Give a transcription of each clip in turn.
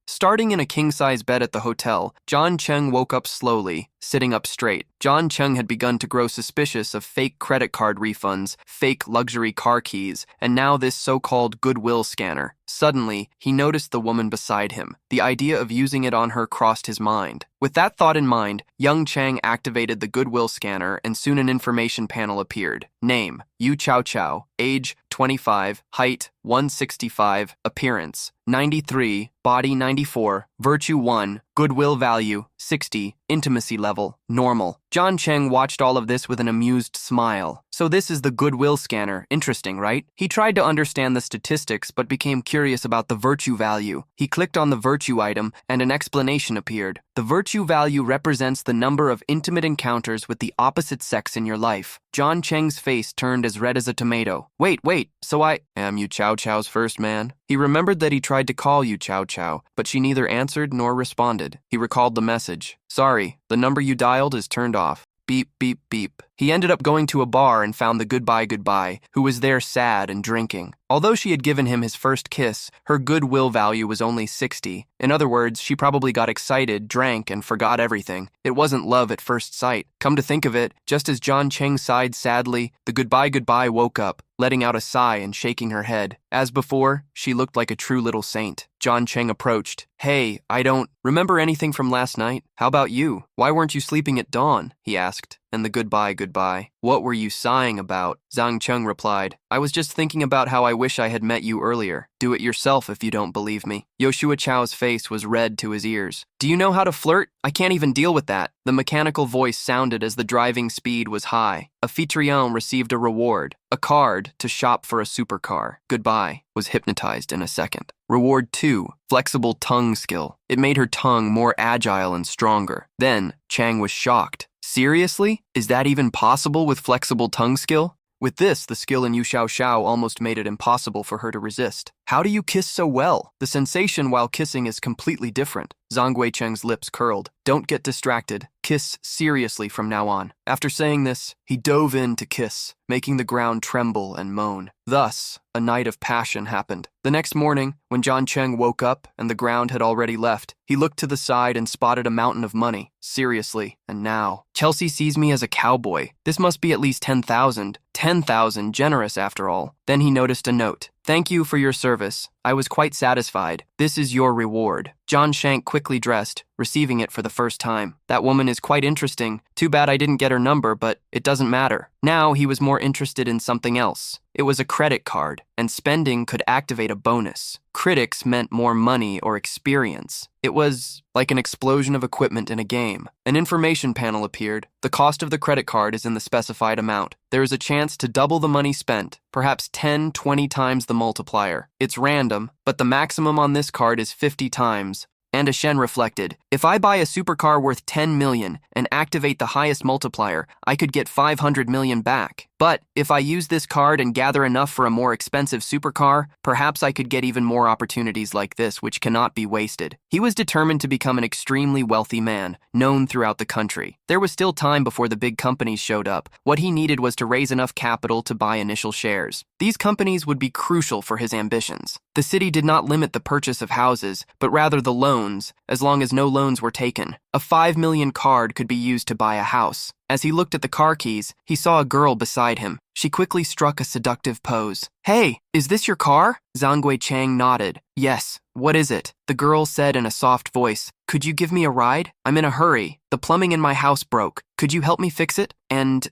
Starting in a king-size bed at the hotel, Jiang Cheng woke up slowly, sitting up straight. Jiang Cheng had begun to grow suspicious of fake credit card refunds, fake luxury car keys, and now this so-called goodwill scanner. Suddenly, he noticed the woman beside him. The idea of using it on her crossed his mind. With that thought in mind, young Chang activated the goodwill scanner and soon an information panel appeared. Name, Yu Chao Chao, age 25, height 165, appearance 93, body 94, virtue 1, goodwill value 60, intimacy level normal. Jiang Cheng watched all of this with an amused smile. So this is the goodwill scanner. Interesting, right? He tried to understand the statistics but became curious about the virtue value. He clicked on the virtue item and an explanation appeared. The virtue value represents the number of intimate encounters with the opposite sex in your life. Jiang Cheng's face turned as red as a tomato. Wait, so I am Yu Chao Chao's first man? He remembered that he tried to call Yu Chao Chao, but she neither answered nor responded. He recalled the message. Sorry, the number you dialed is turned off. Beep, beep, beep. He ended up going to a bar and found the goodbye, who was there sad and drinking. Although she had given him his first kiss, her goodwill value was only 60. In other words, she probably got excited, drank, and forgot everything. It wasn't love at first sight. Come to think of it, just as Jiang Cheng sighed sadly, the goodbye woke up, letting out a sigh and shaking her head. As before, she looked like a true little saint. Jiang Cheng approached. Hey, I don't remember anything from last night. How about you? Why weren't you sleeping at dawn? He asked. And the goodbye. What were you sighing about? Jiang Cheng replied. I was just thinking about how I wish I had met you earlier. Do it yourself if you don't believe me. Yoshua Chao's face was red to his ears. Do you know how to flirt? I can't even deal with that. The mechanical voice sounded as the driving speed was high. Amphitryon received a reward, a card to shop for a supercar. Goodbye was hypnotized in a second. Reward 2, flexible tongue skill. It made her tongue more agile and stronger. Then, Chang was shocked. Seriously? Is that even possible with flexible tongue skill? With this, the skill in Yu Xiao Xiao almost made it impossible for her to resist. How do you kiss so well? The sensation while kissing is completely different. Zhang Guicheng's lips curled. Don't get distracted. Kiss seriously from now on. After saying this, he dove in to kiss, making the ground tremble and moan. Thus, a night of passion happened. The next morning, when Jiang Cheng woke up and the ground had already left, he looked to the side and spotted a mountain of money. Seriously, and now. Chelsea sees me as a cowboy. This must be at least 10,000. 10,000, generous after all. Then he noticed a note. Thank you for your service. I was quite satisfied. This is your reward. John Shank quickly dressed, receiving it for the first time. That woman is quite interesting. Too bad I didn't get her number, but it doesn't matter. Now he was more interested in something else. It was a credit card, and spending could activate a bonus. Critics meant more money or experience. It was like an explosion of equipment in a game. An information panel appeared. The cost of the credit card is in the specified amount. There is a chance to double the money spent, perhaps 10, 20 times the multiplier. It's random, but the maximum on this card is 50 times. And Shen reflected, if I buy a supercar worth 10 million and activate the highest multiplier, I could get 500 million back. But if I use this card and gather enough for a more expensive supercar, perhaps I could get even more opportunities like this, which cannot be wasted. He was determined to become an extremely wealthy man, known throughout the country. There was still time before the big companies showed up. What he needed was to raise enough capital to buy initial shares. These companies would be crucial for his ambitions. The city did not limit the purchase of houses, but rather the loans, as long as no loans were taken. A 5 million card could be used to buy a house. As he looked at the car keys, he saw a girl beside him. She quickly struck a seductive pose. Hey, is this your car? Zhang Guicheng nodded. Yes, what is it? The girl said in a soft voice. Could you give me a ride? I'm in a hurry. The plumbing in my house broke. Could you help me fix it? And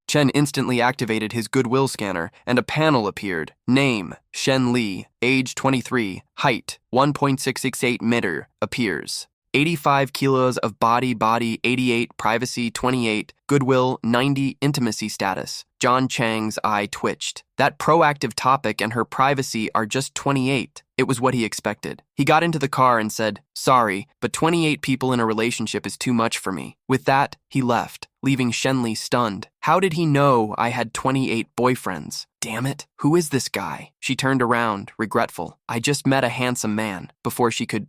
Chen instantly activated his goodwill scanner, and a panel appeared. Name, Shen Li, age 23, height 1.668 meter, appears. 85 kilos of body, 88, privacy, 28, goodwill, 90, intimacy status. John Chang's eye twitched. That proactive topic and her privacy are just 28. It was what he expected. He got into the car and said, sorry, but 28 people in a relationship is too much for me. With that, he left, leaving Shenli stunned. How did he know I had 28 boyfriends? Damn it, who is this guy? She turned around, regretful. I just met a handsome man. Before she could,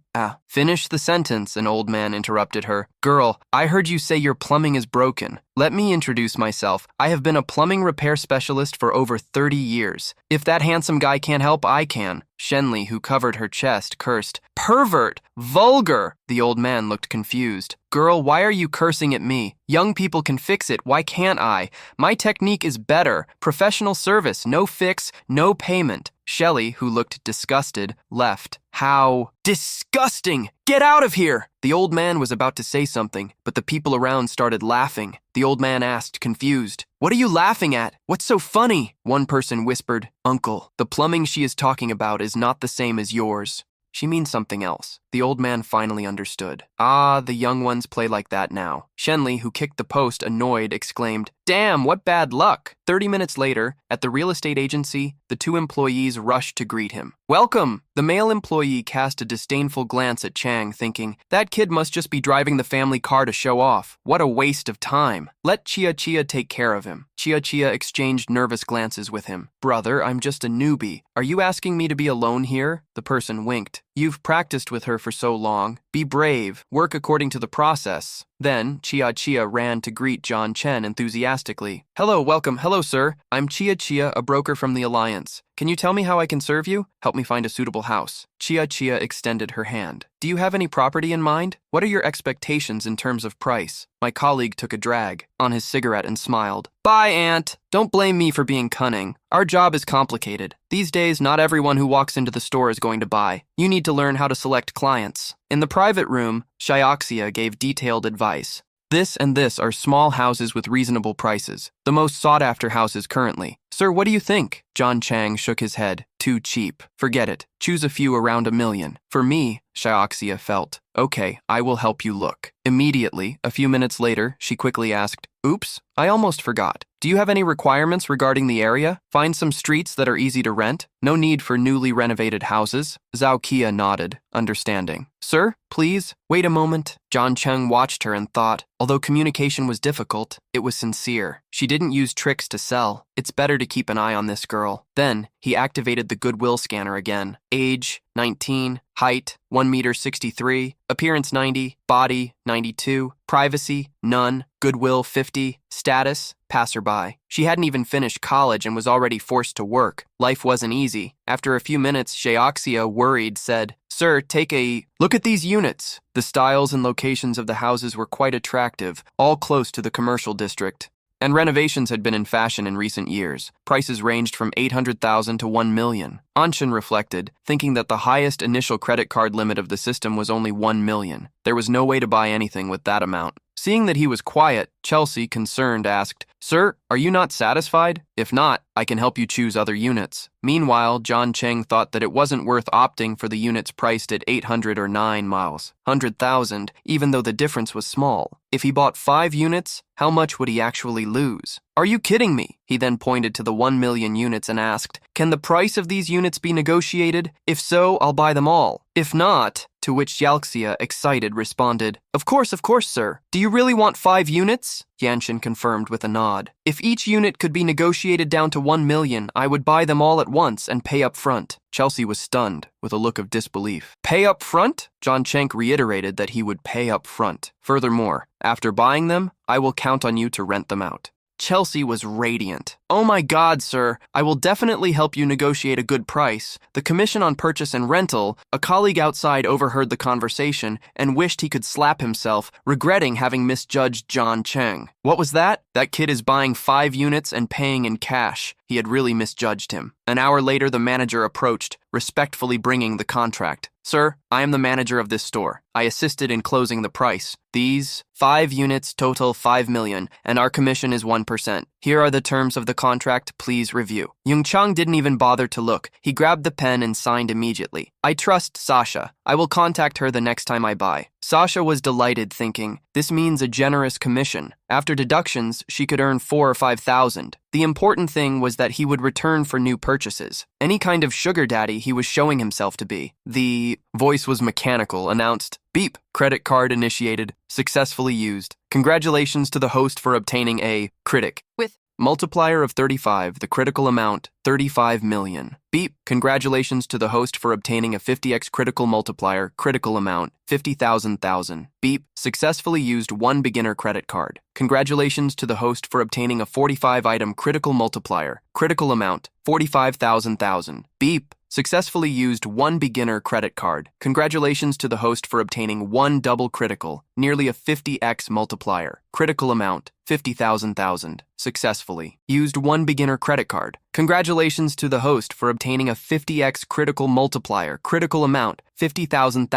finish the sentence, an old man interrupted her. Girl, I heard you say your plumbing is broken. Let me introduce myself. I have been a plumbing repair specialist for over 30 years. If that handsome guy can't help, I can. Shenli, who covered her chest, cursed. Pervert! Vulgar! The old man looked confused. Girl, why are you cursing at me? Young people can fix it, why can't I? My technique is better. Professional service, no fix, no payment. Shelley, who looked disgusted, left. How disgusting! Get out of here! The old man was about to say something, but the people around started laughing. The old man asked, confused, What are you laughing at? What's so funny? One person whispered, Uncle, the plumbing she is talking about is not the same as yours. She means something else. The old man finally understood. Ah, the young ones play like that now. Shenli, who kicked the post, annoyed, exclaimed, Damn, what bad luck! 30 minutes later, at the real estate agency, the two employees rushed to greet him. Welcome! The male employee cast a disdainful glance at Chang, thinking, that kid must just be driving the family car to show off. What a waste of time. Let Chia take care of him. Chia exchanged nervous glances with him. Brother, I'm just a newbie. Are you asking me to be alone here? The person winked. You've practiced with her for so long. Be brave. Work according to the process. Then, ran to greet Jiang Cheng enthusiastically. Hello, welcome. Hello, sir. I'm Chia, a broker from the Alliance. Can you tell me how I can serve you? Help me find a suitable house. Chia extended her hand. Do you have any property in mind? What are your expectations in terms of price? My colleague took a drag on his cigarette and smiled. Bye, Aunt. Don't blame me for being cunning. Our job is complicated. These days, not everyone who walks into the store is going to buy. You need to learn how to select clients. In the private room, Shioxia gave detailed advice. This and this are small houses with reasonable prices, the most sought-after houses currently. Sir, what do you think? Jiang Cheng shook his head. Too cheap. Forget it. Choose a few around $1 million. For me, Shioxia felt. Okay, I will help you look. Immediately, a few minutes later, she quickly asked, Oops, I almost forgot. Do you have any requirements regarding the area? Find some streets that are easy to rent? No need for newly renovated houses? Zhao Kia nodded, understanding. Sir, please, wait a moment. Jiang Cheng watched her and thought, although communication was difficult, it was sincere. She didn't use tricks to sell. It's better to keep an eye on this girl. Then, he activated the goodwill scanner again. Age, 19, height, 1.63 meters, appearance 90, body 92, privacy, none, goodwill 50, status, passerby. She hadn't even finished college and was already forced to work. Life wasn't easy. After a few minutes, Shioxia, worried, said, Sir, take a look at these units. The styles and locations of the houses were quite attractive, all close to the commercial district. And renovations had been in fashion in recent years. Prices ranged from $800,000 to $1 million. Anshin reflected, thinking that the highest initial credit card limit of the system was only $1 million. There was no way to buy anything with that amount. Seeing that he was quiet, Chelsea, concerned, asked, Sir, are you not satisfied? If not, I can help you choose other units. Meanwhile, Jiang Cheng thought that it wasn't worth opting for the units priced at 800 or 9 miles, 100,000, even though the difference was small. If he bought 5 units, how much would he actually lose? Are you kidding me? He then pointed to the 1 million units and asked, Can the price of these units be negotiated? If so, I'll buy them all. If not, to which Xiaoxia, excited, responded, Of course, sir. Do you really want 5 units? Yanshin confirmed with a nod. If each unit could be negotiated down to 1 million, I would buy them all at once and pay up front. Chelsea was stunned, with a look of disbelief. Pay up front? Jiang Cheng reiterated that he would pay up front. Furthermore, after buying them, I will count on you to rent them out. Chelsea was radiant. Oh my God, sir, I will definitely help you negotiate a good price. The commission on purchase and rental. A colleague outside overheard the conversation and wished he could slap himself, regretting having misjudged Jiang Cheng. What was that? That kid is buying 5 units and paying in cash. He had really misjudged him. An hour later, the manager approached, respectfully bringing the contract. Sir, I am the manager of this store. I assisted in closing the price. These 5 units total 5 million, and our commission is 1%. Here are the terms of the contract. Please review. Yung Chang didn't even bother to look. He grabbed the pen and signed immediately. I trust Sasha. I will contact her the next time I buy. Sasha was delighted, thinking, this means a generous commission. After deductions, she could earn 4,000 or 5,000. The important thing was that he would return for new purchases. Any kind of sugar daddy he was showing himself to be. The voice was mechanical, announced, Beep, credit card initiated, successfully used. Congratulations to the host for obtaining a critic. With Multiplier of 35, the critical amount, 35 million. Beep. Congratulations to the host for obtaining a 50x critical multiplier, critical amount, 50,000. Beep. Successfully used one beginner credit card. Congratulations to the host for obtaining a 45-item critical multiplier, critical amount, 45,000. Beep. Successfully used one beginner credit card. Congratulations to the host for obtaining one double critical, nearly a 50x multiplier, critical amount, 50,000. Successfully used one beginner credit card. Congratulations to the host for obtaining a 50x critical multiplier, critical amount, 50,000.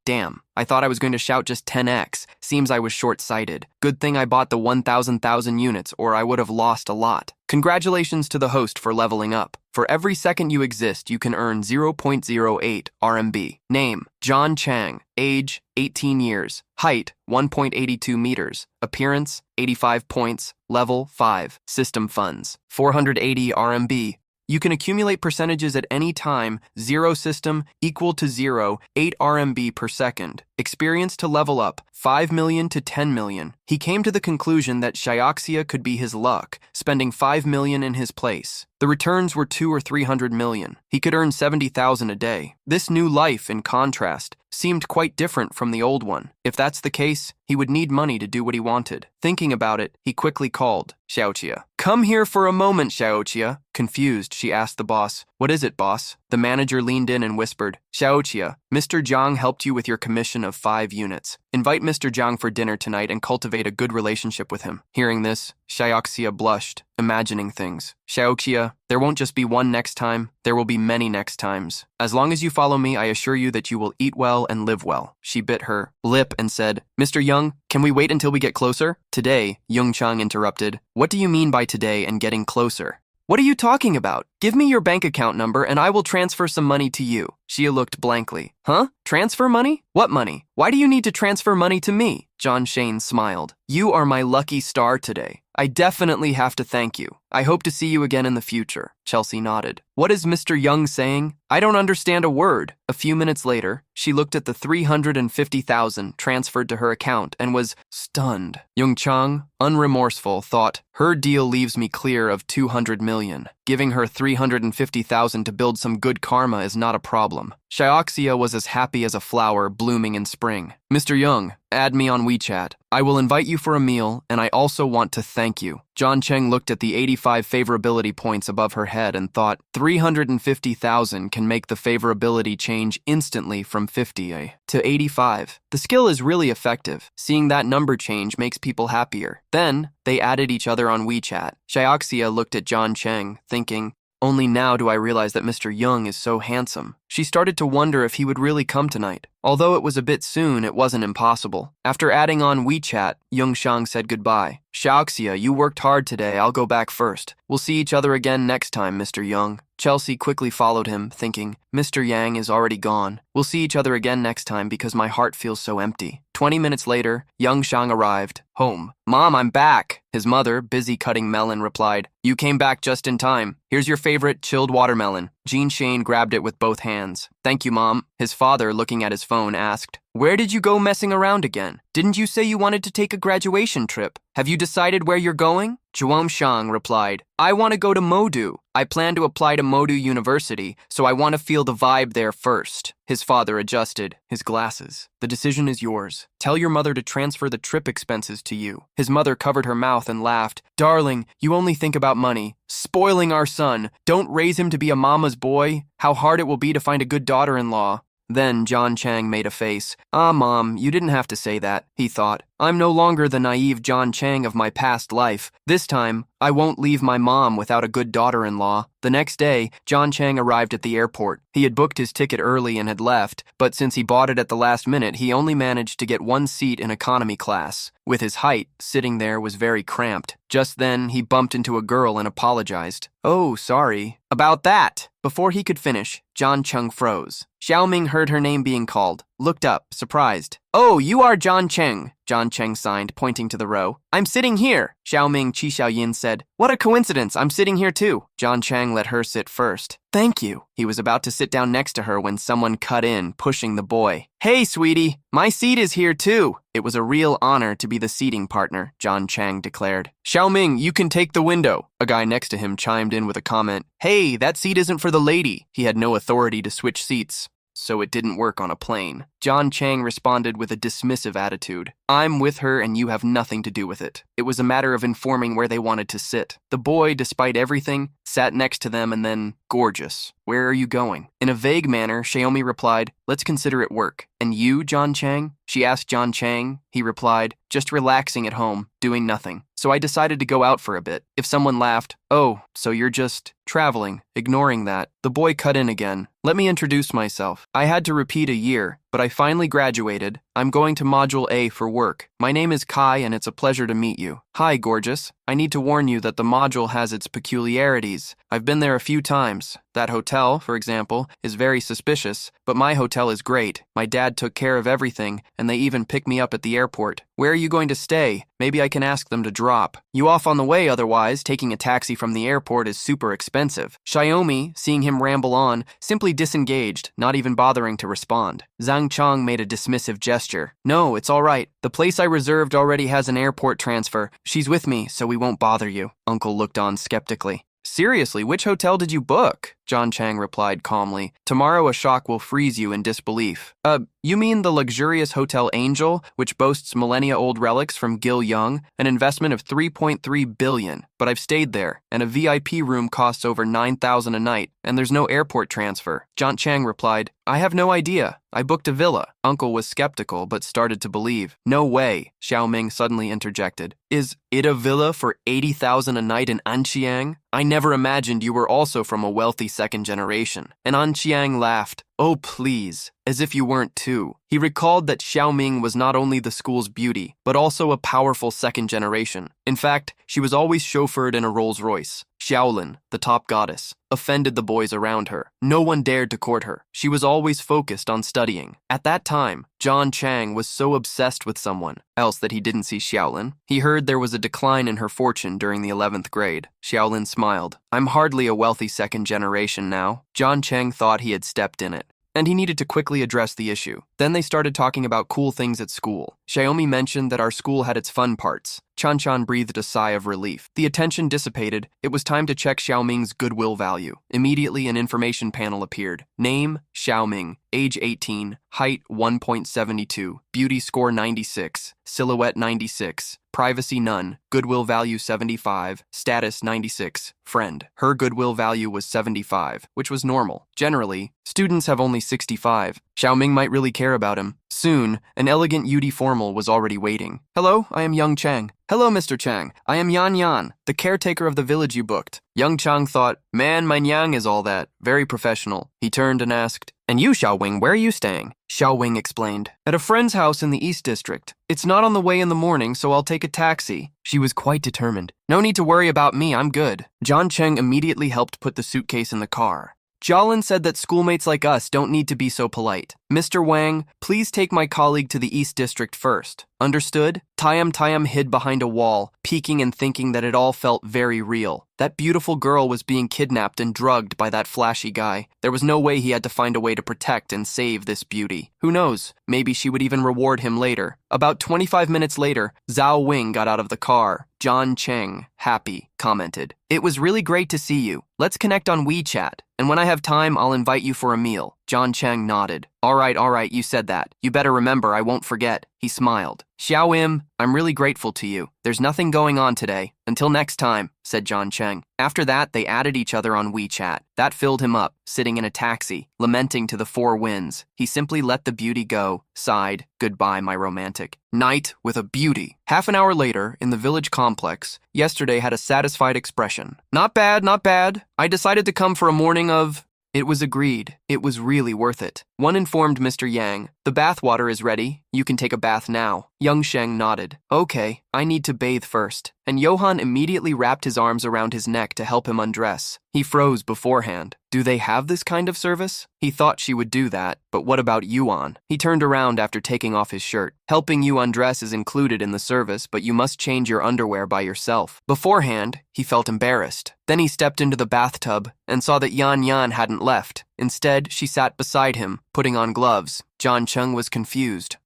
Damn, I thought I was going to shout just 10x. Seems I was short-sighted. Good thing I bought the 1,000 units or I would have lost a lot. Congratulations to the host for leveling up. For every second you exist, you can earn 0.08 RMB. Name, Jiang Cheng. Age, 18 years. Height, 1.82 meters. Appearance, 85 points. Level, 5. System funds, 480 RMB. You can accumulate percentages at any time. 0 system, equal to 0, 8 RMB per second. Experience to level up, 5 million to 10 million. He came to the conclusion that Xiaoxia could be his luck, spending 5 million in his place. The returns were 200 or 300 million. He could earn 70,000 a day. This new life, in contrast, seemed quite different from the old one. If that's the case, he would need money to do what he wanted. Thinking about it, he quickly called Xiaoxia. Come here for a moment, Xiaoxia. Confused, she asked the boss. What is it, boss? The manager leaned in and whispered, Xiaoxia, Mr. Jiang helped you with your commission of 5 units. Invite Mr. Jiang for dinner tonight and cultivate a good relationship with him. Hearing this, Xiaoxia blushed, imagining things. Xiaoxia, there won't just be one next time, there will be many next times. As long as you follow me, I assure you that you will eat well and live well. She bit her lip and said, Mr. Young, can we wait until we get closer? Today, Young Chang interrupted. What do you mean by today and getting closer? What are you talking about? Give me your bank account number and I will transfer some money to you. Xia looked blankly. Huh? Transfer money? What money? Why do you need to transfer money to me? John Shane smiled. You are my lucky star today. I definitely have to thank you. I hope to see you again in the future. Chelsea nodded. What is Mr. Young saying? I don't understand a word. A few minutes later, she looked at the 350,000 transferred to her account and was stunned. Young Chang, unremorseful, thought, her deal leaves me clear of 200 million. Giving her 350,000 to build some good karma is not a problem. Xiaoxia was as happy as a flower blooming in spring. Mr. Young, add me on WeChat. I will invite you for a meal, and I also want to thank you. Jiang Cheng looked at the 85 favorability points above her head and thought, 350,000 can make the favorability change instantly from 50 to 85. The skill is really effective. Seeing that number change makes people happier. Then, they added each other on WeChat. Xiaoxia looked at Jiang Cheng, thinking, only now do I realize that Mr. Young is so handsome. She started to wonder if he would really come tonight. Although it was a bit soon, it wasn't impossible. After adding on WeChat, Young Shang said goodbye. Xiaoxia, you worked hard today. I'll go back first. We'll see each other again next time, Mr. Young. Chelsea quickly followed him, thinking, Mr. Yang is already gone. We'll see each other again next time because my heart feels so empty. 20 minutes later, Young Shang arrived. Home. Mom, I'm back. His mother, busy cutting melon, replied, You came back just in time. Here's your favorite chilled watermelon. Jean Shane grabbed it with both hands. Thank you, Mom. His father, looking at his phone, asked, Where did you go messing around again? Didn't you say you wanted to take a graduation trip? Have you decided where you're going? Zhuang Shang replied, I want to go to Modu. I plan to apply to Modu University, so I want to feel the vibe there first. His father adjusted his glasses. The decision is yours. Tell your mother to transfer the trip expenses to you. His mother covered her mouth and laughed. Darling, you only think about money. Spoiling our son. Don't raise him to be a mama's boy. How hard it will be to find a good daughter-in-law. Then Jiang Cheng made a face. Ah, Mom, you didn't have to say that, he thought. I'm no longer the naive Jiang Cheng of my past life. This time, I won't leave my mom without a good daughter-in-law. The next day, Jiang Cheng arrived at the airport. He had booked his ticket early and had left, but since he bought it at the last minute, he only managed to get one seat in economy class. With his height, sitting there was very cramped. Just then, he bumped into a girl and apologized. Oh, sorry. About that! Before he could finish, Jiang Cheng froze. Xiaoming heard her name being called. looked up, surprised. "Oh, you are Jiang Cheng," Jiang Cheng signed, pointing to the row. "I'm sitting here," Xiaoming Qi Xiaoyin said. "What a coincidence, I'm sitting here too." Jiang Cheng let her sit first. "Thank you." He was about to sit down next to her when someone cut in, pushing the boy. "Hey, sweetie, my seat is here too." It was a real honor to be the seating partner, Jiang Cheng declared. "Xiaoming, you can take the window." A guy next to him chimed in with a comment. "Hey, that seat isn't for the lady." He had no authority to switch seats, so it didn't work on a plane. Jiang Cheng responded with a dismissive attitude. "I'm with her and you have nothing to do with it." It was a matter of informing where they wanted to sit. The boy, despite everything, sat next to them and then, "Gorgeous. Where are you going?" In a vague manner, Xiaomi replied, "Let's consider it work." "And you, Jiang Cheng?" She asked Jiang Cheng. He replied, "Just relaxing at home, doing nothing. So I decided to go out for a bit." If someone laughed, "Oh, so you're just traveling," ignoring that, the boy cut in again. "Let me introduce myself. I had to repeat a year, but I finally graduated. I'm going to Module A for work. My name is Kai and it's a pleasure to meet you." "Hi, gorgeous. I need to warn you that the module has its peculiarities. I've been there a few times. That hotel, for example, is very suspicious, but my hotel is great. My dad took care of everything, and they even picked me up at the airport. Where are you going to stay? Maybe I can ask them to drop you off on the way, otherwise, taking a taxi from the airport is super expensive." Xiaomi, seeing him ramble on, simply disengaged, not even bothering to respond. Zhang Chang made a dismissive gesture. "No, it's all right. The place I reserved already has an airport transfer. She's with me, so we won't bother you." Uncle looked on skeptically. "Seriously, which hotel did you book?" Jiang Cheng replied calmly. "Tomorrow a shock will freeze you in disbelief." You mean the luxurious Hotel Angel, which boasts millennia-old relics from Gil Young, an investment of $3.3 billion. But I've stayed there, and a VIP room costs over $9,000 a night, and there's no airport transfer." Jiang Cheng replied, "I have no idea. I booked a villa." Uncle was skeptical, but started to believe. "No way," Xiaoming suddenly interjected. "Is it a villa for $80,000 a night in Anqiang? I never imagined you were also from a wealthy second generation." And Anqiang laughed. "Oh, please, as if you weren't too." He recalled that Xiaoming was not only the school's beauty, but also a powerful second generation. In fact, she was always chauffeured in a Rolls-Royce. Xiaolin, the top goddess, offended the boys around her. No one dared to court her. She was always focused on studying. At that time, Jiang Cheng was so obsessed with someone else that he didn't see Xiaolin. He heard there was a decline in her fortune during the 11th grade. Xiaolin smiled. "I'm hardly a wealthy second generation now." Jiang Cheng thought he had stepped in it, and he needed to quickly address the issue. Then they started talking about cool things at school. Xiaomi mentioned that our school had its fun parts. Chan Chan breathed a sigh of relief. The attention dissipated. It was time to check Xiaoming's goodwill value. Immediately, an information panel appeared. Name, Xiaoming. Age 18. Height 1.72. Beauty score 96. Silhouette 96. Privacy none. Goodwill value 75. Status 96. Friend. Her goodwill value was 75, which was normal. Generally, students have only 65. Xiaoming might really care about him. Soon, an elegant UD formal was already waiting. "Hello, I am Young Cheng." "Hello, Mr. Cheng. I am Yan Yan, the caretaker of the village you booked." Young Cheng thought, "Man, my Nyang is all that. Very professional." He turned and asked, "And you, Xiaowing, where are you staying?" Xiaowing explained, "At a friend's house in the East District. It's not on the way in the morning, so I'll take a taxi." She was quite determined. "No need to worry about me, I'm good." Jiang Cheng immediately helped put the suitcase in the car. Jialin said that schoolmates like us don't need to be so polite. "Mr. Wang, please take my colleague to the East District first. Understood?" Tiam hid behind a wall, peeking and thinking that it all felt very real. That beautiful girl was being kidnapped and drugged by that flashy guy. There was no way he had to find a way to protect and save this beauty. Who knows? Maybe she would even reward him later. About 25 minutes later, Zhao Wing got out of the car. Jiang Cheng, happy, commented, "It was really great to see you. Let's connect on WeChat, and when I have time, I'll invite you for a meal." Jiang Cheng nodded. All right, you said that. You better remember, I won't forget." He smiled. "Xiao Im, I'm really grateful to you. There's nothing going on today. Until next time," said Jiang Cheng. After that, they added each other on WeChat. That filled him up, sitting in a taxi, lamenting to the four winds. He simply let the beauty go, sighed, "Goodbye, my romantic night with a beauty." Half an hour later, in the village complex, Yesterday had a satisfied expression. "Not bad, not bad. I decided to come for a morning of..." It was agreed. It was really worth it. One informed Mr. Yang, "The bathwater is ready. You can take a bath now." Jiang Cheng nodded. "Okay, I need to bathe first." And Johann immediately wrapped his arms around his neck to help him undress. He froze beforehand. Do they have this kind of service? He thought she would do that, but what about Yuan? He turned around after taking off his shirt. Helping you undress is included in the service, but you must change your underwear by yourself. Beforehand, he felt embarrassed. Then he stepped into the bathtub and saw that Yan Yan hadn't left. Instead, she sat beside him, putting on gloves. Jiang Cheng was confused.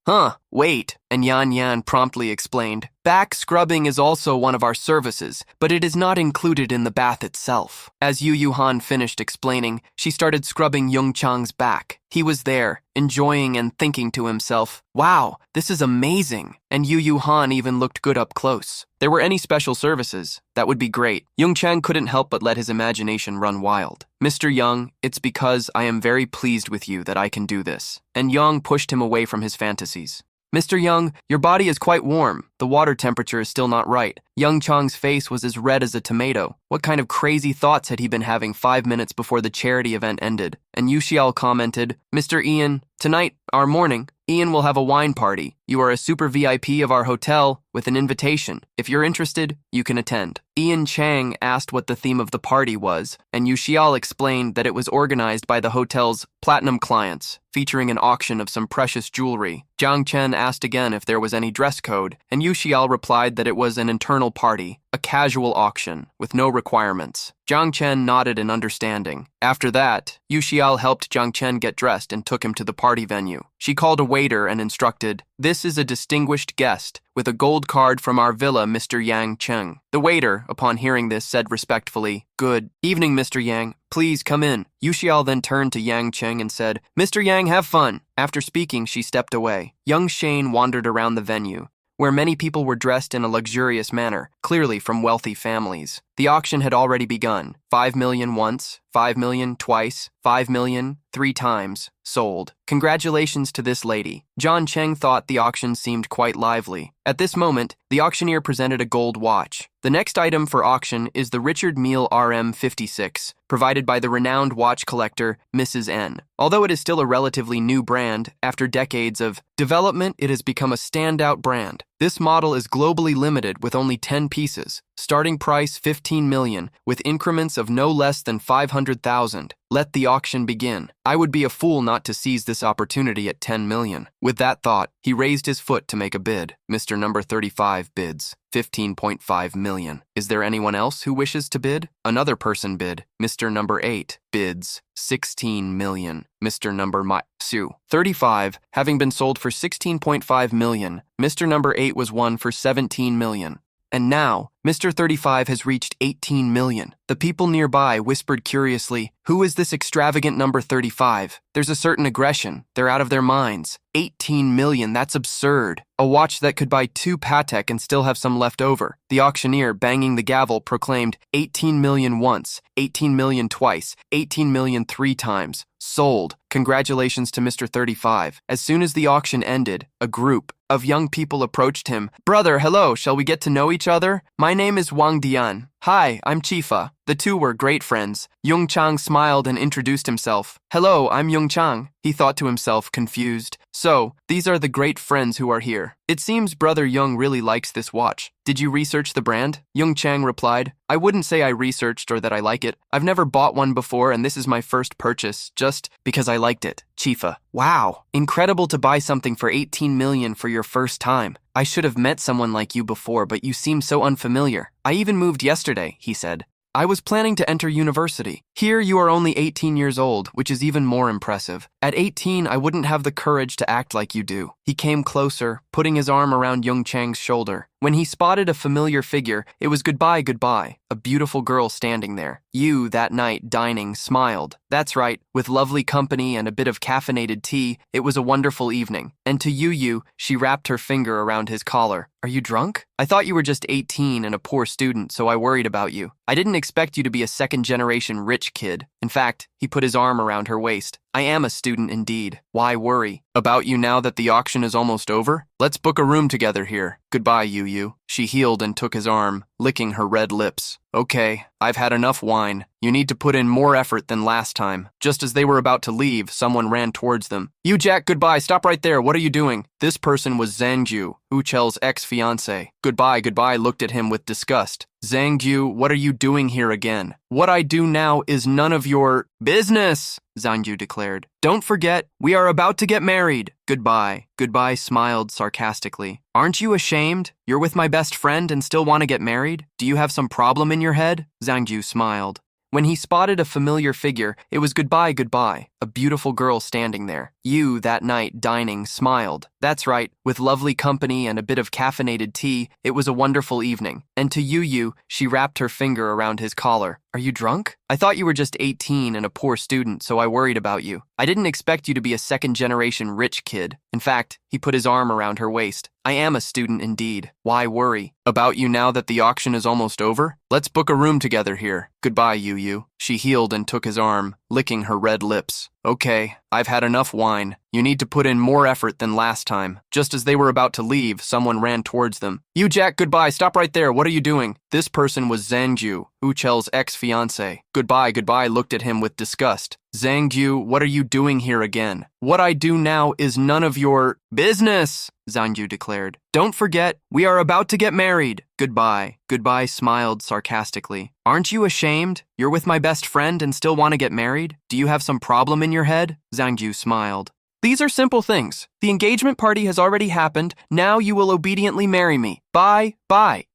Wait, and Yan Yan promptly explained, "Back scrubbing is also one of our services, but it is not included in the bath itself." As Yu Han finished explaining, she started scrubbing Yung Chang's back. He was there, enjoying and thinking to himself, "Wow, this is amazing." And Yu Han even looked good up close. There were any special services, that would be great. Yung Chang couldn't help but let his imagination run wild. "Mr. Young, it's because I am very pleased with you that I can do this." And Young pushed him away from his fantasies. "Mr. Young, your body is quite warm. The water temperature is still not right." Yung Chang's face was as red as a tomato. What kind of crazy thoughts had he been having 5 minutes before the charity event ended? And Yu Xiao commented, "Mr. Ian, tonight, our morning, Ian will have a wine party. You are a super VIP of our hotel with an invitation. If you're interested, you can attend." Ian Chang asked what the theme of the party was, and Yu Xiao explained that it was organized by the hotel's platinum clients, featuring an auction of some precious jewelry. Jiang Chen asked again if there was any dress code, and Yu Xiao replied that it was an internal party, a casual auction, with no requirements. Jiang Chen nodded in understanding. After that, Yu Xiao helped Jiang Chen get dressed and took him to the party venue. She called a waiter and instructed, "This is a distinguished guest with a gold card from our villa, Mr. Yang Cheng." The waiter, upon hearing this, said respectfully, "Good evening, Mr. Yang. Please come in." Yu Xiao then turned to Yang Cheng and said, "Mr. Yang, have fun." After speaking, she stepped away. Young Shane wandered around the venue, where many people were dressed in a luxurious manner, clearly from wealthy families. The auction had already begun. 5 million once, 5 million twice, 5 million 3 times, sold. Congratulations to this lady. Jiang Cheng thought the auction seemed quite lively. At this moment, the auctioneer presented a gold watch. The next item for auction is the Richard Mille RM 56, provided by the renowned watch collector Mrs. N. Although it is still a relatively new brand, after decades of development, it has become a standout brand. This model is globally limited with only 10 pieces. Starting price 15 million, with increments of no less than 500,000. Let the auction begin. I would be a fool not to seize this opportunity at 10 million. With that thought, he raised his foot to make a bid. Mr. Number 35 bids 15.5 million. Is there anyone else who wishes to bid? Another person bid. Mr. Number 8 bids 16 million. Mr. Number 35, having been sold for 16.5 million. Mr. Number 8 was won for 17 million. And now, Mr. 35 has reached 18 million. The people nearby whispered curiously, "Who is this extravagant number 35? There's a certain aggression. They're out of their minds. 18 million, that's absurd. A watch that could buy 2 Patek and still have some left over." The auctioneer, banging the gavel, proclaimed, 18 million once, 18 million twice, 18 million 3 times. Sold. Congratulations to Mr. 35. As soon as the auction ended, a group of young people approached him. "Brother, hello, shall we get to know each other? My name is Wang Dian. Hi, I'm Chifa." The two were great friends. Yung Chang smiled and introduced himself. "Hello, I'm Yung Chang," he thought to himself, confused. "So, these are the great friends who are here. It seems Brother Yung really likes this watch. Did you research the brand?" Yung Chang replied, "I wouldn't say I researched or that I like it. I've never bought one before and this is my first purchase, just because I liked it." Chifa: "Wow, incredible to buy something for 18 million for your first time. I should have met someone like you before, but you seem so unfamiliar. I even moved yesterday," he said. "I was planning to enter university. Here you are only 18 years old, which is even more impressive. At 18, I wouldn't have the courage to act like you do." He came closer, putting his arm around Yung Chang's shoulder. When he spotted a familiar figure, it was goodbye, a beautiful girl standing there. Yu, that night, dining, smiled. That's right, with lovely company and a bit of caffeinated tea, it was a wonderful evening. And to Yu, she wrapped her finger around his collar. "Are you drunk? I thought you were just 18 and a poor student, so I worried about you. I didn't expect you to be a second-generation rich kid." In fact, he put his arm around her waist. "I am a student indeed. Why worry? About you now that the auction is almost over? Let's book a room together here. Goodbye, Yu." She healed and took his arm, licking her red lips. Okay, I've had enough wine. You need to put in more effort than last time. Just as they were about to leave, someone ran towards them. You Jack, goodbye, stop right there, what are you doing? This person was Zhangju, Uchel's ex-fiancé. Goodbye looked at him with disgust. Zhangju, what are you doing here again? What I do now is none of your business, Zhangju declared. Don't forget, we are about to get married. Goodbye smiled sarcastically. Aren't you ashamed? You're with my best friend and still want to get married? Do you have some problem in your head? Zhangju smiled. When he spotted a familiar figure, it was goodbye, a beautiful girl standing there. You, that night, dining, smiled. That's right, with lovely company and a bit of caffeinated tea, it was a wonderful evening. And to you, she wrapped her finger around his collar. Are you drunk? I thought you were just 18 and a poor student, so I worried about you. I didn't expect you to be a second-generation rich kid. In fact, he put his arm around her waist. I am a student indeed. Why worry? About you now that the auction is almost over? Let's book a room together here. Goodbye, Yu. She heeled and took his arm, licking her red lips. Okay, I've had enough wine. You need to put in more effort than last time. Just as they were about to leave, someone ran towards them. You Jack, goodbye, stop right there, what are you doing? This person was Zhangju, Uchel's ex-fiancé. Goodbye looked at him with disgust. Zhangju, what are you doing here again? What I do now is none of your business, Zhangju declared. Don't forget, we are about to get married. Goodbye smiled sarcastically. Aren't you ashamed? You're with my best friend and still want to get married? Do you have some problem in your head? Zhangju smiled. These are simple things. The engagement party has already happened. Now you will obediently marry me. Bye.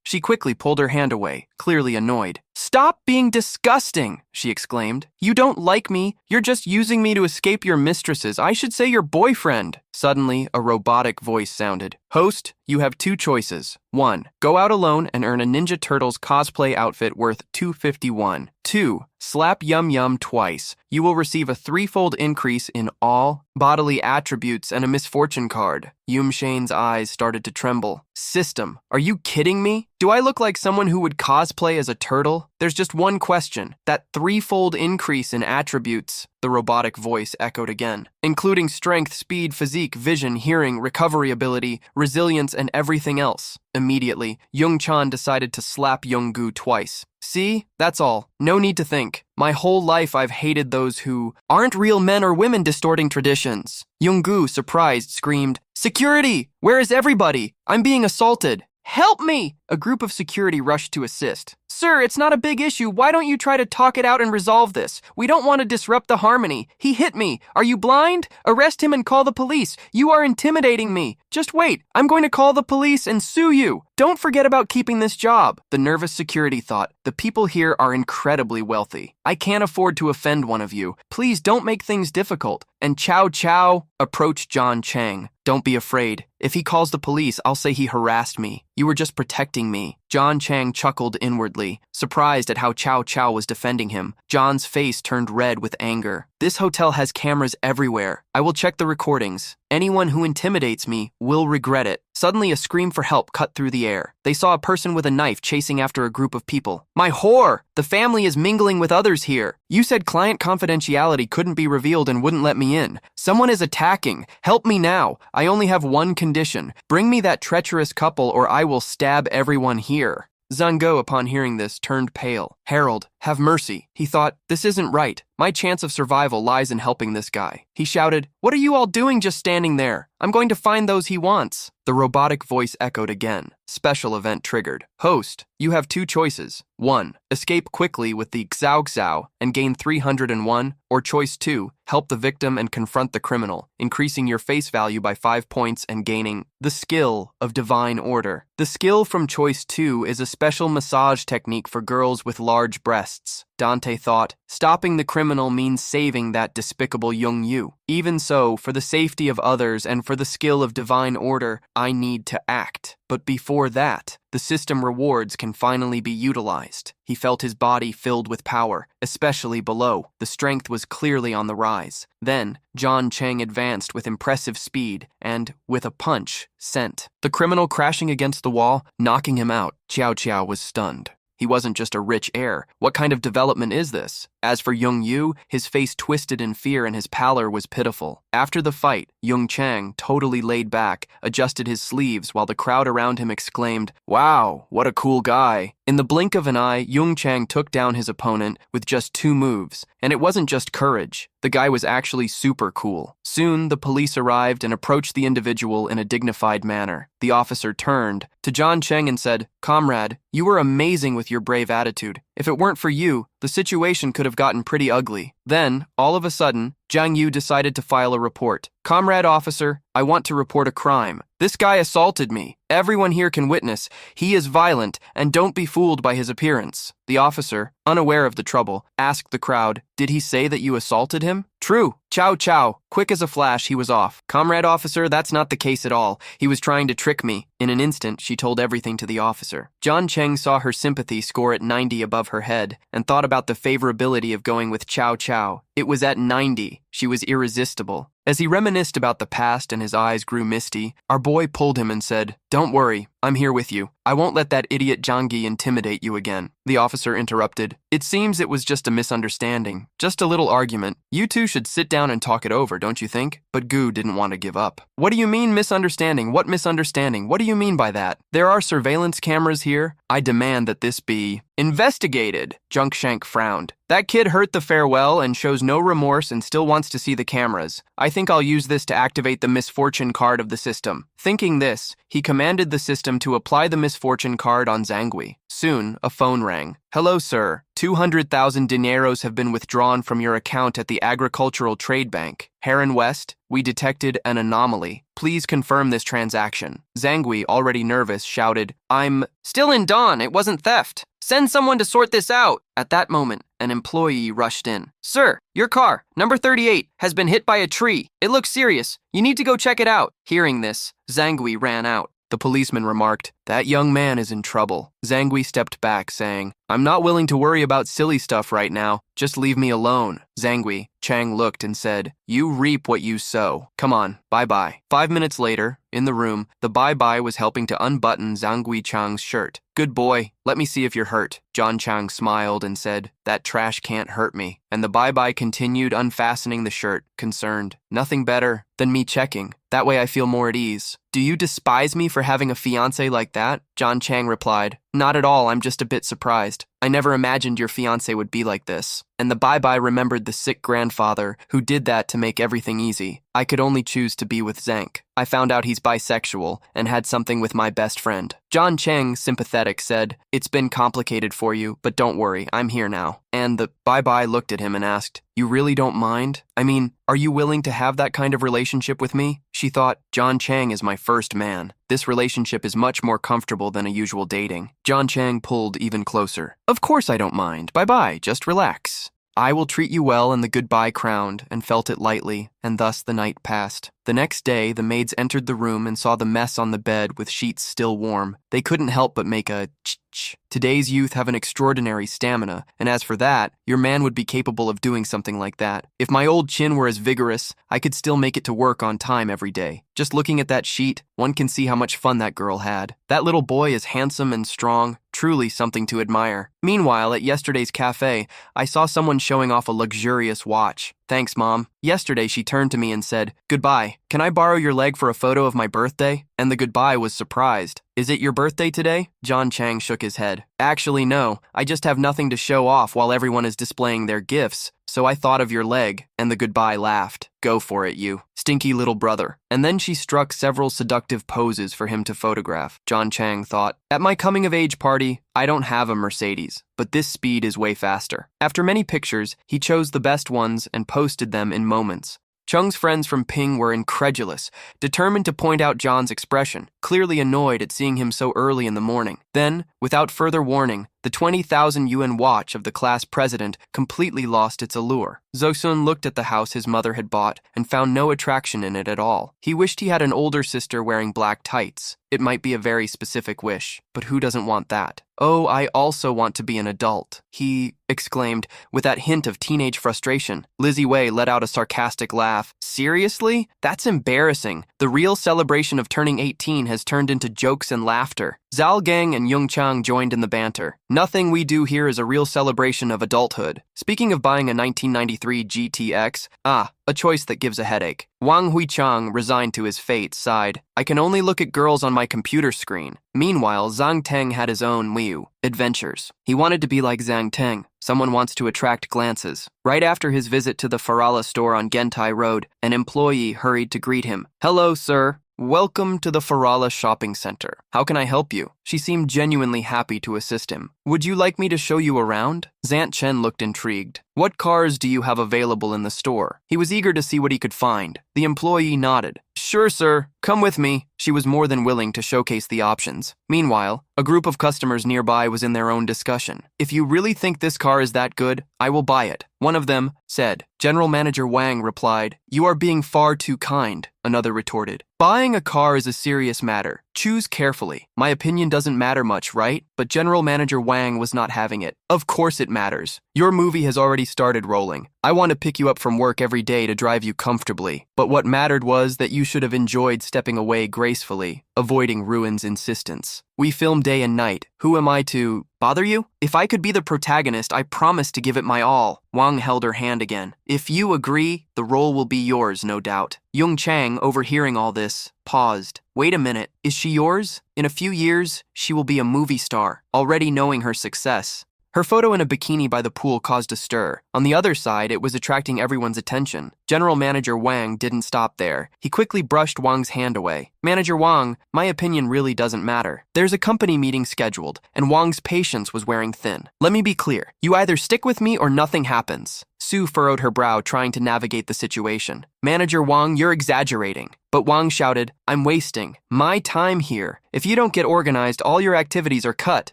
She quickly pulled her hand away, clearly annoyed. Stop being disgusting, she exclaimed. You don't like me. You're just using me to escape your mistresses. I should say your boyfriend. Suddenly, a robotic voice sounded. Host, you have two choices. 1. Go out alone and earn a Ninja Turtles cosplay outfit worth $251. 2. Slap Yum Yum twice. You will receive a 3-fold increase in all bodily attributes and a misfortune card. Yumshane's eyes started to tremble. System, are you kidding me? Do I look like someone who would cosplay as a turtle? There's just one question. That 3-fold increase in attributes, the robotic voice echoed again, including strength, speed, physique, vision, hearing, recovery ability, resilience, and everything else. Immediately, Young-chan decided to slap Young-gu twice. See? That's all. No need to think. My whole life I've hated those who aren't real men or women distorting traditions. Young-gu, surprised, screamed, Security! Where is everybody? I'm being assaulted. Help me! A group of security rushed to assist. Sir, it's not a big issue. Why don't you try to talk it out and resolve this? We don't want to disrupt the harmony. He hit me. Are you blind? Arrest him and call the police. You are intimidating me. Just wait. I'm going to call the police and sue you. Don't forget about keeping this job. The nervous security thought, the people here are incredibly wealthy. I can't afford to offend one of you. Please don't make things difficult. And Chow approached Jiang Cheng. Don't be afraid. If he calls the police, I'll say he harassed me. You were just protecting me. Jiang Cheng chuckled inwardly, surprised at how Chow was defending him. John's face turned red with anger. This hotel has cameras everywhere. I will check the recordings. Anyone who intimidates me will regret it. Suddenly, a scream for help cut through the air. They saw a person with a knife chasing after a group of people. My whore! The family is mingling with others here. You said client confidentiality couldn't be revealed and wouldn't let me in. Someone is attacking. Help me now. I only have one condition. Bring me that treacherous couple or I will stab everyone here. Zango, upon hearing this, turned pale. Harold, have mercy. He thought, this isn't right. My chance of survival lies in helping this guy. He shouted, what are you all doing just standing there? I'm going to find those he wants. The robotic voice echoed again. Special event triggered. Host, you have two choices. 1. Escape quickly with the Xiao and gain 301. Or choice 2. Help the victim and confront the criminal, increasing your face value by 5 points and gaining the skill of divine order. The skill from choice 2 is a special massage technique for girls with large breasts. Dante thought, stopping the criminal means saving that despicable young you. Even so, for the safety of others and for the skill of divine order, I need to act. But before that, the system rewards can finally be utilized. He felt his body filled with power, especially below. The strength was clearly on the rise. Then, Jiang Cheng advanced with impressive speed and, with a punch, sent the criminal crashing against the wall, knocking him out. Chow was stunned. He wasn't just a rich heir. What kind of development is this? As for Young Yu, his face twisted in fear and his pallor was pitiful. After the fight, Jiang Cheng, totally laid back, adjusted his sleeves while the crowd around him exclaimed, "Wow, what a cool guy." In the blink of an eye, Jiang Cheng took down his opponent with just 2 moves, and it wasn't just courage. The guy was actually super cool. Soon, the police arrived and approached the individual in a dignified manner. The officer turned to Jiang Cheng and said, "Comrade, you were amazing with your brave attitude. If it weren't for you, the situation could have gotten pretty ugly." Then, all of a sudden, Jiang Yu decided to file a report. "Comrade officer, I want to report a crime. This guy assaulted me. Everyone here can witness. He is violent, and don't be fooled by his appearance." The officer, unaware of the trouble, asked the crowd, "Did he say that you assaulted him?" "True. Chow chow." Quick as a flash, he was off. "Comrade officer, that's not the case at all. He was trying to trick me." In an instant, she told everything to the officer. Jiang Cheng saw her sympathy score at 90 above her head and thought about the favorability of going with Chow Chow. It was at 90. She was irresistible. As he reminisced about the past and his eyes grew misty, our boy pulled him and said, "Don't worry, I'm here with you. I won't let that idiot Zhangyi intimidate you again." The officer interrupted. "It seems it was just a misunderstanding. Just a little argument. You two should sit down and talk it over, don't you think?" But Gu didn't want to give up. "What do you mean misunderstanding? What misunderstanding? What do you mean by that? There are surveillance cameras here. I demand that this be investigated." Jiang Cheng frowned. "That kid hurt the farewell and shows no remorse and still wants to see the cameras. I think I'll use this to activate the misfortune card of the system." Thinking this, he commanded the system to apply the misfortune card on Zhangui. Soon, a phone rang. "Hello, sir. 200,000 dineros have been withdrawn from your account at the Agricultural Trade Bank. HAREM West, we detected an anomaly. Please confirm this transaction." Zhangui, already nervous, shouted, "I'm still in dawn. It wasn't theft. Send someone to sort this out." At that moment, an employee rushed in. "Sir, your car, number 38, has been hit by a tree. It looks serious. You need to go check it out." Hearing this, Zhangui ran out. The policeman remarked, "That young man is in trouble." Zhangui stepped back, saying, "I'm not willing to worry about silly stuff right now. Just leave me alone." Zhangui, Chang looked and said, "You reap what you sow. Come on, bye-bye." 5 minutes later, in the room, the bye-bye was helping to unbutton Zhangui Chang's shirt. "Good boy, let me see if you're hurt." Jiang Cheng smiled and said, "That trash can't hurt me." And the bye-bye continued unfastening the shirt, concerned. "Nothing better than me checking. That way I feel more at ease." "Do you despise me for having a fiancé like that?" Jiang Cheng replied, "Not at all, I'm just a bit surprised. I never imagined your fiancé would be like this." And the bye-bye remembered the sick grandfather who did that to make everything easy. "I could only choose to be with Zank. I found out he's bisexual and had something with my best friend." Jiang Cheng, sympathetic, said, "It's been complicated for you, but don't worry, I'm here now." And the bye-bye looked at him and asked, "You really don't mind? I mean, are you willing to have that kind of relationship with me?" She thought, Jiang Cheng is my first man. This relationship is much more comfortable than a usual dating. Jiang Cheng pulled even closer. "Of course I don't mind. Bye-bye, just relax. I will treat you well." And the goodbye crowned and felt it lightly, and thus the night passed. The next day, the maids entered the room and saw the mess on the bed with sheets still warm. They couldn't help but make a ch-ch. Today's youth have an extraordinary stamina, and as for that, your man would be capable of doing something like that. If my old chin were as vigorous, I could still make it to work on time every day. Just looking at that sheet, one can see how much fun that girl had. That little boy is handsome and strong, truly something to admire. Meanwhile, at yesterday's cafe, I saw someone showing off a luxurious watch. "Thanks, Mom." Yesterday, she turned to me and said, "Goodbye. Can I borrow your leg for a photo of my birthday?" And the goodbye was surprised. "Is it your birthday today?" Jiang Cheng shook his head. "Actually, no. I just have nothing to show off while everyone is displaying their gifts. So I thought of your leg." And the goodbye laughed. "Go for it, you stinky little brother." And then she struck several seductive poses for him to photograph. Jiang Cheng thought, "At my coming-of-age party, I don't have a Mercedes, but this speed is way faster." After many pictures, he chose the best ones and posted them in moments. Cheng's friends from Ping were incredulous, determined to point out John's expression, clearly annoyed at seeing him so early in the morning. Then, without further warning, the 20,000 yuan watch of the class president completely lost its allure. Zosun looked at the house his mother had bought and found no attraction in it at all. He wished he had an older sister wearing black tights. It might be a very specific wish, but who doesn't want that? "Oh, I also want to be an adult," he exclaimed, with that hint of teenage frustration. Lizzie Wei let out a sarcastic laugh. "Seriously? That's embarrassing. The real celebration of turning 18 has turned into jokes and laughter." Zhao Gang and Yung Chang joined in the banter. Nothing we do here is a real celebration of adulthood. Speaking of buying a 1993 GTX, a choice that gives a headache. Wang Huichang, resigned to his fate, sighed. I can only look at girls on my computer screen. Meanwhile, Zhang Teng had his own adventures. He wanted to be like Zhang Teng. Someone wants to attract glances. Right after his visit to the Farala store on Gentai Road, an employee hurried to greet him. Hello, sir. Welcome to the Farala shopping center. How can I help you? She seemed genuinely happy to assist him. Would you like me to show you around? Zhang Chen looked intrigued. What cars do you have available in the store? He was eager to see what he could find. The employee nodded. Sure, sir. Come with me. She was more than willing to showcase the options. Meanwhile, a group of customers nearby was in their own discussion. If you really think this car is that good, I will buy it. One of them said. General Manager Wang replied, You are being far too kind. Another retorted. Buying a car is a serious matter. Choose carefully. My opinion doesn't matter much, right? But General Manager Wang was not having it. Of course it matters. Your movie has already started rolling. I want to pick you up from work every day to drive you comfortably. But what mattered was that you should have enjoyed stepping away gracefully, avoiding Ruin's insistence. We film day and night. Who am I to bother you? If I could be the protagonist, I promise to give it my all. Wang held her hand again. If you agree, the role will be yours, no doubt. Jiang Cheng, overhearing all this, paused. Wait a minute, is she yours? In a few years, she will be a movie star, already knowing her success. Her photo in a bikini by the pool caused a stir. On the other side, it was attracting everyone's attention. General Manager Wang didn't stop there. He quickly brushed Wang's hand away. Manager Wang, my opinion really doesn't matter. There's a company meeting scheduled, and Wang's patience was wearing thin. Let me be clear. You either stick with me or nothing happens. Sue furrowed her brow, trying to navigate the situation. Manager Wang, you're exaggerating. But Wang shouted, I'm wasting my time here. If you don't get organized, all your activities are cut.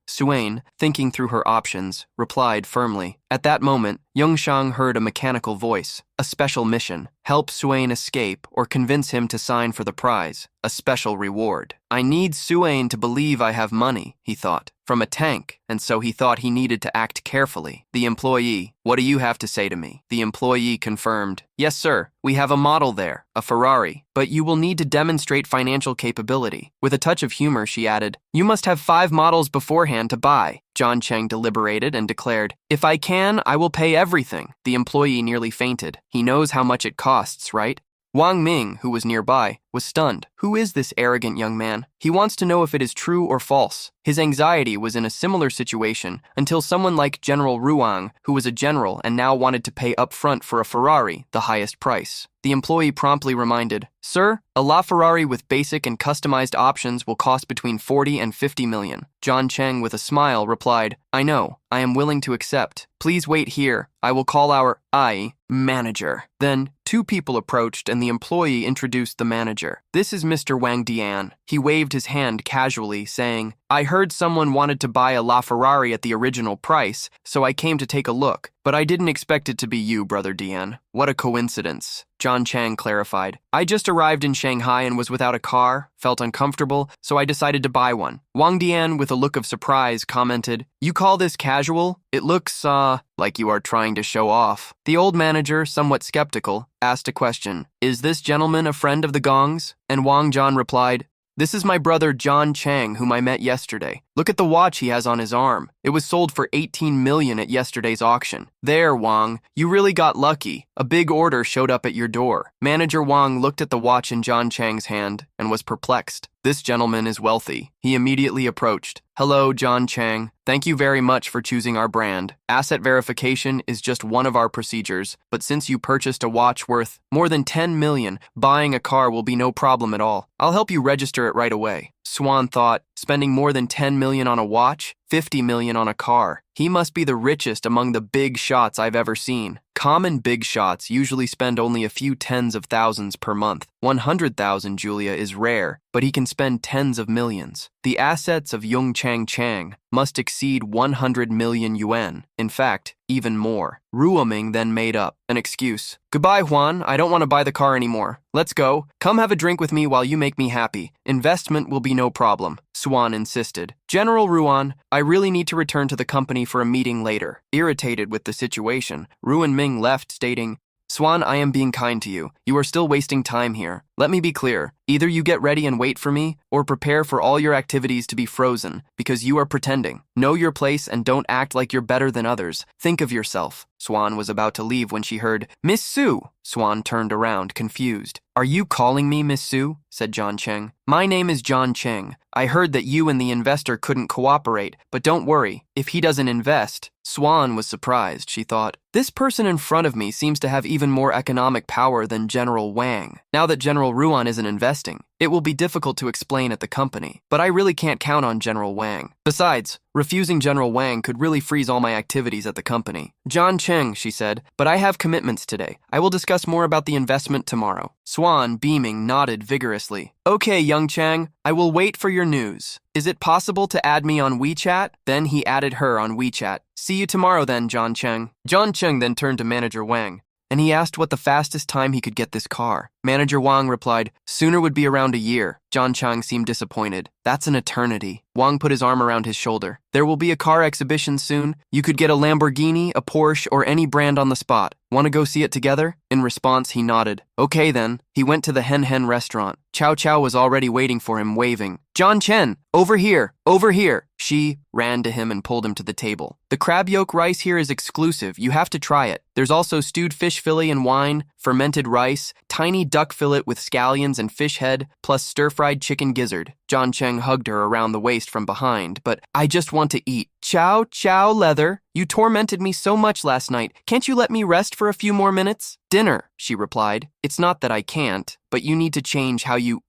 Suane, thinking through her options, replied firmly. At that moment, Yongshang heard a mechanical voice. A special mission. Help Suane escape or convince him to sign for the prize. A special reward. I need Suane to believe I have money, he thought, from a tank, and so he thought he needed to act carefully. The employee, what do you have to say to me? The employee confirmed. Yes, sir. We have a model there, a Ferrari, but you will need to demonstrate financial capability. With a touch of humor, she added, You must have 5 models beforehand to buy. Jiang Cheng deliberated and declared, If I can, I will pay everything. The employee nearly fainted. He knows how much it costs, right? Wang Ming, who was nearby, was stunned. Who is this arrogant young man? He wants to know if it is true or false. His anxiety was in a similar situation until someone like General Ruang, who was a general and now wanted to pay up front for a Ferrari, the highest price. The employee promptly reminded, Sir, a LaFerrari with basic and customized options will cost between 40 and 50 million. Jiang Cheng, with a smile, replied, I know. I am willing to accept. Please wait here. I will call our manager. Then, 2 people approached and the employee introduced the manager. This is Mr. Wang Dian. He waved his hand casually, saying, I heard someone wanted to buy a LaFerrari at the original price, so I came to take a look. But I didn't expect it to be you, Brother Dian. What a coincidence. Jiang Cheng clarified. I just arrived in Shanghai and was without a car, felt uncomfortable, so I decided to buy one. Wang Dian, with a look of surprise, commented, You call this casual? It looks, like you are trying to show off. The old manager, somewhat skeptical, asked a question. Is this gentleman a friend of the Gong's? And Wang Zhan replied, This is my brother Jiang Cheng, whom I met yesterday. Look at the watch he has on his arm. It was sold for 18 million at yesterday's auction. There, Wang, you really got lucky. A big order showed up at your door. Manager Wang looked at the watch in Jiang Cheng's hand and was perplexed. This gentleman is wealthy. He immediately approached. Hello, Jiang Cheng. Thank you very much for choosing our brand. Asset verification is just one of our procedures, but since you purchased a watch worth more than 10 million, buying a car will be no problem at all. I'll help you register it right away. Swan thought, spending more than 10 million on a watch, 50 million on a car. He must be the richest among the big shots I've ever seen. Common big shots usually spend only a few tens of thousands per month. 100,000, Julia, is rare, but he can spend tens of millions. The assets of Jiang Cheng must exceed 100 million yuan. In fact, even more. Ruoming then made up an excuse. Goodbye, Juan. I don't want to buy the car anymore. Let's go. Come have a drink with me while you make me happy. Investment will be no problem. Swan insisted. General Ruan, I really need to return to the company for a meeting later. Irritated with the situation, Ruan Ming left, stating, Swan, I am being kind to you. You are still wasting time here. Let me be clear. Either you get ready and wait for me, or prepare for all your activities to be frozen, because you are pretending. Know your place and don't act like you're better than others. Think of yourself. Swan was about to leave when she heard, "Miss Sue." Swan turned around, confused. "Are you calling me Miss Sue?" said Jiang Cheng. "My name is Jiang Cheng. I heard that you and the investor couldn't cooperate, but don't worry, if he doesn't invest." Swan was surprised, she thought. This person in front of me seems to have even more economic power than General Wang. Now that General Ruan isn't investing, it will be difficult to explain at the company, but I really can't count on General Wang. Besides, refusing General Wang could really freeze all my activities at the company. "Jiang Cheng," she said, "but I have commitments today. I will discuss more about the investment tomorrow." Swan, beaming, nodded vigorously. "Okay, young Chang, I will wait for your news. Is it possible to add me on WeChat?" Then he added her on WeChat. "See you tomorrow then, Jiang Cheng." Jiang Cheng then turned to Manager Wang, and he asked what the fastest time he could get this car. Manager Wang replied, "Sooner would be around a year." Jiang Cheng seemed disappointed. "That's an eternity." Wang put his arm around his shoulder. "There will be a car exhibition soon. You could get a Lamborghini, a Porsche, or any brand on the spot. Want to go see it together?" In response, he nodded. "Okay then." He went to the Hen Hen restaurant. Chow Chow was already waiting for him, waving. "Jiang Chen, over here, over here." She ran to him and pulled him to the table. "The crab yolk rice here is exclusive. You have to try it. There's also stewed fish fillet and wine, fermented rice, tiny duck fillet with scallions and fish head, plus stir-fried chicken gizzard." Jiang Cheng hugged her around the waist from behind. "But I just want to eat." "Chow Chow Leather, you tormented me so much last night. Can't you let me rest for a few more minutes?" "Dinner," she replied. "It's not that I can't, but you need to change how you...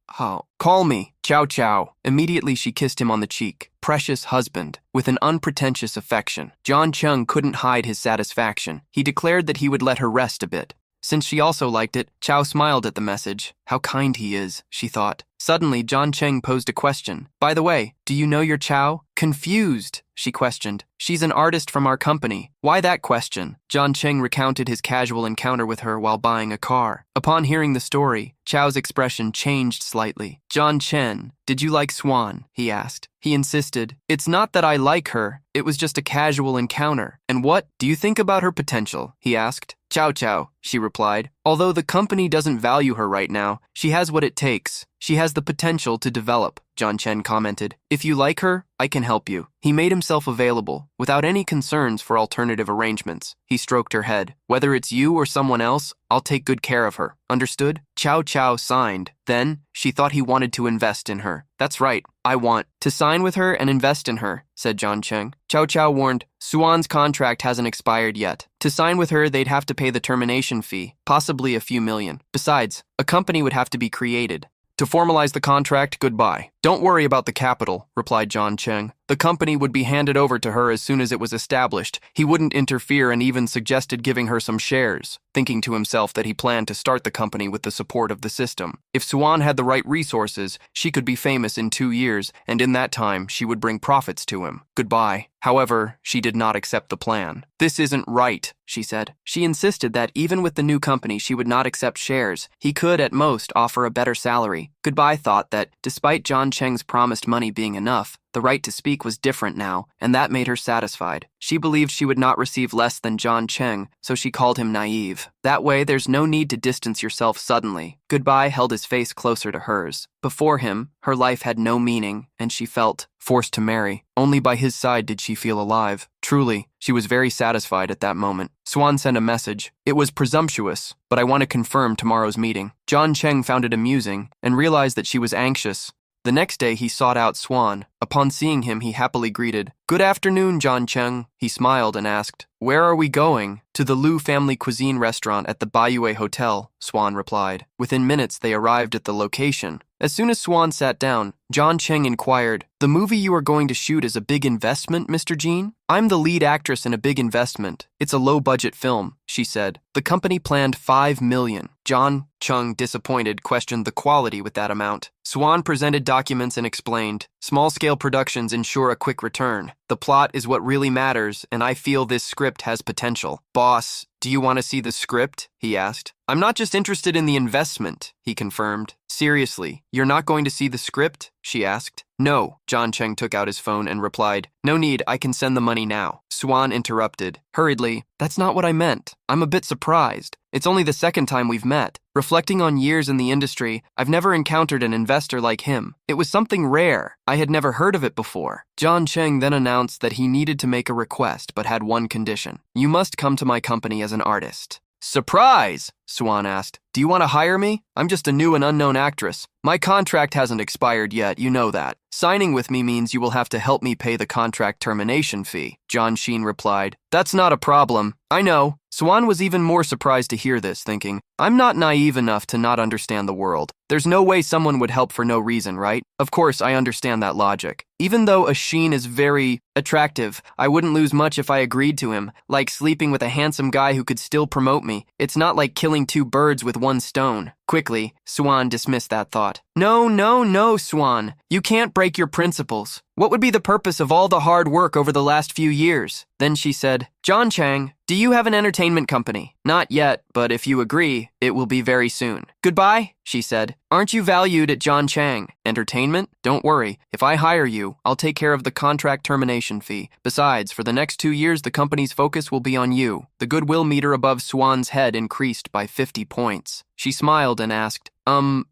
Call me Chow Chow." Immediately she kissed him on the cheek. Precious husband, with an unpretentious affection. Jiang Cheng couldn't hide his satisfaction. He declared that he would let her rest a bit. Since she also liked it, Chow smiled at the message. How kind he is, she thought. Suddenly, Jiang Cheng posed a question. "By the way, do you know your Chow?" "Confused," she questioned. "She's an artist from our company." "Why that question?" Jiang Cheng recounted his casual encounter with her while buying a car. Upon hearing the story, Chow's expression changed slightly. "Jiang Chen, did you like Swan?" he asked. He insisted, "It's not that I like her, it was just a casual encounter." "And what do you think about her potential?" he asked. "Chow Chow," she replied. "Although the company doesn't value her right now, she has what it takes. She has the potential to develop," Jiang Chen commented. "If you like her, I can help you." He made himself available, without any concerns for alternative arrangements. He stroked her head. "Whether it's you or someone else, I'll take good care of her. Understood?" Chow Chow signed. Then, she thought he wanted to invest in her. "That's right, I want to sign with her and invest in her," said Jiang Cheng. Chow Chow warned, "Swan's contract hasn't expired yet. To sign with her, they'd have to pay the termination fee, possibly a few million. Besides, a company would have to be created. To formalize the contract, goodbye." "Don't worry about the capital," replied Jiang Cheng. "The company would be handed over to her as soon as it was established. He wouldn't interfere and even suggested giving her some shares," thinking to himself that he planned to start the company with the support of the system. If Swan had the right resources, she could be famous in 2 years, and in that time, she would bring profits to him. Goodbye. However, she did not accept the plan. "This isn't right," she said. She insisted that even with the new company, she would not accept shares. He could, at most, offer a better salary. Goodbye thought that, despite Jiang Cheng's promised money being enough, the right to speak was different now, and that made her satisfied. She believed she would not receive less than Jiang Cheng, so she called him naive. That way, there's no need to distance yourself suddenly. Goodbye held his face closer to hers. Before him, her life had no meaning, and she felt forced to marry. Only by his side did she feel alive. Truly, she was very satisfied at that moment. Swan sent a message. "It was presumptuous, but I want to confirm tomorrow's meeting." Jiang Cheng found it amusing and realized that she was anxious. The next day, he sought out Swan. Upon seeing him, he happily greeted. "Good afternoon, Jiang Cheng." He smiled and asked, "Where are we going?" "To the Lu family cuisine restaurant at the Bayue Hotel," Swan replied. Within minutes, they arrived at the location. As soon as Swan sat down, Jiang Cheng inquired, "The movie you are going to shoot is a big investment, Mr. Jean?" "I'm the lead actress in a big investment. It's a low-budget film," she said. "The company planned 5 million. Jiang Cheng, disappointed, questioned the quality with that amount. Swan presented documents and explained, "Small-scale productions ensure a quick return. The plot is what really matters, and I feel this script has potential." "Boss, do you want to see the script?" he asked. "I'm not just interested in the investment," he confirmed. "Seriously, you're not going to see the script?" she asked. "No." Jiang Cheng took out his phone and replied, "No need, I can send the money now." Swan interrupted. Hurriedly, "That's not what I meant. I'm a bit surprised. It's only the second time we've met. Reflecting on years in the industry, I've never encountered an investor like him. It was something rare. I had never heard of it before. Jiang Cheng then announced that he needed to make a request but had one condition. You must come to my company as an artist. Surprise! Swan asked. Do you want to hire me? I'm just a new and unknown actress. My contract hasn't expired yet, you know that. Signing with me means you will have to help me pay the contract termination fee. John Sheen replied. That's not a problem. I know. Swan was even more surprised to hear this, thinking, I'm not naive enough to not understand the world. There's no way someone would help for no reason, right? Of course, I understand that logic. Even though a Sheen is very attractive, I wouldn't lose much if I agreed to him, like sleeping with a handsome guy who could still promote me. It's not like killing two birds with one stone. Quickly, Swan dismissed that thought. No, Swan. You can't break your principles. What would be the purpose of all the hard work over the last few years? Then she said, Jiang Cheng, do you have an entertainment company? Not yet, but if you agree, it will be very soon. Goodbye, she said. Aren't you valued at Jiang Cheng? Entertainment? Don't worry. If I hire you, I'll take care of the contract termination fee. Besides, for the next 2 years, the company's focus will be on you. The goodwill meter above Swan's head increased by 50 points. She smiled and asked,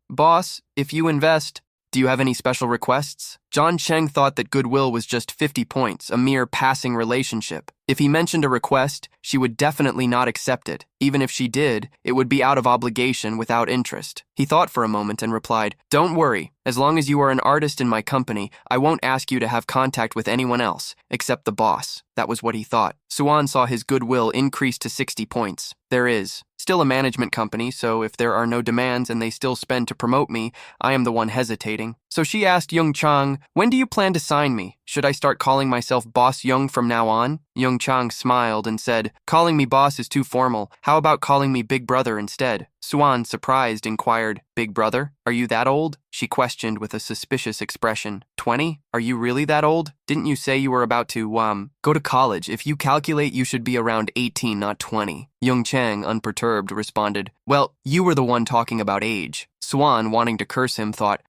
boss, if you invest, do you have any special requests? Jiang Cheng thought that goodwill was just 50 points, a mere passing relationship. If he mentioned a request, she would definitely not accept it. Even if she did, it would be out of obligation without interest. He thought for a moment and replied, Don't worry. As long as you are an artist in my company, I won't ask you to have contact with anyone else, except the boss. That was what he thought. Swan saw his goodwill increase to 60 points. There is still a management company, so if there are no demands and they still spend to promote me, I am the one hesitating. So she asked Young Chang, when do you plan to sign me? Should I start calling myself Boss Young from now on? Young Chang smiled and said, calling me boss is too formal. How about calling me Big Brother instead? Swan, surprised, inquired, Big Brother? Are you that old? She questioned with a suspicious expression. 20? Are you really that old? Didn't you say you were about to, go to college? If you calculate, you should be around 18, not 20. Young Chang, unperturbed, responded, Well, you were the one talking about age. Swan, wanting to curse him, thought,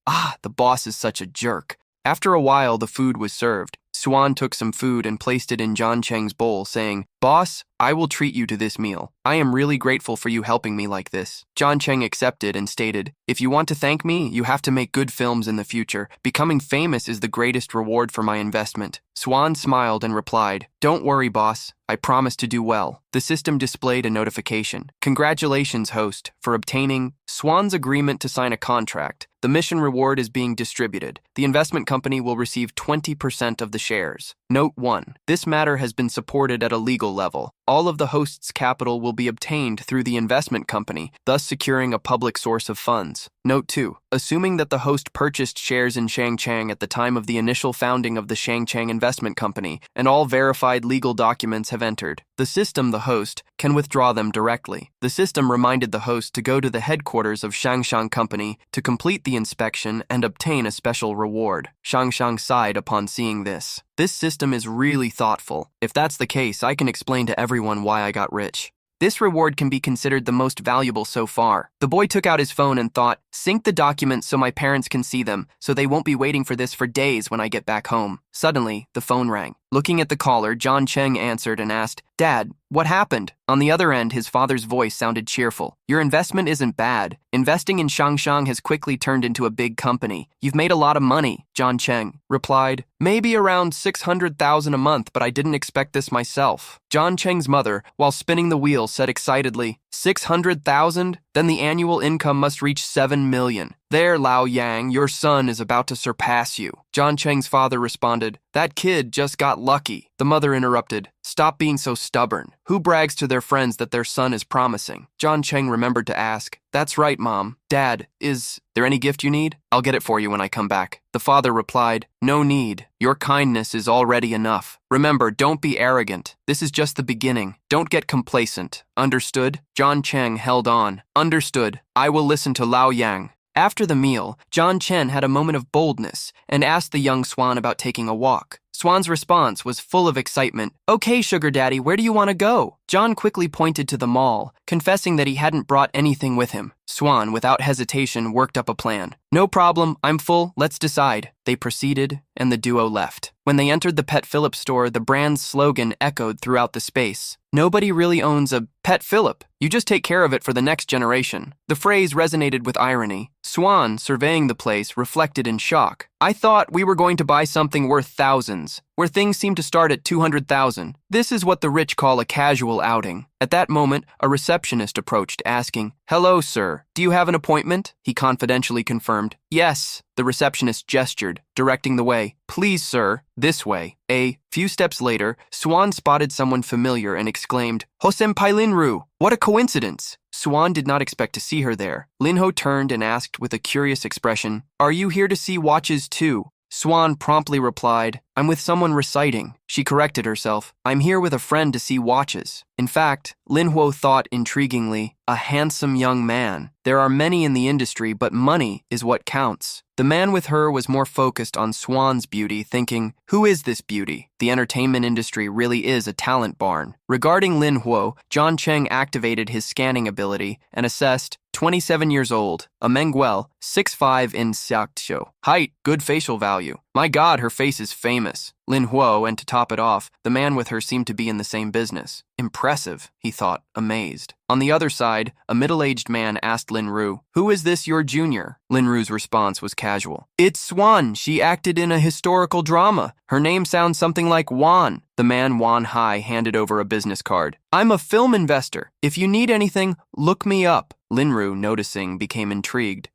the boss is such a jerk. After a while, the food was served. Swan took some food and placed it in Jiang Cheng's bowl, saying, Boss, I will treat you to this meal. I am really grateful for you helping me like this. Jiang Cheng accepted and stated, If you want to thank me, you have to make good films in the future. Becoming famous is the greatest reward for my investment. Swan smiled and replied, Don't worry, boss. I promise to do well. The system displayed a notification. Congratulations, host, for obtaining Swan's agreement to sign a contract. The mission reward is being distributed. The investment company will receive 20% of the shares. Note 1. This matter has been supported at a legal level. All of the host's capital will be obtained through the investment company, thus securing a public source of funds. Note 2. Assuming that the host purchased shares in Jiang Cheng at the time of the initial founding of the Jiang Cheng Investment Company, and all verified legal documents have entered, the system, the host, can withdraw them directly. The system reminded the host to go to the headquarters of Shang Company to complete the inspection and obtain a special reward. Shang sighed upon seeing this. This system is really thoughtful. If that's the case, I can explain to everyone why I got rich. This reward can be considered the most valuable so far. The boy took out his phone and thought, sync the documents so my parents can see them, so they won't be waiting for this for days when I get back home. Suddenly, the phone rang. Looking at the caller, Jiang Cheng answered and asked, Dad, what happened? On the other end, his father's voice sounded cheerful. Your investment isn't bad. Investing in Shang has quickly turned into a big company. You've made a lot of money, Jiang Cheng replied. Maybe around 600,000 a month, but I didn't expect this myself. Jiang Cheng's mother, while spinning the wheel, said excitedly, 600,000? Then the annual income must reach 7 million. There, Lao Yang, your son is about to surpass you. Jiang Cheng's father responded, That kid just got lucky. The mother interrupted, Stop being so stubborn. Who brags to their friends that their son is promising? Jiang Cheng remembered to ask, That's right, Mom. Dad, is there any gift you need? I'll get it for you when I come back. The father replied, No need. Your kindness is already enough. Remember, don't be arrogant. This is just the beginning. Don't get complacent. Understood? Jiang Cheng held on. Understood. I will listen to Lao Yang. After the meal, Jiang Cheng had a moment of boldness and asked the young swan about taking a walk. Swan's response was full of excitement. Okay, sugar daddy, where do you want to go? John quickly pointed to the mall, confessing that he hadn't brought anything with him. Swan, without hesitation, worked up a plan. No problem, I'm full, let's decide. They proceeded, and the duo left. When they entered the Pet Phillip store, the brand's slogan echoed throughout the space. Nobody really owns a Pet Phillip. You just take care of it for the next generation. The phrase resonated with irony. Swan, surveying the place, reflected in shock. I thought we were going to buy something worth thousands, where things seem to start at 200,000. This is what the rich call a casual outing. At that moment, a receptionist approached, asking, Hello, sir. Do you have an appointment? He confidentially confirmed. Yes. The receptionist gestured, directing the way. Please, sir, this way. A few steps later, Swan spotted someone familiar and exclaimed, Hosenpai Linru, what a coincidence! Swan did not expect to see her there. Linho turned and asked with a curious expression, Are you here to see watches too? Swan promptly replied, I'm with someone reciting. She corrected herself. I'm here with a friend to see watches. In fact, Linhuo thought intriguingly, a handsome young man. There are many in the industry, but money is what counts. The man with her was more focused on Swan's beauty, thinking, who is this beauty? The entertainment industry really is a talent barn. Regarding Linhuo, Jiang Cheng activated his scanning ability and assessed 27 years old, a Menguel, 6'5" in Xiaoqiu. Height, good facial value. My God, her face is famous. Linhuo, and to top it off, the man with her seemed to be in the same business. Impressive, he thought, amazed. On the other side, a middle-aged man asked Linru, Who is this your junior? Linru's response was casual. It's Swan. She acted in a historical drama. Her name sounds something like Wan. The man Wan Hai handed over a business card. I'm a film investor. If you need anything, look me up. Linru, noticing, became intrigued.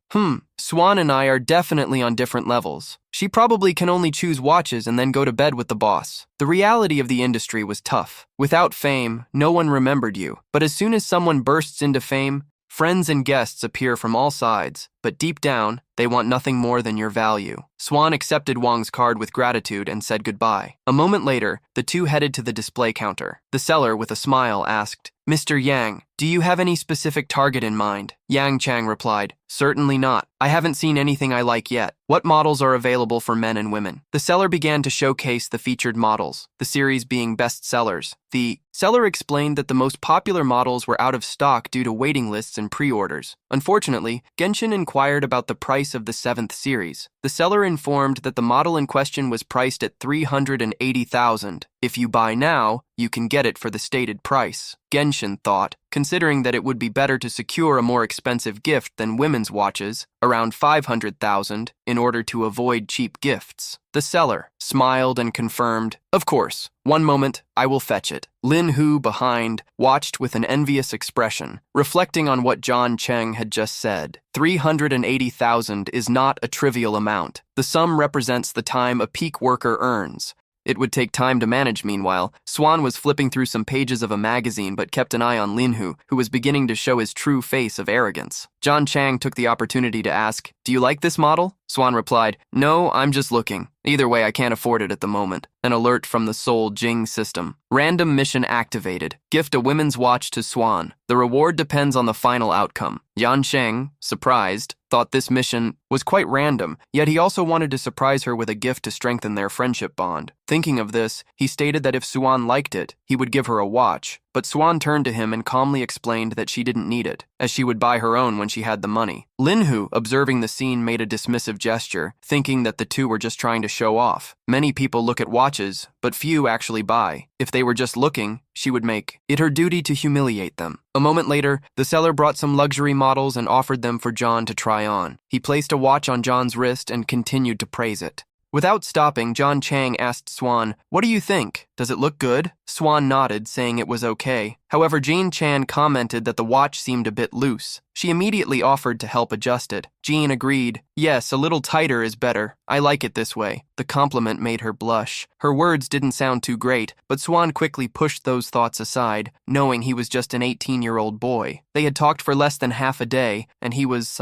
Swan and I are definitely on different levels. She probably can only choose watches and then go to bed with the boss. The reality of the industry was tough. Without fame, no one remembered you. But as soon as someone bursts into fame, friends and guests appear from all sides, but deep down, they want nothing more than your value. Swan accepted Wang's card with gratitude and said goodbye. A moment later, the two headed to the display counter. The seller, with a smile, asked, Mr. Yang, do you have any specific target in mind? Jiang Cheng replied, Certainly not. I haven't seen anything I like yet. What models are available for men and women? The seller began to showcase the featured models, the series being bestsellers. The seller explained that the most popular models were out of stock due to waiting lists and pre-orders. Unfortunately, Genshin inquired about the price of the 7th series. The seller informed that the model in question was priced at 380,000. If you buy now, you can get it for the stated price. Genshin thought, considering that it would be better to secure a more expensive gift than women's watches, around 500,000, in order to avoid cheap gifts. The seller smiled and confirmed, Of course, one moment, I will fetch it. Lin Hu, behind, watched with an envious expression, reflecting on what Jiang Cheng had just said. 380,000 is not a trivial amount. The sum represents the time a peak worker earns. It would take time to manage. Meanwhile, Swan was flipping through some pages of a magazine but kept an eye on Linhu, who was beginning to show his true face of arrogance. Jiang Cheng took the opportunity to ask, Do you like this model? Swan replied, No, I'm just looking. Either way, I can't afford it at the moment. An alert from the Seoul Jing system. Random mission activated. Gift a women's watch to Swan. The reward depends on the final outcome. Jiang Cheng, surprised, thought this mission was quite random, yet he also wanted to surprise her with a gift to strengthen their friendship bond. Thinking of this, he stated that if Swan liked it, he would give her a watch. But Swan turned to him and calmly explained that she didn't need it, as she would buy her own when she had the money. Linhu, observing the scene, made a dismissive gesture, thinking that the two were just trying to show off. Many people look at watches, but few actually buy. If they were just looking, she would make it her duty to humiliate them. A moment later, the seller brought some luxury models and offered them for John to try on. He placed a watch on John's wrist and continued to praise it. Without stopping, Jiang Cheng asked Swan, What do you think? Does it look good? Swan nodded, saying it was okay. However, Jiang Cheng commented that the watch seemed a bit loose. She immediately offered to help adjust it. Jean agreed. Yes, a little tighter is better. I like it this way. The compliment made her blush. Her words didn't sound too great, but Swan quickly pushed those thoughts aside, knowing he was just an 18-year-old boy. They had talked for less than half a day, and he was,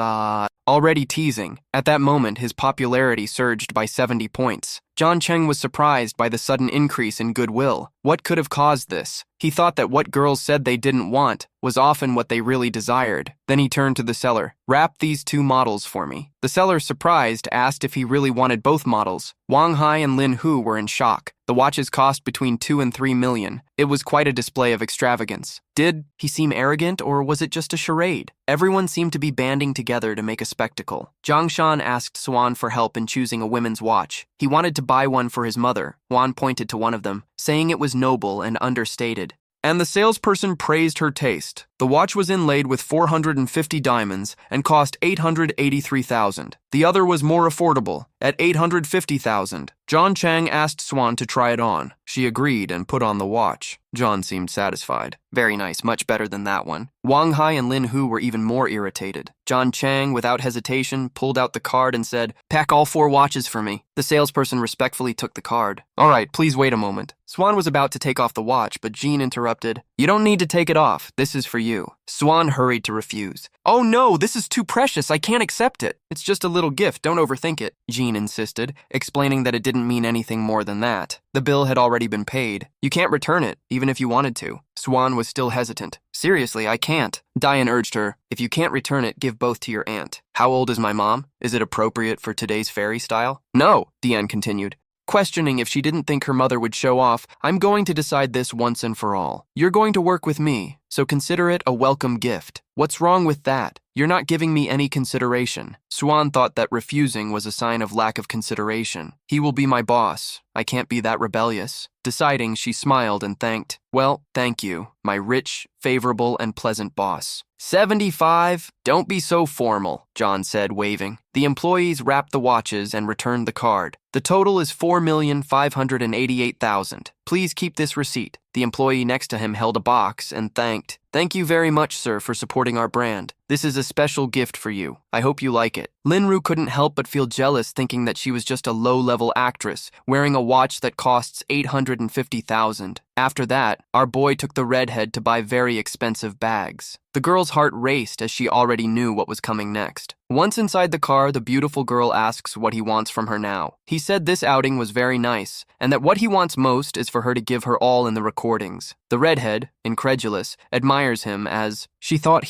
already teasing. At that moment, his popularity surged by 70 points. Jiang Cheng was surprised by the sudden increase in goodwill. What could have caused this? He thought that what girls said they didn't want was often what they really desired. Then he turned to the seller. "Wrap these 2 models for me." The seller, surprised, asked if he really wanted both models. Wang Hai and Lin Hu were in shock. The watches cost between 2 and 3 million. It was quite a display of extravagance. Did he seem arrogant, or was it just a charade? Everyone seemed to be banding together to make a spectacle. Jiang Cheng asked Swan for help in choosing a women's watch. He wanted to buy one for his mother. Juan pointed to one of them, saying it was noble and understated. And the salesperson praised her taste. The watch was inlaid with 450 diamonds and cost 883,000. The other was more affordable, at 850,000. Jiang Cheng asked Swan to try it on. She agreed and put on the watch. John seemed satisfied. "Very nice, much better than that one." Wang Hai and Lin Hu were even more irritated. Jiang Cheng, without hesitation, pulled out the card and said, "Pack all 4 watches for me." The salesperson respectfully took the card. "All right, please wait a moment." Swan was about to take off the watch, but Jean interrupted. "You don't need to take it off. This is for you." Swan hurried to refuse. "Oh no, this is too precious. I can't accept it." "It's just a little gift. Don't overthink it," Jean insisted, explaining that it didn't mean anything more than that. The bill had already been paid. "You can't return it, even if you wanted to." Swan was still hesitant. "Seriously, I can't." Diane urged her, "If you can't return it, give both to your aunt." "How old is my mom? Is it appropriate for today's fairy style?" "No," Diane continued, questioning if she didn't think her mother would show off. "I'm going to decide this once and for all. You're going to work with me, so consider it a welcome gift." "What's wrong with that? You're not giving me any consideration." Swan thought that refusing was a sign of lack of consideration. "He will be my boss. I can't be that rebellious." Deciding, she smiled and thanked. "Well, thank you, my rich, favorable, and pleasant boss." 75. "Don't be so formal," John said, waving. The employees wrapped the watches and returned the card. "The total is 4,588,000. Please keep this receipt." The employee next to him held a box and thanked. "Thank you very much, sir, for supporting our brand. This is a special gift for you. I hope you like it." Linru couldn't help but feel jealous, thinking that she was just a low-level actress, wearing a watch that costs 850,000. After that, our boy took the redhead to buy very expensive bags. The girl's heart raced as she already knew what was coming next. Once inside the car, the beautiful girl asks what he wants from her now. He said this outing was very nice, and that what he wants most is for her to give her all in the recordings. The redhead, incredulous, admires him as she thought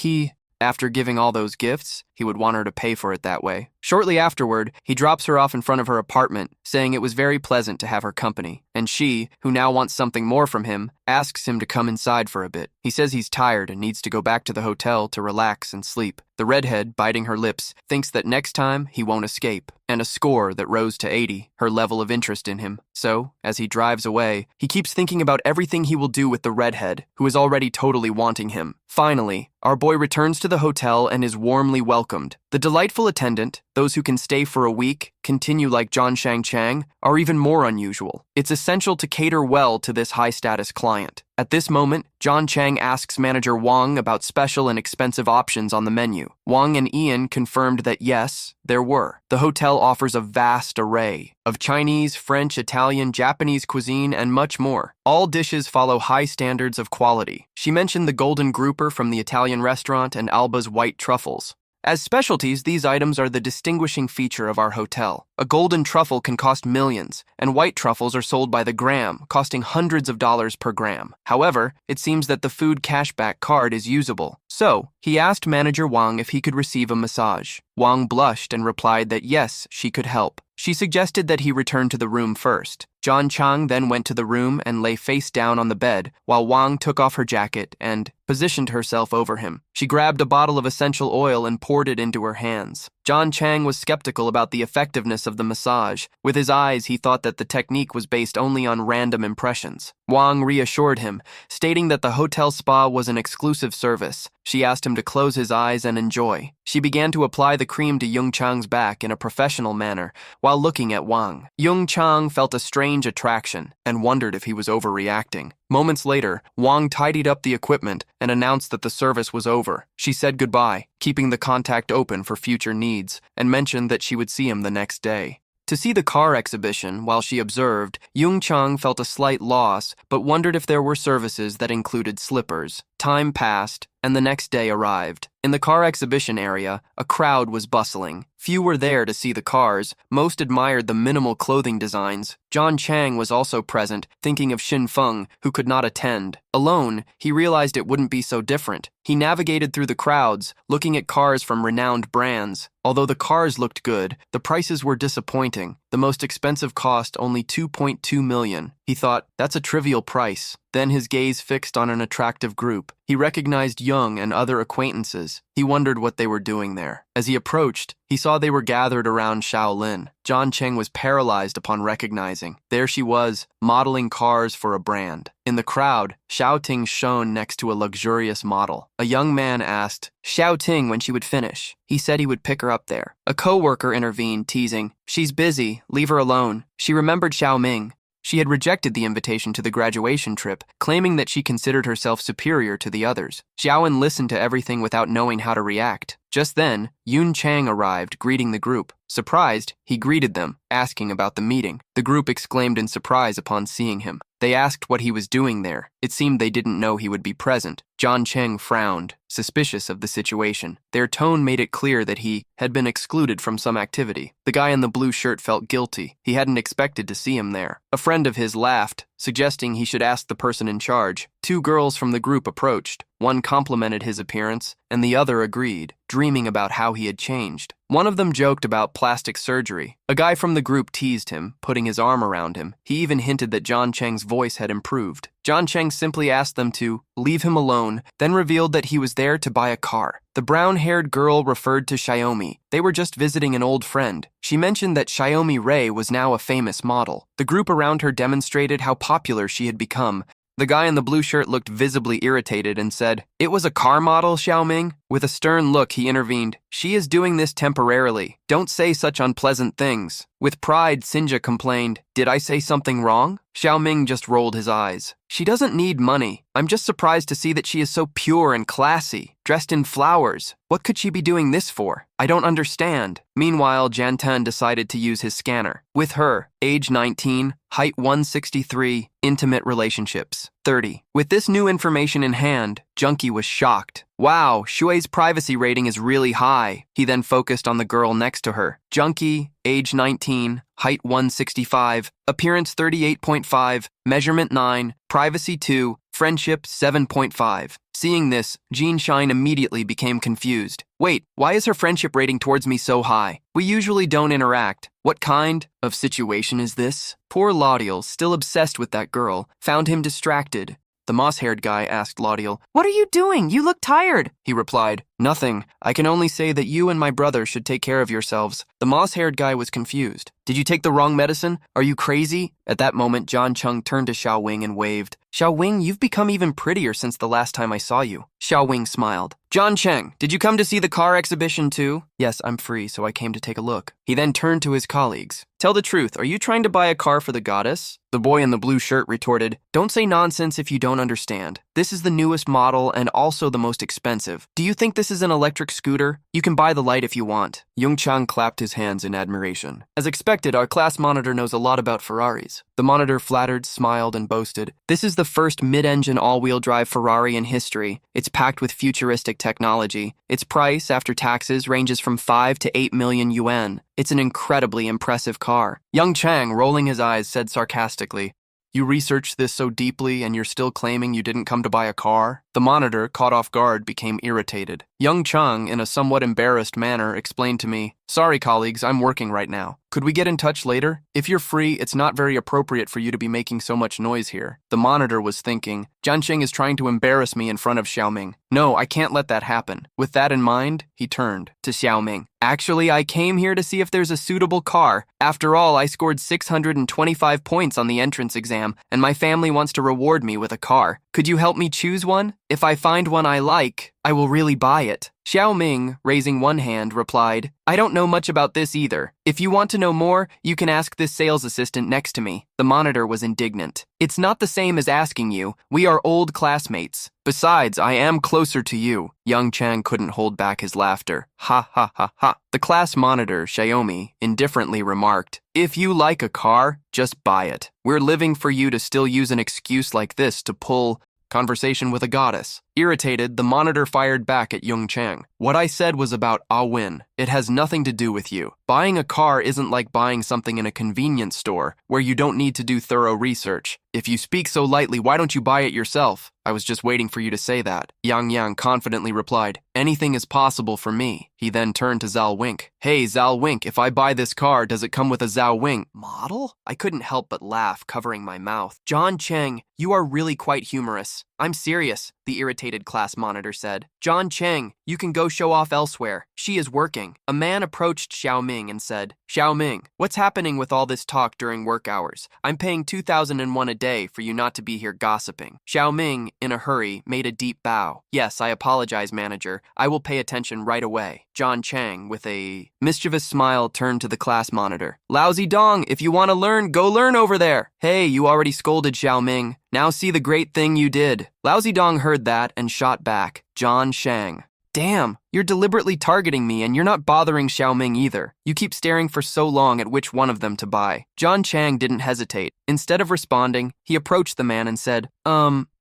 after giving all those gifts, he would want her to pay for it that way. Shortly afterward, he drops her off in front of her apartment, saying it was very pleasant to have her company. And she, who now wants something more from him, asks him to come inside for a bit. He says he's tired and needs to go back to the hotel to relax and sleep. The redhead, biting her lips, thinks that next time he won't escape, and a score that rose to 80, her level of interest in him. So, as he drives away, he keeps thinking about everything he will do with the redhead, who is already totally wanting him. Finally, our boy returns to the hotel and is warmly welcomed. The delightful attendant, those who can stay for a week, continue like Jiang Cheng, are even more unusual. It's essential to cater well to this high-status client. At this moment, Jiang Cheng asks manager Wang about special and expensive options on the menu. Wang and Ian confirmed that yes, there were. The hotel offers a vast array of Chinese, French, Italian, Japanese cuisine, and much more. All dishes follow high standards of quality. She mentioned the golden grouper from the Italian restaurant and Alba's white truffles. As specialties, these items are the distinguishing feature of our hotel. A golden truffle can cost millions, and white truffles are sold by the gram, costing hundreds of dollars per gram. However, it seems that the food cashback card is usable. So, he asked manager Wang if he could receive a massage. Wang blushed and replied that yes, she could help. She suggested that he return to the room first. Jiang Cheng then went to the room and lay face down on the bed, while Wang took off her jacket and positioned herself over him. She grabbed a bottle of essential oil and poured it into her hands. Jiang Cheng was skeptical about the effectiveness of the massage. With his eyes, he thought that the technique was based only on random impressions. Wang reassured him, stating that the hotel spa was an exclusive service. She asked him to close his eyes and enjoy. She began to apply the cream to Yung Chang's back in a professional manner while looking at Wang. Yung Chang felt a strange attraction and wondered if he was overreacting. Moments later, Wang tidied up the equipment and announced that the service was over. She said goodbye, keeping the contact open for future needs, and mentioned that she would see him the next day. To see the car exhibition, while she observed, Yung Chang felt a slight loss, but wondered if there were services that included slippers. Time passed, and the next day arrived. In the car exhibition area, a crowd was bustling. Few were there to see the cars. Most admired the minimal clothing designs. Jiang Cheng was also present, thinking of Xin Feng, who could not attend. Alone, he realized it wouldn't be so different. He navigated through the crowds, looking at cars from renowned brands. Although the cars looked good, the prices were disappointing. The most expensive cost only 2.2 million. He thought, that's a trivial price. Then his gaze fixed on an attractive group. He recognized Young and other acquaintances. He wondered what they were doing there. As he approached, he saw they were gathered around Shaolin. Jiang Cheng was paralyzed upon recognizing. There she was, modeling cars for a brand. In the crowd, Xiao Ting shone next to a luxurious model. A young man asked Xiao Ting when she would finish. He said he would pick her up there. A co-worker intervened, teasing, "She's busy, leave her alone." She remembered Xiao Ming. She had rejected the invitation to the graduation trip, claiming that she considered herself superior to the others. Xiaowen listened to everything without knowing how to react. Just then, Yun Chang arrived, greeting the group. Surprised, he greeted them, asking about the meeting. The group exclaimed in surprise upon seeing him. They asked what he was doing there. It seemed they didn't know he would be present. Jiang Cheng frowned, suspicious of the situation. Their tone made it clear that he had been excluded from some activity. The guy in the blue shirt felt guilty. He hadn't expected to see him there. A friend of his laughed, suggesting he should ask the person in charge. Two girls from the group approached. One complimented his appearance, and the other agreed, dreaming about how he had changed. One of them joked about plastic surgery. A guy from the group teased him, putting his arm around him. He even hinted that Jiang Cheng's voice had improved. Jiang Cheng simply asked them to leave him alone, then revealed that he was there to buy a car. The brown-haired girl referred to Xiaomi. They were just visiting an old friend. She mentioned that Xiaomi Ray was now a famous model. The group around her demonstrated how popular she had become. The guy in the blue shirt looked visibly irritated and said, "It was a car model, Xiaoming?" With a stern look, he intervened, "She is doing this temporarily. Don't say such unpleasant things." With pride, Sinja complained, "Did I say something wrong?" Xiaoming just rolled his eyes. "She doesn't need money. I'm just surprised to see that she is so pure and classy, dressed in flowers. What could she be doing this for? I don't understand." Meanwhile, Jantan decided to use his scanner. With her, age 19, height 163, intimate relationships, 30. With this new information in hand, Junkie was shocked. Wow, Shui's privacy rating is really high. He then focused on the girl next to her. Junkie, age 19, height 165, appearance 38.5, measurement 9, privacy 2, friendship 7.5. Seeing this, Jean Shine immediately became confused. Wait, why is her friendship rating towards me so high? We usually don't interact. What kind of situation is this? Poor Laudiel, still obsessed with that girl, found him distracted. The moss-haired guy asked Laudiel, "What are you doing? You look tired." He replied, "Nothing. I can only say that you and my brother should take care of yourselves." The moss-haired guy was confused. "Did you take the wrong medicine? Are you crazy?" At that moment, Jiang Cheng turned to Xiao Wing and waved. "Xiao Wing, you've become even prettier since the last time I saw you." Xiao Wing smiled. "Jiang Cheng, did you come to see the car exhibition too?" "Yes, I'm free, so I came to take a look." He then turned to his colleagues. "Tell the truth, are you trying to buy a car for the goddess?" The boy in the blue shirt retorted, "Don't say nonsense if you don't understand. This is the newest model and also the most expensive. Do you think this is an electric scooter? You can buy the light if you want." Yung Chang clapped his hands in admiration. "As expected, our class monitor knows a lot about Ferraris." The monitor flattered, smiled, and boasted, "This is the first mid-engine all-wheel drive Ferrari in history. It's packed with futuristic technology. Its price, after taxes, ranges from 5 to 8 million yuan. It's an incredibly impressive car." Young Chang, rolling his eyes, said sarcastically, "You researched this so deeply and you're still claiming you didn't come to buy a car?" The monitor, caught off guard, became irritated. Young Chang, in a somewhat embarrassed manner, explained to me, "Sorry, colleagues, I'm working right now. Could we get in touch later? If you're free, it's not very appropriate for you to be making so much noise here." The monitor was thinking, Jiang Cheng is trying to embarrass me in front of Xiaoming. No, I can't let that happen. With that in mind, he turned to Xiaoming. "Actually, I came here to see if there's a suitable car. After all, I scored 625 points on the entrance exam, and my family wants to reward me with a car. Could you help me choose one? If I find one I like, I will really buy it." Xiao Ming, raising one hand, replied, "I don't know much about this either. If you want to know more, you can ask this sales assistant next to me." The monitor was indignant. "It's not the same as asking you. We are old classmates. Besides, I am closer to you." Young Chang couldn't hold back his laughter. "Ha ha ha ha." The class monitor, Xiaomi, indifferently remarked, "If you like a car, just buy it. We're living for you to still use an excuse like this to pull conversation with a goddess." Irritated, the monitor fired back at Jiang Cheng. What I said was about I'll win. It has nothing to do with you. Buying a car isn't like buying something in a convenience store where you don't need to do thorough research. If you speak so lightly, why don't you buy it yourself? I was just waiting for you to say that. Yang confidently replied, anything is possible for me. He then turned to Zhao Wink. Hey, Zhao Wink, if I buy this car, does it come with a Zhao Wink model? I couldn't help but laugh, covering my mouth. Jiang Cheng, you are really quite humorous. I'm serious, the irritated class monitor said. Jiang Cheng, you can go show off elsewhere. She is working. A man approached Xiao Ming and said, Xiao Ming, what's happening with all this talk during work hours? I'm paying 2,001 a day for you not to be here gossiping. Xiao Ming, in a hurry, made a deep bow. Yes, I apologize, manager. I will pay attention right away. Jiang Cheng, with a mischievous smile, turned to the class monitor. Lousy dong, if you want to learn, go learn over there. Hey, you already scolded Xiao Ming. Now see the great thing you did. Lousy dong heard that and shot back. Jiang Cheng. Damn, you're deliberately targeting me and you're not bothering Xiao Ming either. You keep staring for so long at which one of them to buy. Jiang Cheng didn't hesitate. Instead of responding, he approached the man and said,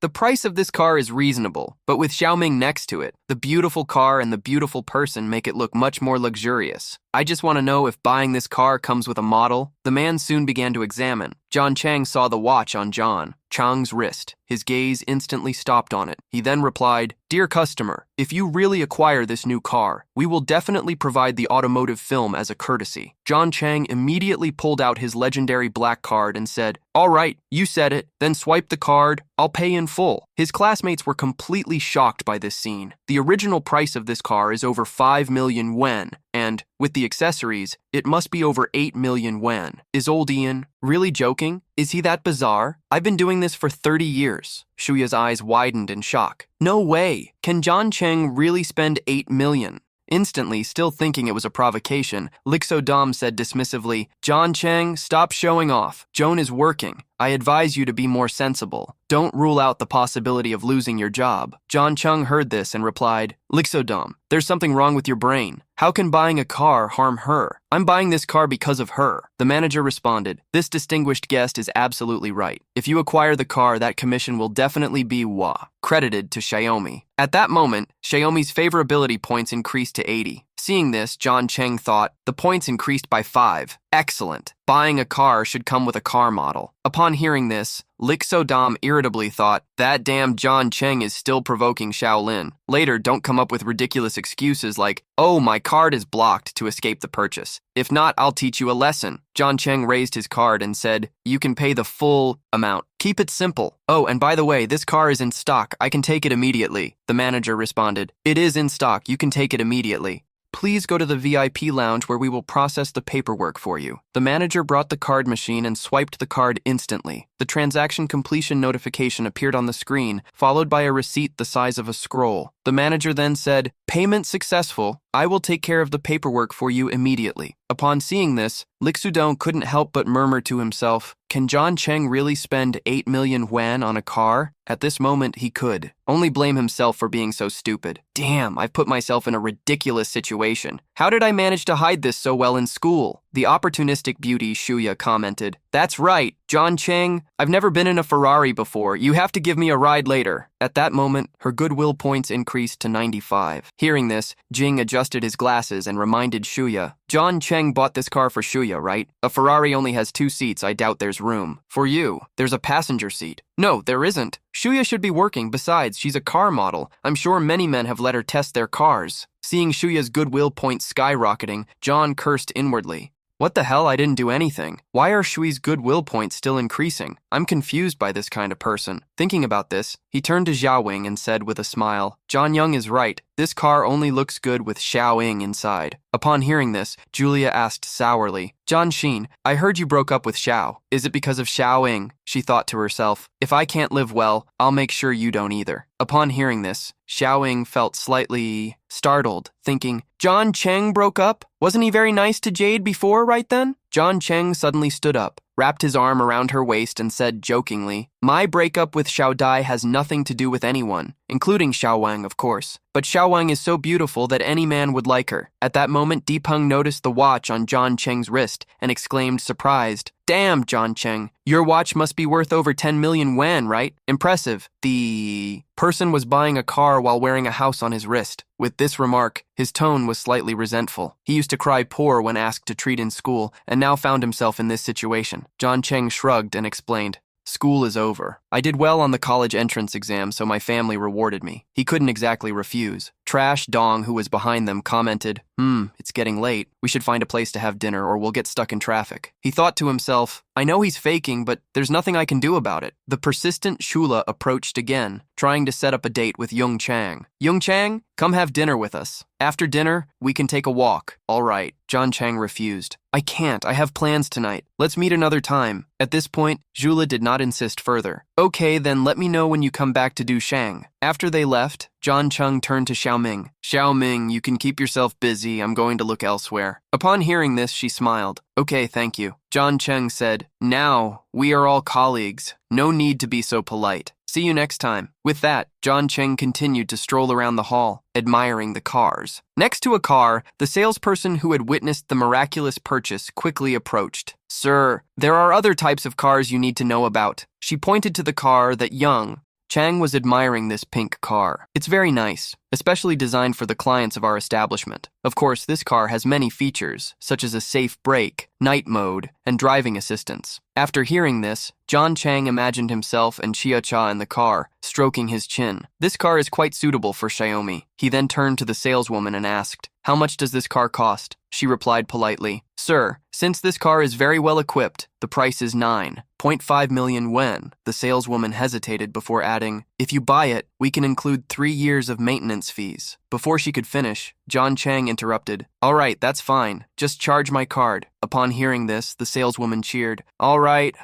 the price of this car is reasonable, but with Xiao Ming next to it, the beautiful car and the beautiful person make it look much more luxurious. I just want to know if buying this car comes with a model. The man soon began to examine. Jiang Cheng saw the watch on Jiang Cheng's wrist. His gaze instantly stopped on it. He then replied, Dear customer, if you really acquire this new car, we will definitely provide the automotive film as a courtesy. Jiang Cheng immediately pulled out his legendary black card and said, All right, you said it. Then swipe the card. I'll pay in full. His classmates were completely shocked by this scene. The original price of this car is over 5 million yuan, and, with the accessories, it must be over 8 million yuan. Is old Ian really joking? Is he that bizarre? I've been doing this for 30 years. Shuya's eyes widened in shock. No way! Can Jiang Cheng really spend 8 million? Instantly, still thinking it was a provocation, Lixo Dom said dismissively, Jiang Cheng, stop showing off. Joan is working. I advise you to be more sensible. Don't rule out the possibility of losing your job. Jiang Cheng heard this and replied, Lixo Dom, there's something wrong with your brain. How can buying a car harm her? I'm buying this car because of her. The manager responded, This distinguished guest is absolutely right. If you acquire the car, that commission will definitely be credited to Xiaomi. At that moment, Xiaomi's favorability points increased to 80. Seeing this, Jiang Cheng thought, the points increased by 5. Excellent. Buying a car should come with a car model. Upon hearing this, Lixo Dom irritably thought, that damn Jiang Cheng is still provoking Shaolin. Later, don't come up with ridiculous excuses like, oh, my card is blocked to escape the purchase. If not, I'll teach you a lesson. Jiang Cheng raised his card and said, you can pay the full amount. Keep it simple. Oh, and by the way, this car is in stock. I can take it immediately. The manager responded, it is in stock. You can take it immediately. Please go to the VIP lounge where we will process the paperwork for you. The manager brought the card machine and swiped the card instantly. The transaction completion notification appeared on the screen, followed by a receipt the size of a scroll. The manager then said, payment successful. I will take care of the paperwork for you immediately. Upon seeing this, Lixudong couldn't help but murmur to himself, can Jiang Cheng really spend 8 million yuan on a car? At this moment, he could. Only blame himself for being so stupid. Damn, I've put myself in a ridiculous situation. How did I manage to hide this so well in school? The opportunistic beauty Shuya commented, That's right, Jiang Cheng. I've never been in a Ferrari before. You have to give me a ride later. At that moment, her goodwill points increased to 95. Hearing this, Jing adjusted his glasses and reminded Shuya, Jiang Cheng bought this car for Shuya, right? A Ferrari only has 2 seats. I doubt there's room. For you, there's a passenger seat. No, there isn't. Shuya should be working. Besides, she's a car model. I'm sure many men have let her test their cars. Seeing Shuya's goodwill points skyrocketing, John cursed inwardly. What the hell? I didn't do anything. Why are Shui's goodwill points still increasing? I'm confused by this kind of person. Thinking about this, he turned to Xiaowing and said with a smile, John Young is right. This car only looks good with Xiaoying inside. Upon hearing this, Julia asked sourly, John Sheen, I heard you broke up with Xiao. Is it because of Xiaoying? She thought to herself, if I can't live well, I'll make sure you don't either. Upon hearing this, Xiaoying felt slightly startled, thinking, Jiang Cheng broke up? Wasn't he very nice to Jade before, right then? Jiang Cheng suddenly stood up, wrapped his arm around her waist and said jokingly, My breakup with Xiao Dai has nothing to do with anyone, including Xiao Wang, of course. But Xiao Wang is so beautiful that any man would like her. At that moment, Deepeng noticed the watch on Jiang Cheng's wrist and exclaimed, surprised, "Damn, Jiang Cheng, your watch must be worth over 10 million yuan, right? Impressive." The person was buying a car while wearing a house on his wrist. With this remark, his tone was slightly resentful. He used to cry poor when asked to treat in school, and now found himself in this situation. Jiang Cheng shrugged and explained, "School is over. I did well on the college entrance exam, so my family rewarded me." He couldn't exactly refuse. Trash Dong, who was behind them, commented, "It's getting late. We should find a place to have dinner or we'll get stuck in traffic." He thought to himself, "I know he's faking, but there's nothing I can do about it." The persistent Shula approached again, trying to set up a date with Yung Chang. "Yung Chang, come have dinner with us. After dinner, we can take a walk." "All right." Jiang Cheng refused. "I can't. I have plans tonight. Let's meet another time." At this point, Zhula did not insist further. "Okay, then let me know when you come back to do Shang." After they left, Jiang Cheng turned to Xiaoming. "Xiaoming, you can keep yourself busy. I'm going to look elsewhere." Upon hearing this, she smiled. "Okay, thank you." Jiang Cheng said, "Now, we are all colleagues. No need to be so polite. See you next time." With that, Jiang Cheng continued to stroll around the hall, admiring the cars. Next to a car, the salesperson who had witnessed the miraculous purchase quickly approached. "Sir, there are other types of cars you need to know about." She pointed to the car that Young Chang was admiring this pink car. "It's very nice, especially designed for the clients of our establishment. Of course, this car has many features, such as a safe brake, night mode, and driving assistance." After hearing this, Jiang Cheng imagined himself and Chia Cha in the car, stroking his chin. "This car is quite suitable for Xiaomi." He then turned to the saleswoman and asked, "How much does this car cost?" She replied politely, "Sir, since this car is very well equipped, the price is 9.5 million yuan." The saleswoman hesitated before adding, "If you buy it, we can include 3 years of maintenance fees." Before she could finish, Jiang Cheng interrupted, "All right, that's fine. Just charge my card." Upon hearing this, the saleswoman cheered, all right,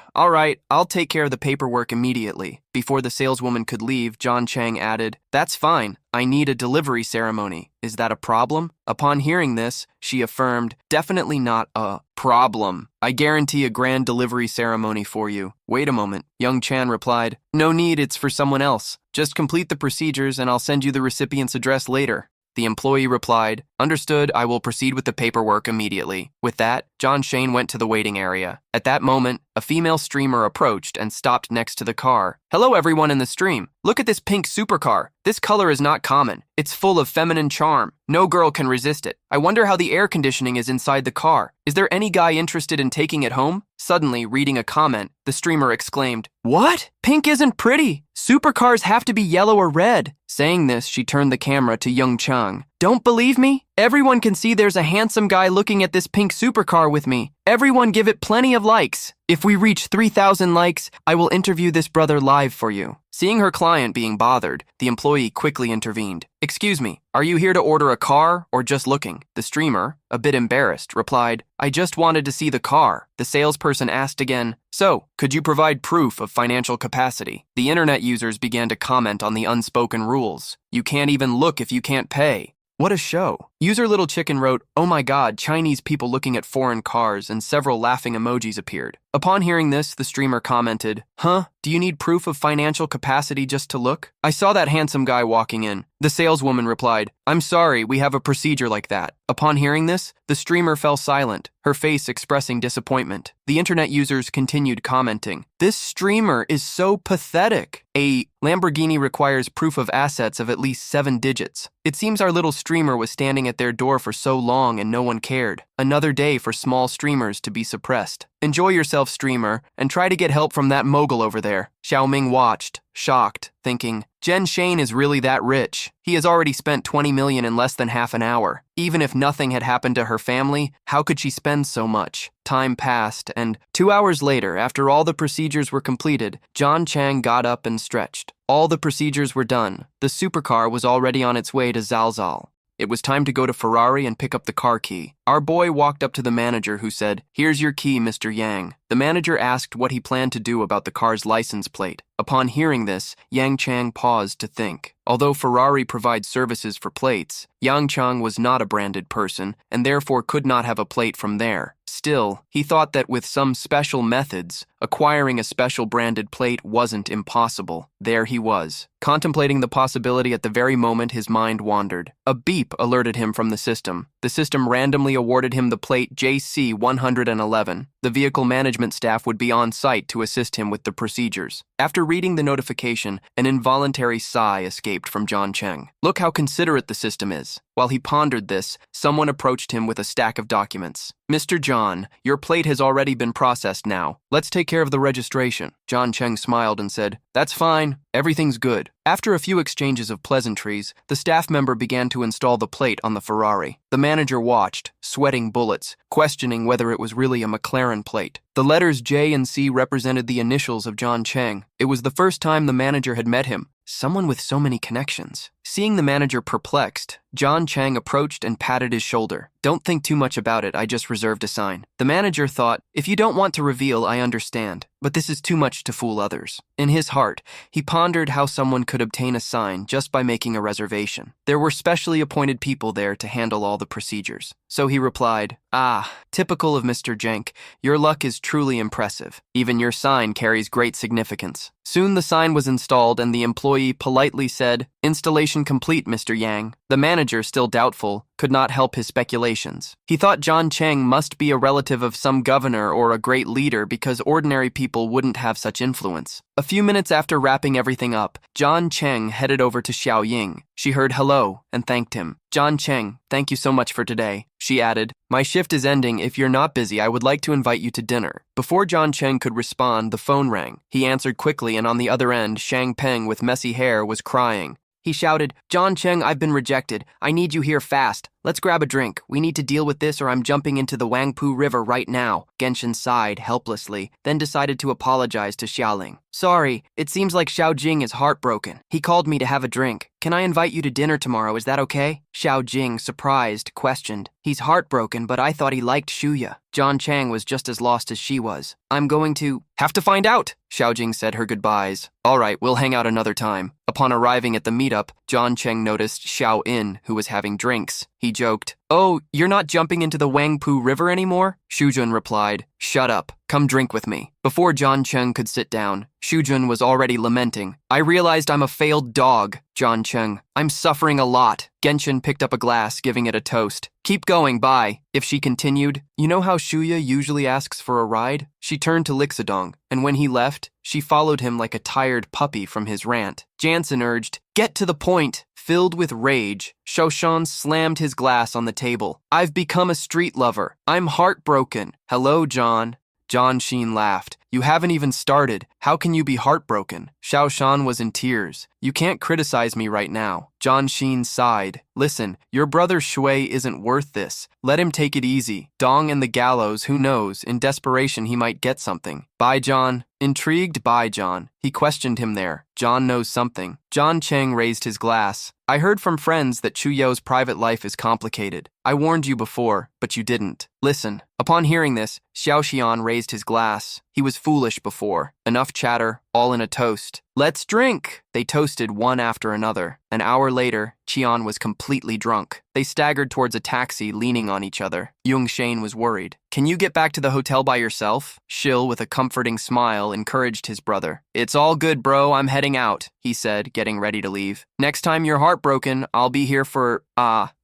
I'll take care of the paperwork immediately." Before the saleswoman could leave, Jiang Cheng added, "That's fine. I need a delivery ceremony. Is that a problem?" Upon hearing this, she affirmed, "Definitely not a problem. I guarantee a grand delivery ceremony for you." "Wait a moment," Young Chan replied. "No need, it's for someone else. Just complete the procedures and I'll send you the recipient's address later." The employee replied, "Understood, I will proceed with the paperwork immediately." With that, John Shane went to the waiting area. At that moment, a female streamer approached and stopped next to the car. "Hello everyone in the stream. Look at this pink supercar. This color is not common. It's full of feminine charm. No girl can resist it. I wonder how the air conditioning is inside the car. Is there any guy interested in taking it home?" Suddenly, reading a comment, the streamer exclaimed, "What? Pink isn't pretty. Supercars have to be yellow or red." Saying this, she turned the camera to Young Chang. "Don't believe me? Everyone can see there's a handsome guy looking at this pink supercar with me. Everyone give it plenty of likes. If we reach 3,000 likes, I will interview this brother live for you." Seeing her client being bothered, the employee quickly intervened. "Excuse me, are you here to order a car or just looking?" The streamer, a bit embarrassed, replied, "I just wanted to see the car." The salesperson asked again, "So, could you provide proof of financial capacity?" The internet users began to comment on the unspoken rules. "You can't even look if you can't pay." What a show. User Little Chicken wrote, "Oh my god, Chinese people looking at foreign cars," and several laughing emojis appeared. Upon hearing this, the streamer commented, "Huh? Do you need proof of financial capacity just to look? I saw that handsome guy walking in." The saleswoman replied, "I'm sorry, we have a procedure like that." Upon hearing this, the streamer fell silent, her face expressing disappointment. The internet users continued commenting, "This streamer is so pathetic. A Lamborghini requires proof of assets of at least 7 digits. It seems our little streamer was standing at their door for so long and no one cared. Another day for small streamers to be suppressed. Enjoy yourself, streamer, and try to get help from that mogul over there." Xiaoming watched, shocked, thinking, Jen Shane is really that rich. He has already spent 20 million in less than half an hour. Even if nothing had happened to her family, how could she spend so much? Time passed, and 2 hours later, after all the procedures were completed, Jiang Cheng got up and stretched. All the procedures were done. The supercar was already on its way to Zalzal. It was time to go to Ferrari and pick up the car key. Our boy walked up to the manager who said, "Here's your key, Mr. Yang." The manager asked what he planned to do about the car's license plate. Upon hearing this, Jiang Cheng paused to think. Although Ferrari provides services for plates, Jiang Cheng was not a branded person and therefore could not have a plate from there. Still, he thought that with some special methods, acquiring a special branded plate wasn't impossible. There he was, contemplating the possibility at the very moment his mind wandered. A beep alerted him from the system. The system randomly awarded him the plate JC-111. The vehicle management staff would be on site to assist him with the procedures. After reading the notification, an involuntary sigh escaped from Jiang Cheng. Look how considerate the system is. While he pondered this, someone approached him with a stack of documents. "Mr. John, your plate has already been processed now. Let's take care of the registration." Jiang Cheng smiled and said, "That's fine. Everything's good." After a few exchanges of pleasantries, the staff member began to install the plate on the Ferrari. The manager watched, sweating bullets, questioning whether it was really a McLaren plate. The letters J and C represented the initials of Jiang Cheng. It was the first time the manager had met him. Someone with so many connections. Seeing the manager perplexed, Jiang Cheng approached and patted his shoulder. "Don't think too much about it, I just reserved a sign." The manager thought, "If you don't want to reveal, I understand, but this is too much to fool others." In his heart, he pondered how someone could obtain a sign just by making a reservation. There were specially appointed people there to handle all the procedures. So he replied, "Ah, typical of Mr. Jenk, your luck is truly impressive. Even your sign carries great significance." Soon the sign was installed and the employee politely said, "Installation complete, Mr. Yang." The manager, still doubtful, could not help his speculations. He thought Jiang Cheng must be a relative of some governor or a great leader because ordinary people wouldn't have such influence. A few minutes after wrapping everything up, Jiang Cheng headed over to Xiao Ying. She heard hello and thanked him. "Jiang Cheng, thank you so much for today." She added, "My shift is ending. If you're not busy, I would like to invite you to dinner." Before Jiang Cheng could respond, the phone rang. He answered quickly, and on the other end, Shang Peng with messy hair was crying. He shouted, "Jiang Cheng, I've been rejected. I need you here fast. Let's grab a drink. We need to deal with this or I'm jumping into the Wangpu River right now." Genshin sighed helplessly, then decided to apologize to Xiaoling. "Sorry, it seems like Xiao Jing is heartbroken. He called me to have a drink. Can I invite you to dinner tomorrow? Is that okay?" Xiao Jing, surprised, questioned. "He's heartbroken, but I thought he liked Shuya." Jiang Cheng was just as lost as she was. "I'm going to have to find out." Xiao Jing said her goodbyes. "All right, we'll hang out another time." Upon arriving at the meetup, Jiang Cheng noticed Xiao In, who was having drinks. He joked, "Oh, you're not jumping into the Wangpu River anymore?" Shujun replied, "Shut up. Come drink with me." Before Jiang Cheng could sit down, Shujun was already lamenting. "I realized I'm a failed dog." Jiang Cheng, "I'm suffering a lot." Genshin picked up a glass, giving it a toast. "Keep going, bye." If she continued, "You know how Shuya usually asks for a ride?" She turned to Lixidong, and when he left, she followed him like a tired puppy from his rant. Jansen urged, "Get to the point." Filled with rage, Shoshan slammed his glass on the table. "I've become a street lover. I'm heartbroken." "Hello, John." John Sheen laughed. "You haven't even started. How can you be heartbroken?" Xiao Shan was in tears. "You can't criticize me right now." John Sheen sighed. "Listen, your brother Shui isn't worth this. Let him take it easy. Dong and the gallows, who knows? In desperation, he might get something." "Bye, John." Intrigued by John, he questioned him there. John knows something. Jiang Cheng raised his glass. "I heard from friends that Chuyo's private life is complicated. I warned you before, but you didn't. Listen." Upon hearing this, Xiao Xian raised his glass. He was foolish before. Enough chatter, all in a toast. "Let's drink!" They toasted one after another. An hour later, Qian was completely drunk. They staggered towards a taxi, leaning on each other. Yung Shane was worried. "Can you get back to the hotel by yourself?" Shil, with a comforting smile, encouraged his brother. "It's all good, bro. I'm heading out," he said, getting ready to leave. "Next time you're heartbroken, I'll be here for,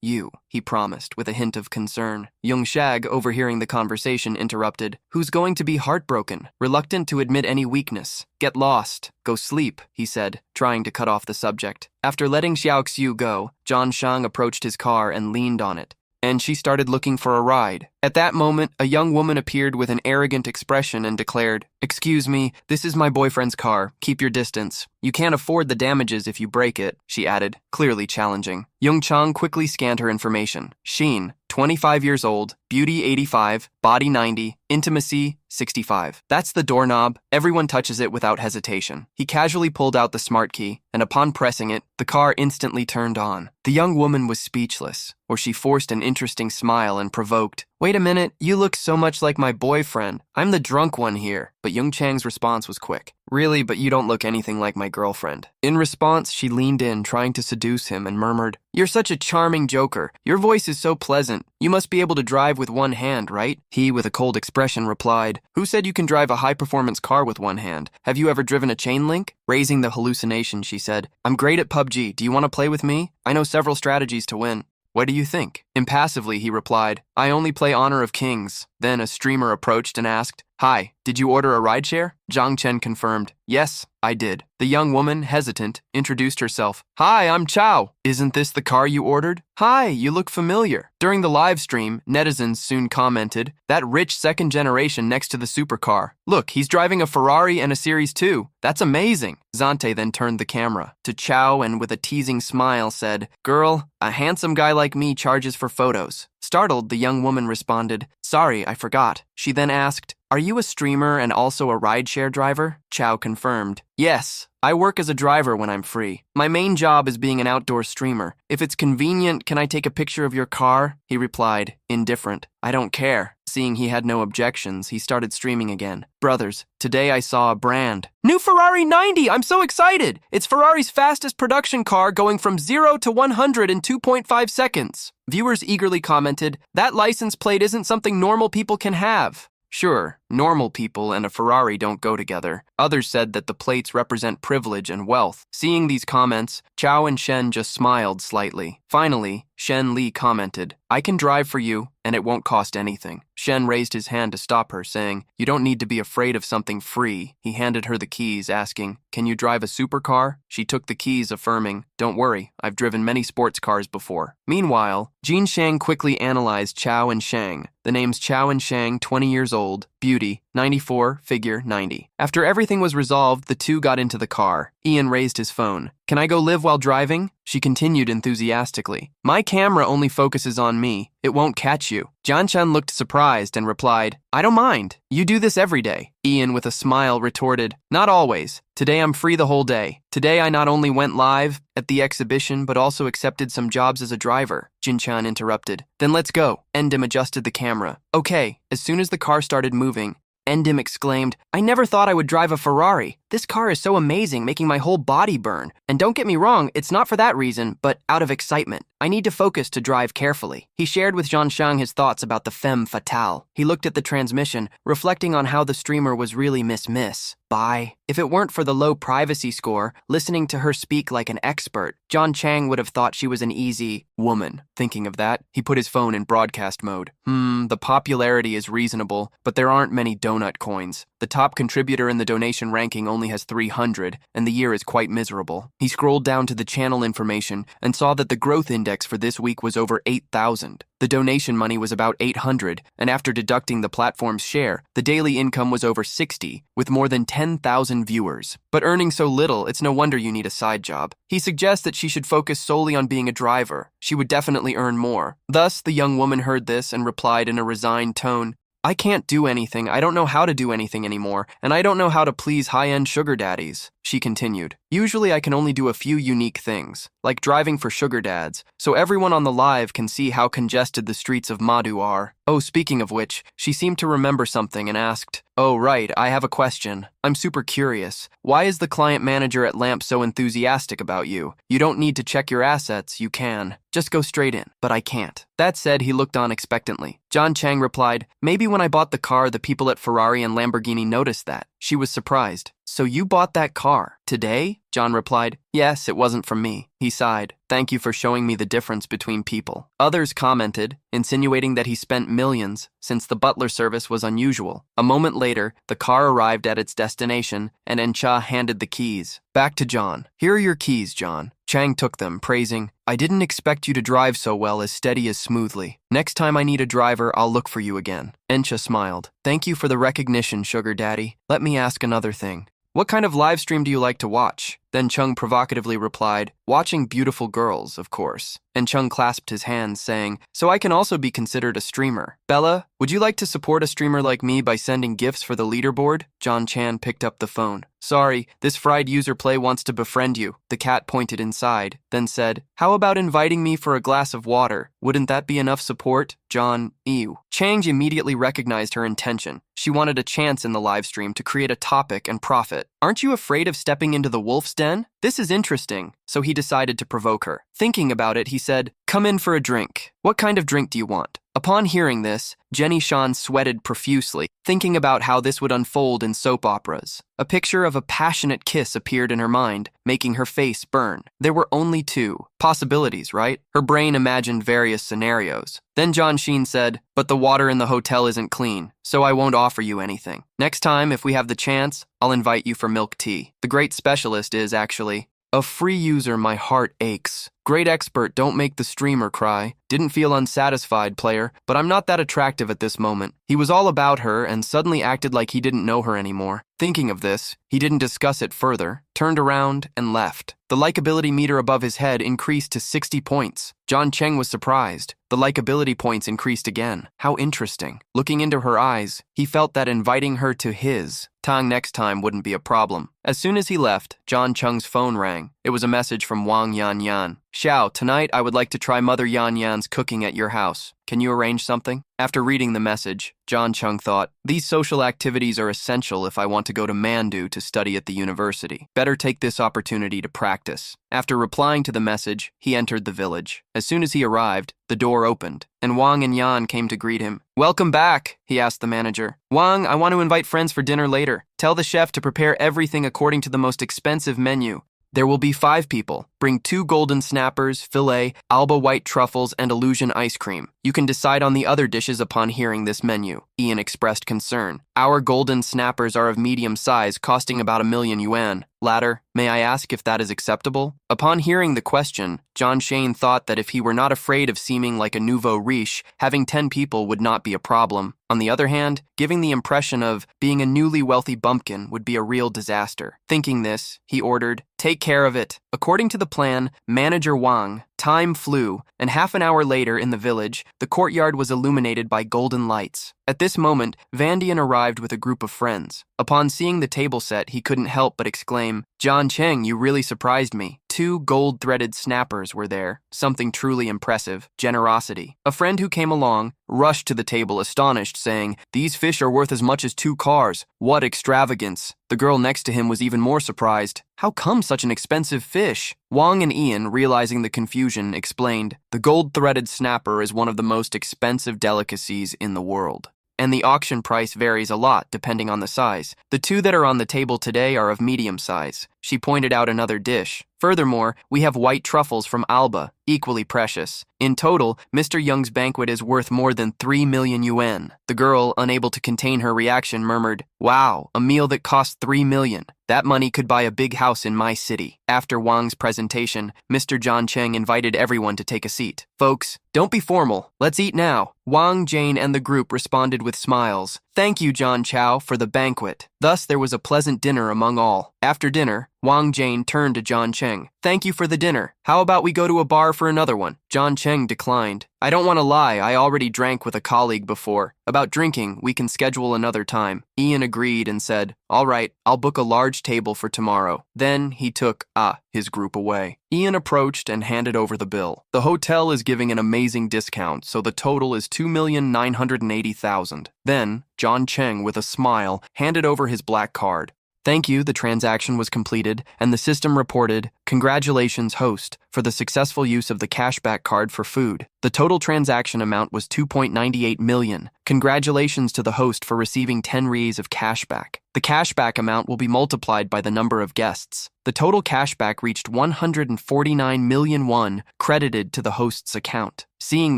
you," he promised, with a hint of concern. Yung Shag, overhearing the conversation, interrupted. "Who's going to be heartbroken? Reluctant to admit any weakness. Get lost. Go sleep," he said, trying to cut off the subject. After letting Xiao Xiu go, John Shang approached his car and leaned on it, and she started looking for a ride. At that moment, a young woman appeared with an arrogant expression and declared, "Excuse me, this is my boyfriend's car. Keep your distance. You can't afford the damages if you break it," she added, clearly challenging. Yung Chang quickly scanned her information. Sheen, 25 years old, beauty 85, body 90, intimacy 65. That's the doorknob. Everyone touches it without hesitation. He casually pulled out the smart key, and upon pressing it, the car instantly turned on. The young woman was speechless, or she forced an interesting smile and provoked, "Wait a minute, you look so much like my boyfriend. I'm the drunk one here." But Jiang Cheng's response was quick. "Really, but you don't look anything like my girlfriend." In response, she leaned in, trying to seduce him, and murmured, "You're such a charming joker. Your voice is so pleasant. You must be able to drive with one hand, right?" He, with a cold expression, replied, "Who said you can drive a high-performance car with one hand? Have you ever driven a chain link?" Raising the hallucination, she said, "I'm great at PUBG. Do you want to play with me? I know several strategies to win." "What do you think?" Impassively, he replied, "I only play Honor of Kings." Then a streamer approached and asked, "Hi, did you order a rideshare?" Jiang Chen confirmed, "Yes, I did." The young woman, hesitant, introduced herself. "Hi, I'm Chow. Isn't this the car you ordered?" "Hi, you look familiar." During the live stream, netizens soon commented, "That rich second generation next to the supercar. Look, he's driving a Ferrari and a Series 2. That's amazing." Zante then turned the camera to Chow and with a teasing smile said, "Girl, a handsome guy like me charges for photos." Startled, the young woman responded, "Sorry, I forgot." She then asked, "Are you a streamer and also a rideshare driver?" Chow confirmed, "Yes, I work as a driver when I'm free. My main job is being an outdoor streamer. If it's convenient, can I take a picture of your car?" He replied, indifferent, "I don't care." Seeing he had no objections, he started streaming again. "Brothers, today I saw a brand. New Ferrari 90! I'm so excited! It's Ferrari's fastest production car, going from 0 to 100 in 2.5 seconds. Viewers eagerly commented, "That license plate isn't something normal people can have." Sure, normal people and a Ferrari don't go together. Others said that the plates represent privilege and wealth. Seeing these comments, Chow and Shen just smiled slightly. Finally, Shen Li commented, "I can drive for you, and it won't cost anything." Shen raised his hand to stop her, saying, "You don't need to be afraid of something free." He handed her the keys, asking, "Can you drive a supercar?" She took the keys, affirming, "Don't worry, I've driven many sports cars before." Meanwhile, Jiang Cheng quickly analyzed Chow and Shang. The names Chow and Shang, 20 years old, beauty, 94, figure 90. After everything was resolved, the two got into the car. Ian raised his phone. "Can I go live while driving?" She continued enthusiastically, "My camera only focuses on me. It won't catch you." Jiang Chen looked surprised and replied, "I don't mind. You do this every day." Ian, with a smile, retorted, "Not always. Today I'm free the whole day. Today I not only went live at the exhibition, but also accepted some jobs as a driver." Jin Chan interrupted, "Then let's go." Endim adjusted the camera. "Okay." As soon as the car started moving, Endim exclaimed, "I never thought I would drive a Ferrari. This car is so amazing, making my whole body burn. And don't get me wrong, it's not for that reason, but out of excitement. I need to focus to drive carefully." He shared with Zhan Shang his thoughts about the femme fatale. He looked at the transmission, reflecting on how the streamer was really Miss. Bye. If it weren't for the low privacy score, listening to her speak like an expert, John Chang would have thought she was an easy woman. Thinking of that, he put his phone in broadcast mode. The popularity is reasonable, but there aren't many donut coins. The top contributor in the donation ranking only has 300, and the year is quite miserable. He scrolled down to the channel information and saw that the growth index for this week was over 8,000. The donation money was about 800, and after deducting the platform's share, the daily income was over 60, with more than 10,000 viewers. But earning so little, it's no wonder you need a side job. He suggests that she should focus solely on being a driver. She would definitely earn more. Thus, the young woman heard this and replied in a resigned tone, "I can't do anything, I don't know how to do anything anymore, and I don't know how to please high-end sugar daddies." She continued, "Usually I can only do a few unique things, like driving for sugar dads, so everyone on the live can see how congested the streets of Madu are." Oh, speaking of which, she seemed to remember something and asked, "Oh, right, I have a question. I'm super curious. Why is the client manager at Lamp so enthusiastic about you? You don't need to check your assets, you can. Just go straight in." "But I can't." That said, he looked on expectantly. John Chang replied, "Maybe when I bought the car, the people at Ferrari and Lamborghini noticed that." She was surprised. "So you bought that car today?" John replied, "Yes, it wasn't from me." He sighed, "Thank you for showing me the difference between people." Others commented, insinuating that he spent millions, since the butler service was unusual. A moment later, the car arrived at its destination, and Encha handed the keys. Back to John. "Here are your keys, John." Chang took them, praising, "I didn't expect you to drive so well, as steady as smoothly. Next time I need a driver, I'll look for you again." Encha smiled. "Thank you for the recognition, sugar daddy. Let me ask another thing. What kind of live stream do you like to watch?" Then Chung provocatively replied, watching beautiful girls, of course. And Chung clasped his hands, saying, so I can also be considered a streamer. Bella, would you like to support a streamer like me by sending gifts for the leaderboard? Jiang Cheng picked up the phone. Sorry, this fried user play wants to befriend you. The cat pointed inside, then said, how about inviting me for a glass of water? Wouldn't that be enough support? John, ew. Chang immediately recognized her intention. She wanted a chance in the live stream to create a topic and profit. Aren't you afraid of stepping into the wolf's den? This is interesting. So he decided to provoke her. Thinking about it, he said, come in for a drink. What kind of drink do you want? Upon hearing this, Jenny Shan sweated profusely, thinking about how this would unfold in soap operas. A picture of a passionate kiss appeared in her mind, making her face burn. There were only two possibilities, right? Her brain imagined various scenarios. Then John Sheen said, but the water in the hotel isn't clean, so I won't offer you anything. Next time, if we have the chance, I'll invite you for milk tea. The great specialist is, actually, a free user. My heart aches. Great expert, don't make the streamer cry. Didn't feel unsatisfied, player, but I'm not that attractive at this moment. He was all about her and suddenly acted like he didn't know her anymore. Thinking of this, he didn't discuss it further, turned around, and left. The likability meter above his head increased to 60 points. Jiang Cheng was surprised. The likability points increased again. How interesting. Looking into her eyes, he felt that inviting her to his Tang next time wouldn't be a problem. As soon as he left, Jiang Cheng's phone rang. It was a message from Wang Yan. Xiao, tonight I would like to try Mother Yan's cooking at your house. Can you arrange something? After reading the message, Jiang Cheng thought, these social activities are essential if I want to go to Mandu to study at the university. Better take this opportunity to practice. After replying to the message, he entered the village. As soon as he arrived, the door opened, and Wang and Yan came to greet him. Welcome back, he asked the manager. Wang, I want to invite friends for dinner later. Tell the chef to prepare everything according to the most expensive menu. There will be 5 people. Bring 2 golden snappers, filet, Alba white truffles, and illusion ice cream. You can decide on the other dishes upon hearing this menu. Ian expressed concern. Our golden snappers are of medium size, costing about 1,000,000 yuan. Latter, may I ask if that is acceptable? Upon hearing the question, John Shane thought that if he were not afraid of seeming like a nouveau riche, having 10 people would not be a problem. On the other hand, giving the impression of being a newly wealthy bumpkin would be a real disaster. Thinking this, he ordered, take care of it. According to the plan, manager Wang, time flew, and half an hour later in the village, the courtyard was illuminated by golden lights. At this moment, Vandian arrived with a group of friends. Upon seeing the table set, he couldn't help but exclaim, Jiang Cheng, you really surprised me. 2 gold-threaded snappers were there, something truly impressive, generosity. A friend who came along rushed to the table astonished, saying, these fish are worth as much as 2 cars. What extravagance. The girl next to him was even more surprised. How come such an expensive fish? Wang and Ian, realizing the confusion, explained, the gold-threaded snapper is one of the most expensive delicacies in the world. And the auction price varies a lot depending on the size. The 2 that are on the table today are of medium size. She pointed out another dish. Furthermore, we have white truffles from Alba, equally precious. In total, Mr. Young's banquet is worth more than 3,000,000 yuan. The girl, unable to contain her reaction, murmured, wow, a meal that cost 3,000,000. That money could buy a big house in my city. After Wang's presentation, Mr. Jiang Cheng invited everyone to take a seat. Folks, don't be formal. Let's eat now. Wang, Jane, and the group responded with smiles. Thank you, John Chow, for the banquet. Thus, there was a pleasant dinner among all. After dinner, Wang Jane turned to Jiang Cheng. Thank you for the dinner. How about we go to a bar for another one? Jiang Cheng declined. I don't want to lie, I already drank with a colleague before. About drinking, we can schedule another time. Ian agreed and said, all right, I'll book a large table for tomorrow. Then he took, his group away. Ian approached and handed over the bill. The hotel is giving an amazing discount, so the total is 2,980,000. Then, Jiang Cheng, with a smile, handed over his black card. Thank you, the transaction was completed, and the system reported, congratulations, host, for the successful use of the cashback card for food. The total transaction amount was 2.98 million. Congratulations to the host for receiving 10 reais of cashback. The cashback amount will be multiplied by the number of guests. The total cashback reached 149 million won, credited to the host's account. Seeing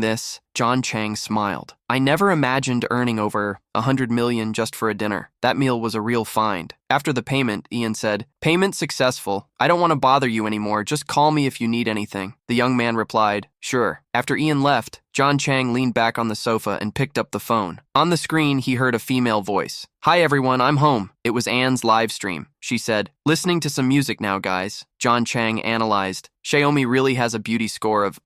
this, Jiang Cheng smiled. I never imagined earning over 100 million just for a dinner. That meal was a real find. After the payment, Ian said, payment successful. I don't want to bother you anymore. Just call me if you need need anything. The young man replied, sure. After Ian left, Jiang Cheng leaned back on the sofa and picked up the phone. On the screen, he heard a female voice. Hi everyone, I'm home. It was Anne's live stream. She said, listening to some music now, guys. Jiang Cheng analyzed. Xiaomi really has a beauty score of,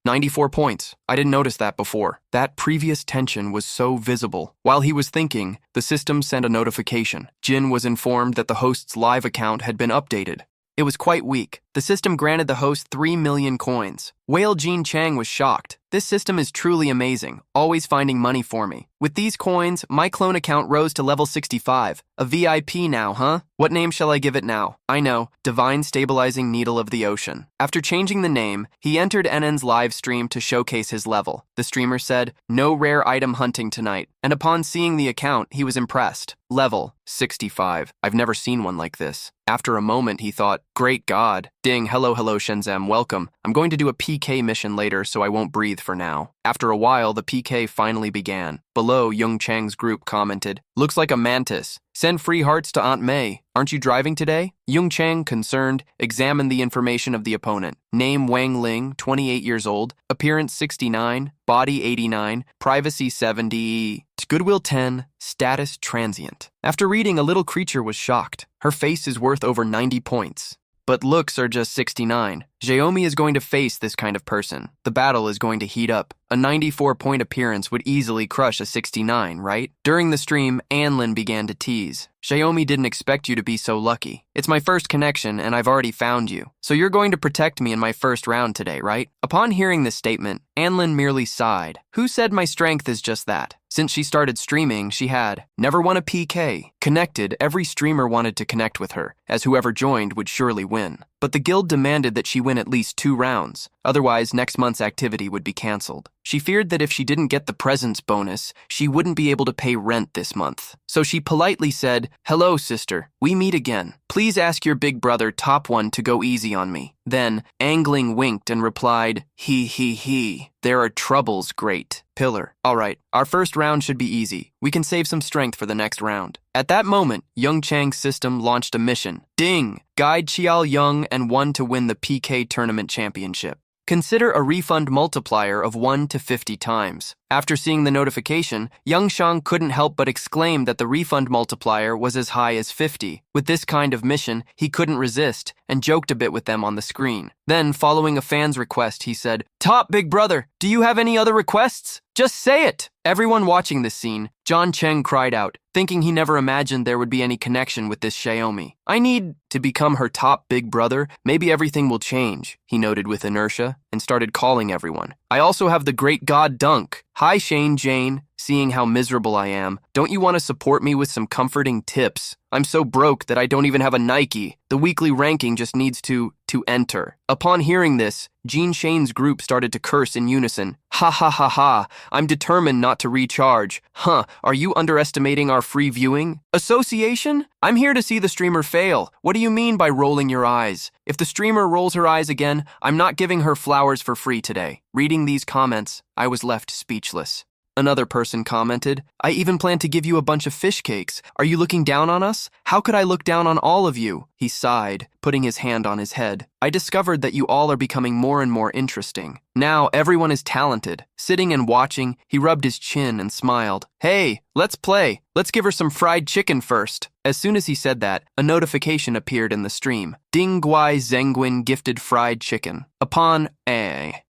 94 points. I didn't notice that before. That previous tension was so visible. While he was thinking, the system sent a notification. Jin was informed that the host's live account had been updated. It was quite weak. The system granted the host 3 million coins. Whale Jiang Cheng was shocked. This system is truly amazing, always finding money for me. With these coins, my clone account rose to level 65. A VIP now, huh? What name shall I give it now? I know, Divine Stabilizing Needle of the Ocean. After changing the name, he entered NN's live stream to showcase his level. The streamer said, no rare item hunting tonight, and upon seeing the account, he was impressed. Level 65. I've never seen one like this. After a moment, he thought, great God. Ding, hello Shenzam, welcome. I'm going to do a PK mission later, so I won't breathe for now. After a while, the PK finally began. Below, Young Chang's group commented, looks like a mantis. Send free hearts to Aunt May. Aren't you driving today? Young Cheng, concerned, examined the information of the opponent. Name Wang Ling, 28 years old. Appearance 69. Body 89. Privacy 70. Goodwill 10. Status transient. After reading, a little creature was shocked. Her face is worth over 90 points. But looks are just 69. Xiaomi is going to face this kind of person. The battle is going to heat up. A 94-point appearance would easily crush a 69, right? During the stream, Anlin began to tease. Xiaomi didn't expect you to be so lucky. It's my first connection, and I've already found you. So you're going to protect me in my first round today, right? Upon hearing this statement, Anlin merely sighed. Who said my strength is just that? Since she started streaming, she had never won a PK. Connected, every streamer wanted to connect with her, as whoever joined would surely win. But the guild demanded that she win at least 2 rounds. Otherwise, next month's activity would be cancelled. She feared that if she didn't get the presence bonus, she wouldn't be able to pay rent this month. So she politely said, hello, sister. We meet again. Please ask your big brother, Top One, to go easy on me. Then, Angling winked and replied, he. There are troubles, great pillar. All right, our first round should be easy. We can save some strength for the next round. At that moment, Young Chang's system launched a mission. Ding! Guide Qiao Young and 1 to win the PK Tournament Championship. Consider a refund multiplier of 1 to 50 times. After seeing the notification, Young Shang couldn't help but exclaim that the refund multiplier was as high as 50. With this kind of mission, he couldn't resist and joked a bit with them on the screen. Then, following a fan's request, he said, Top Big Brother, do you have any other requests? Just say it! Everyone watching this scene, Jiang Cheng cried out, thinking he never imagined there would be any connection with this Xiaomi. I need to become her top big brother. Maybe everything will change, he noted with inertia, and started calling everyone. I also have the great god Dunk. Hi Shane Jane, seeing how miserable I am, don't you want to support me with some comforting tips? I'm so broke that I don't even have a Nike. The weekly ranking just needs to enter. Upon hearing this, Jean Shane's group started to curse in unison. Ha, I'm determined not to recharge. Huh, are you underestimating our free viewing? Association? I'm here to see the streamer fail. What do you mean by rolling your eyes? If the streamer rolls her eyes again, I'm not giving her flowers for free today. Reading these comments, I was left speechless. Another person commented, I even plan to give you a bunch of fish cakes. Are you looking down on us? How could I look down on all of you? He sighed, putting his hand on his head. I discovered that you all are becoming more and more interesting. Now everyone is talented. Sitting and watching, he rubbed his chin and smiled. Hey, let's play. Let's give her some fried chicken first. As soon as he said that, a notification appeared in the stream. Ding Guai Zengguin gifted fried chicken.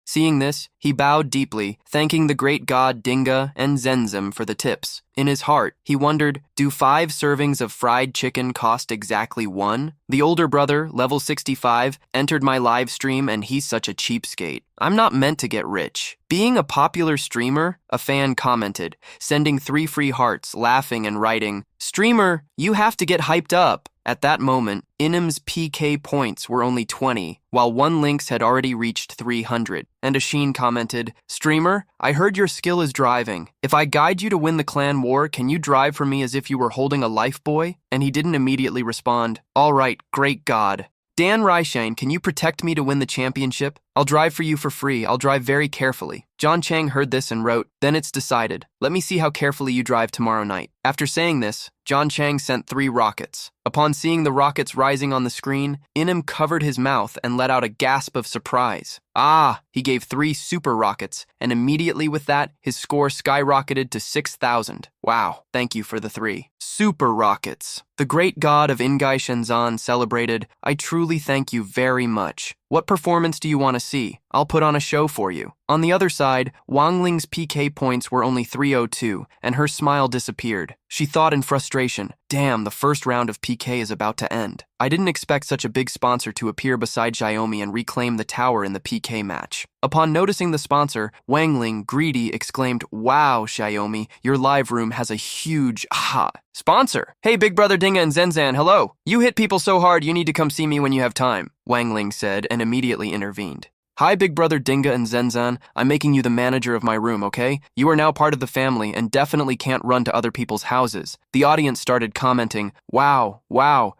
Seeing this, he bowed deeply, thanking the great god Dinga and Zenzim for the tips. In his heart, he wondered, do 5 servings of fried chicken cost exactly 1? The older brother, level 65, entered my live stream and he's such a cheapskate. I'm not meant to get rich. Being a popular streamer, a fan commented, sending 3 free hearts, laughing and writing, Streamer, you have to get hyped up. At that moment, Inim's PK points were only 20, while one Lynx had already reached 300. And Ashin commented, Streamer, I heard your skill is driving. If I guide you to win the clan war, can you drive for me as if you were holding a lifebuoy? And he didn't immediately respond. All right, great god. Dan Raishane, can you protect me to win the championship? I'll drive for you for free. I'll drive very carefully. Jiang Cheng heard this and wrote, then it's decided. Let me see how carefully you drive tomorrow night. After saying this, Jiang Cheng sent 3 rockets. Upon seeing the rockets rising on the screen, Inem covered his mouth and let out a gasp of surprise. Ah, he gave 3 super rockets, and immediately with that, his score skyrocketed to 6,000. Wow, thank you for the 3 super rockets. The great god of Ingai Shenzan celebrated, I truly thank you very much. What performance do you want to see? I'll put on a show for you. On the other side, Wang Ling's PK points were only 302, and her smile disappeared. She thought in frustration, damn, the first round of PK is about to end. I didn't expect such a big sponsor to appear beside Xiaomi and reclaim the tower in the PK match. Upon noticing the sponsor, Wang Ling, greedy, exclaimed, wow, Xiaomi, your live room has a huge sponsor. Hey, Big Brother Dinga and Zenzan, hello. You hit people so hard you need to come see me when you have time, Wang Ling said and immediately intervened. Hi, Big Brother Dinga and Zenzan. I'm making you the manager of my room, okay? You are now part of the family and definitely can't run to other people's houses. The audience started commenting, wow,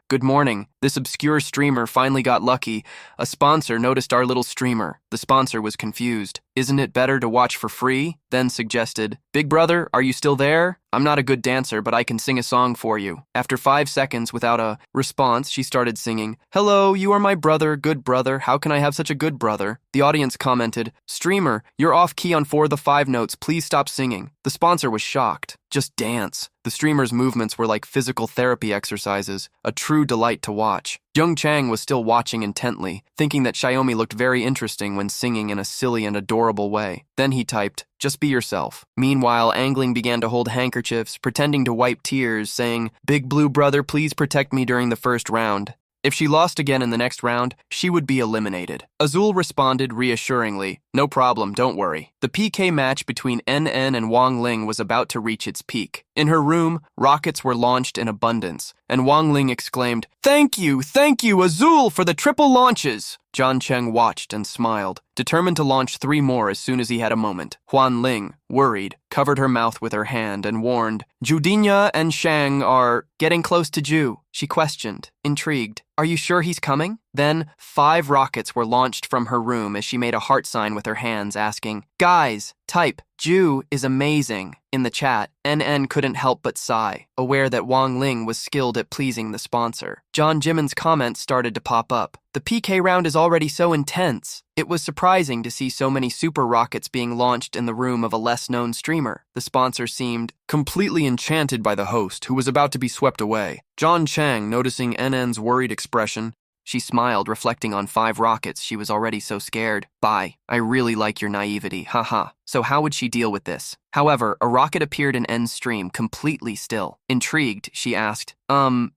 good morning. This obscure streamer finally got lucky. A sponsor noticed our little streamer. The sponsor was confused. Isn't it better to watch for free? Then suggested, Big Brother, are you still there? I'm not a good dancer, but I can sing a song for you. After 5 seconds without a response, she started singing, hello, you are my brother, good brother. How can I have such a good brother? The audience commented, streamer, you're off key on 4 of the 5 notes. Please stop singing. The sponsor was shocked. Just dance. The streamer's movements were like physical therapy exercises, a true delight to watch. Jiang Cheng was still watching intently, thinking that Xiaomi looked very interesting when singing in a silly and adorable way. Then he typed, just be yourself. Meanwhile, Angling began to hold handkerchiefs, pretending to wipe tears, saying, Big Blue Brother, please protect me during the first round. If she lost again in the next round, she would be eliminated. Azul responded reassuringly, no problem, don't worry. The PK match between NN and Wang Ling was about to reach its peak. In her room, rockets were launched in abundance, and Wang Ling exclaimed, thank you, Azul, for the triple launches. Jiang Cheng watched and smiled, determined to launch 3 more as soon as he had a moment. Huan Ling, worried, covered her mouth with her hand and warned, Judinya and Shang are getting close to Ju. She questioned, intrigued, are you sure he's coming? Then 5 rockets were launched from her room as she made a heart sign with her hands, asking, guys, type, Ju is amazing. In the chat, NN couldn't help but sigh, aware that Wang Ling was skilled at pleasing the sponsor. John Jimin's comments started to pop up. The PK round is already so intense. It was surprising to see so many super rockets being launched in the room of a less-known streamer. The sponsor seemed completely enchanted by the host, who was about to be swept away. Jiang Cheng, noticing NN's worried expression, she smiled, reflecting on 5 rockets. She was already so scared. Bye. I really like your naivety. Haha. So how would she deal with this? However, a rocket appeared in N's stream, completely still. Intrigued, she asked,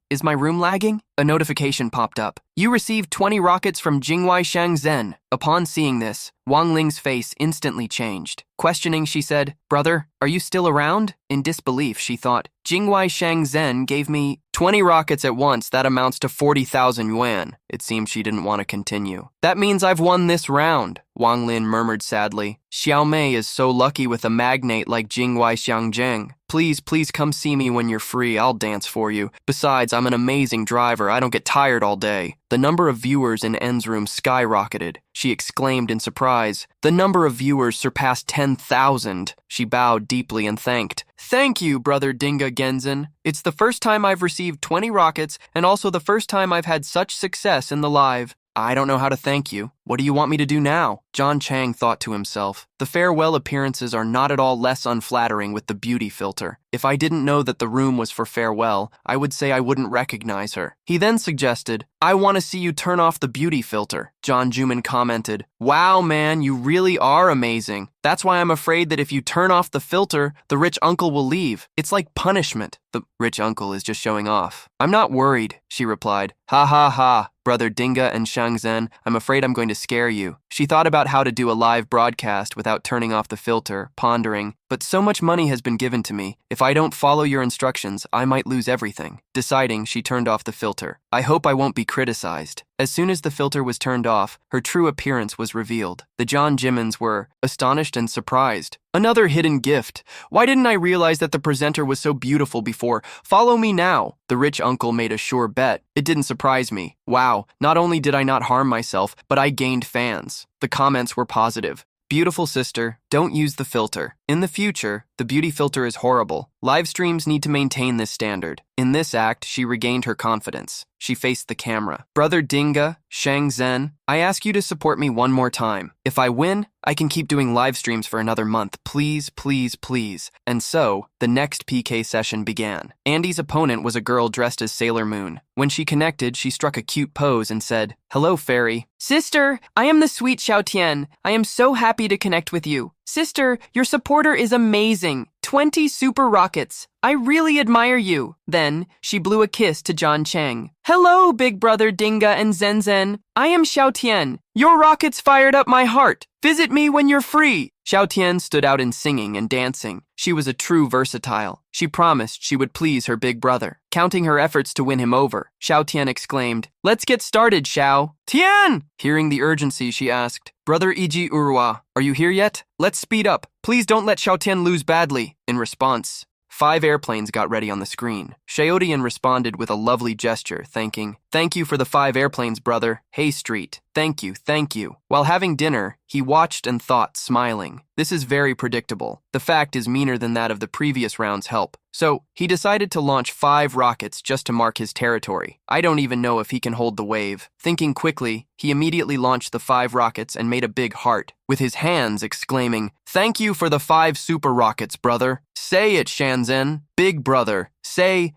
is my room lagging? A notification popped up. You received 20 rockets from Jingwai Shangzhen. Upon seeing this, Wang Ling's face instantly changed. Questioning, she said, brother, are you still around? In disbelief, she thought, Jingwai Shangzhen gave me 20 rockets at once. That amounts to 40,000 yuan. It seemed she didn't want to continue. That means I've won this round, Wang Lin murmured sadly. Xiao Mei is so lucky with a magnate like Jingwai Xiangzheng. Please come see me when you're free. I'll dance for you. Besides, I'm an amazing driver. I don't get tired all day. The number of viewers in N's room skyrocketed. She exclaimed in surprise. The number of viewers surpassed 10,000. She bowed deeply and thanked. Thank you, Brother Dinga Genzen. It's the first time I've received 20 rockets and also the first time I've had such success in the live. I don't know how to thank you. What do you want me to do now? Jiang Cheng thought to himself. The farewell appearances are not at all less unflattering with the beauty filter. If I didn't know that the room was for farewell, I would say I wouldn't recognize her. He then suggested, I want to see you turn off the beauty filter. John Juman commented, wow, man, you really are amazing. That's why I'm afraid that if you turn off the filter, the rich uncle will leave. It's like punishment. The rich uncle is just showing off. I'm not worried, she replied. Ha ha ha, Brother Dinga and Shangzhen, I'm afraid I'm going to scare you. She thought about how to do a live broadcast without turning off the filter, pondering, but so much money has been given to me. If I don't follow your instructions, I might lose everything. Deciding, she turned off the filter. I hope I won't be criticized. As soon as the filter was turned off, her true appearance was revealed. The John Jimmins were astonished and surprised. Another hidden gift. Why didn't I realize that the presenter was so beautiful before? Follow me now. The rich uncle made a sure bet. It didn't surprise me. Wow, not only did I not harm myself, but I gained fans. The comments were positive. Beautiful sister, don't use the filter. In the future, the beauty filter is horrible. Live streams need to maintain this standard. In this act, she regained her confidence. She faced the camera. Brother Dinga, Shang Zhen, I ask you to support me one more time. If I win, I can keep doing live streams for another month. Please, please, please. And so, the next PK session began. Andy's opponent was a girl dressed as Sailor Moon. When she connected, she struck a cute pose and said, "Hello, fairy." "Sister, I am the sweet Xiao Tian. I am so happy to connect with you. Sister, your supporter is amazing. 20 super rockets. I really admire you." Then, she blew a kiss to Jiang Cheng. "Hello, big brother Dinga and Zen Zen. I am Xiao Tian. Your rockets fired up my heart. Visit me when you're free." Xiao Tian stood out in singing and dancing. She was a true versatile. She promised she would please her big brother. Counting her efforts to win him over, Xiao Tian exclaimed, "Let's get started, Xiao." "Tian!" Hearing the urgency, she asked, "Brother Iji Urwa, are you here yet? Let's speed up. Please don't let Xiao Tian lose badly." In response, 5 airplanes got ready on the screen. Xiaotian responded with a lovely gesture, thanking, "Thank you for the 5 airplanes, brother. Hey, Street. Thank you, thank you." While having dinner, he watched and thought, smiling. This is very predictable. The fact is meaner than that of the previous round's help. So, he decided to launch 5 rockets just to mark his territory. I don't even know if he can hold the wave. Thinking quickly, he immediately launched the 5 rockets and made a big heart, with his hands exclaiming, "Thank you for the 5 super rockets, brother. Say it, Shenzhen. Big brother. Say.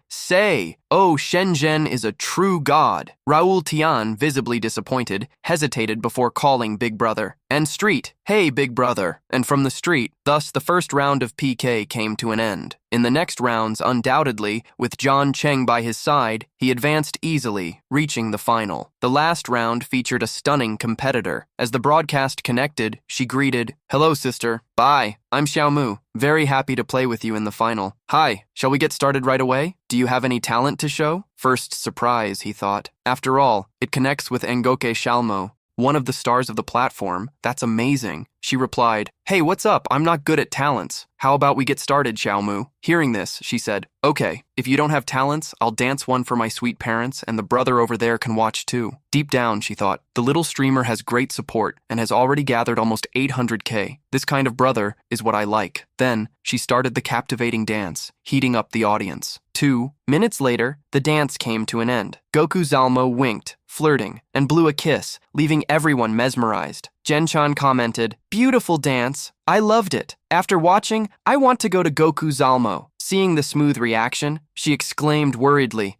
Oh, Shenzhen is a true god." Raoul Tian, visibly disappointed, hesitated before calling Big Brother. And Street, "Hey, Big Brother." And from the street, thus the first round of PK came to an end. In the next rounds, undoubtedly, with Jiang Cheng by his side, he advanced easily, reaching the final. The last round featured a stunning competitor. As the broadcast connected, she greeted, "Hello, sister. Bye. I'm Xiaomu. Very happy to play with you in the final. Hi, shall we get started right away? Do you have any talent to show?" First surprise, he thought. After all, it connects with Ngoke Shalmo, one of the stars of the platform. That's amazing. She replied, "Hey, what's up? I'm not good at talents. How about we get started, Xiaomu?" Hearing this, she said, "Okay, if you don't have talents, I'll dance one for my sweet parents, and the brother over there can watch too." Deep down, she thought, the little streamer has great support and has already gathered almost 800K. This kind of brother is what I like. Then, she started the captivating dance, heating up the audience. 2 minutes later, the dance came to an end. Goku Zalmo winked, flirting, and blew a kiss, leaving everyone mesmerized. Jen-chan commented, "Beautiful dance. I loved it. After watching, I want to go to Goku Zalmo." Seeing the smooth reaction, she exclaimed worriedly,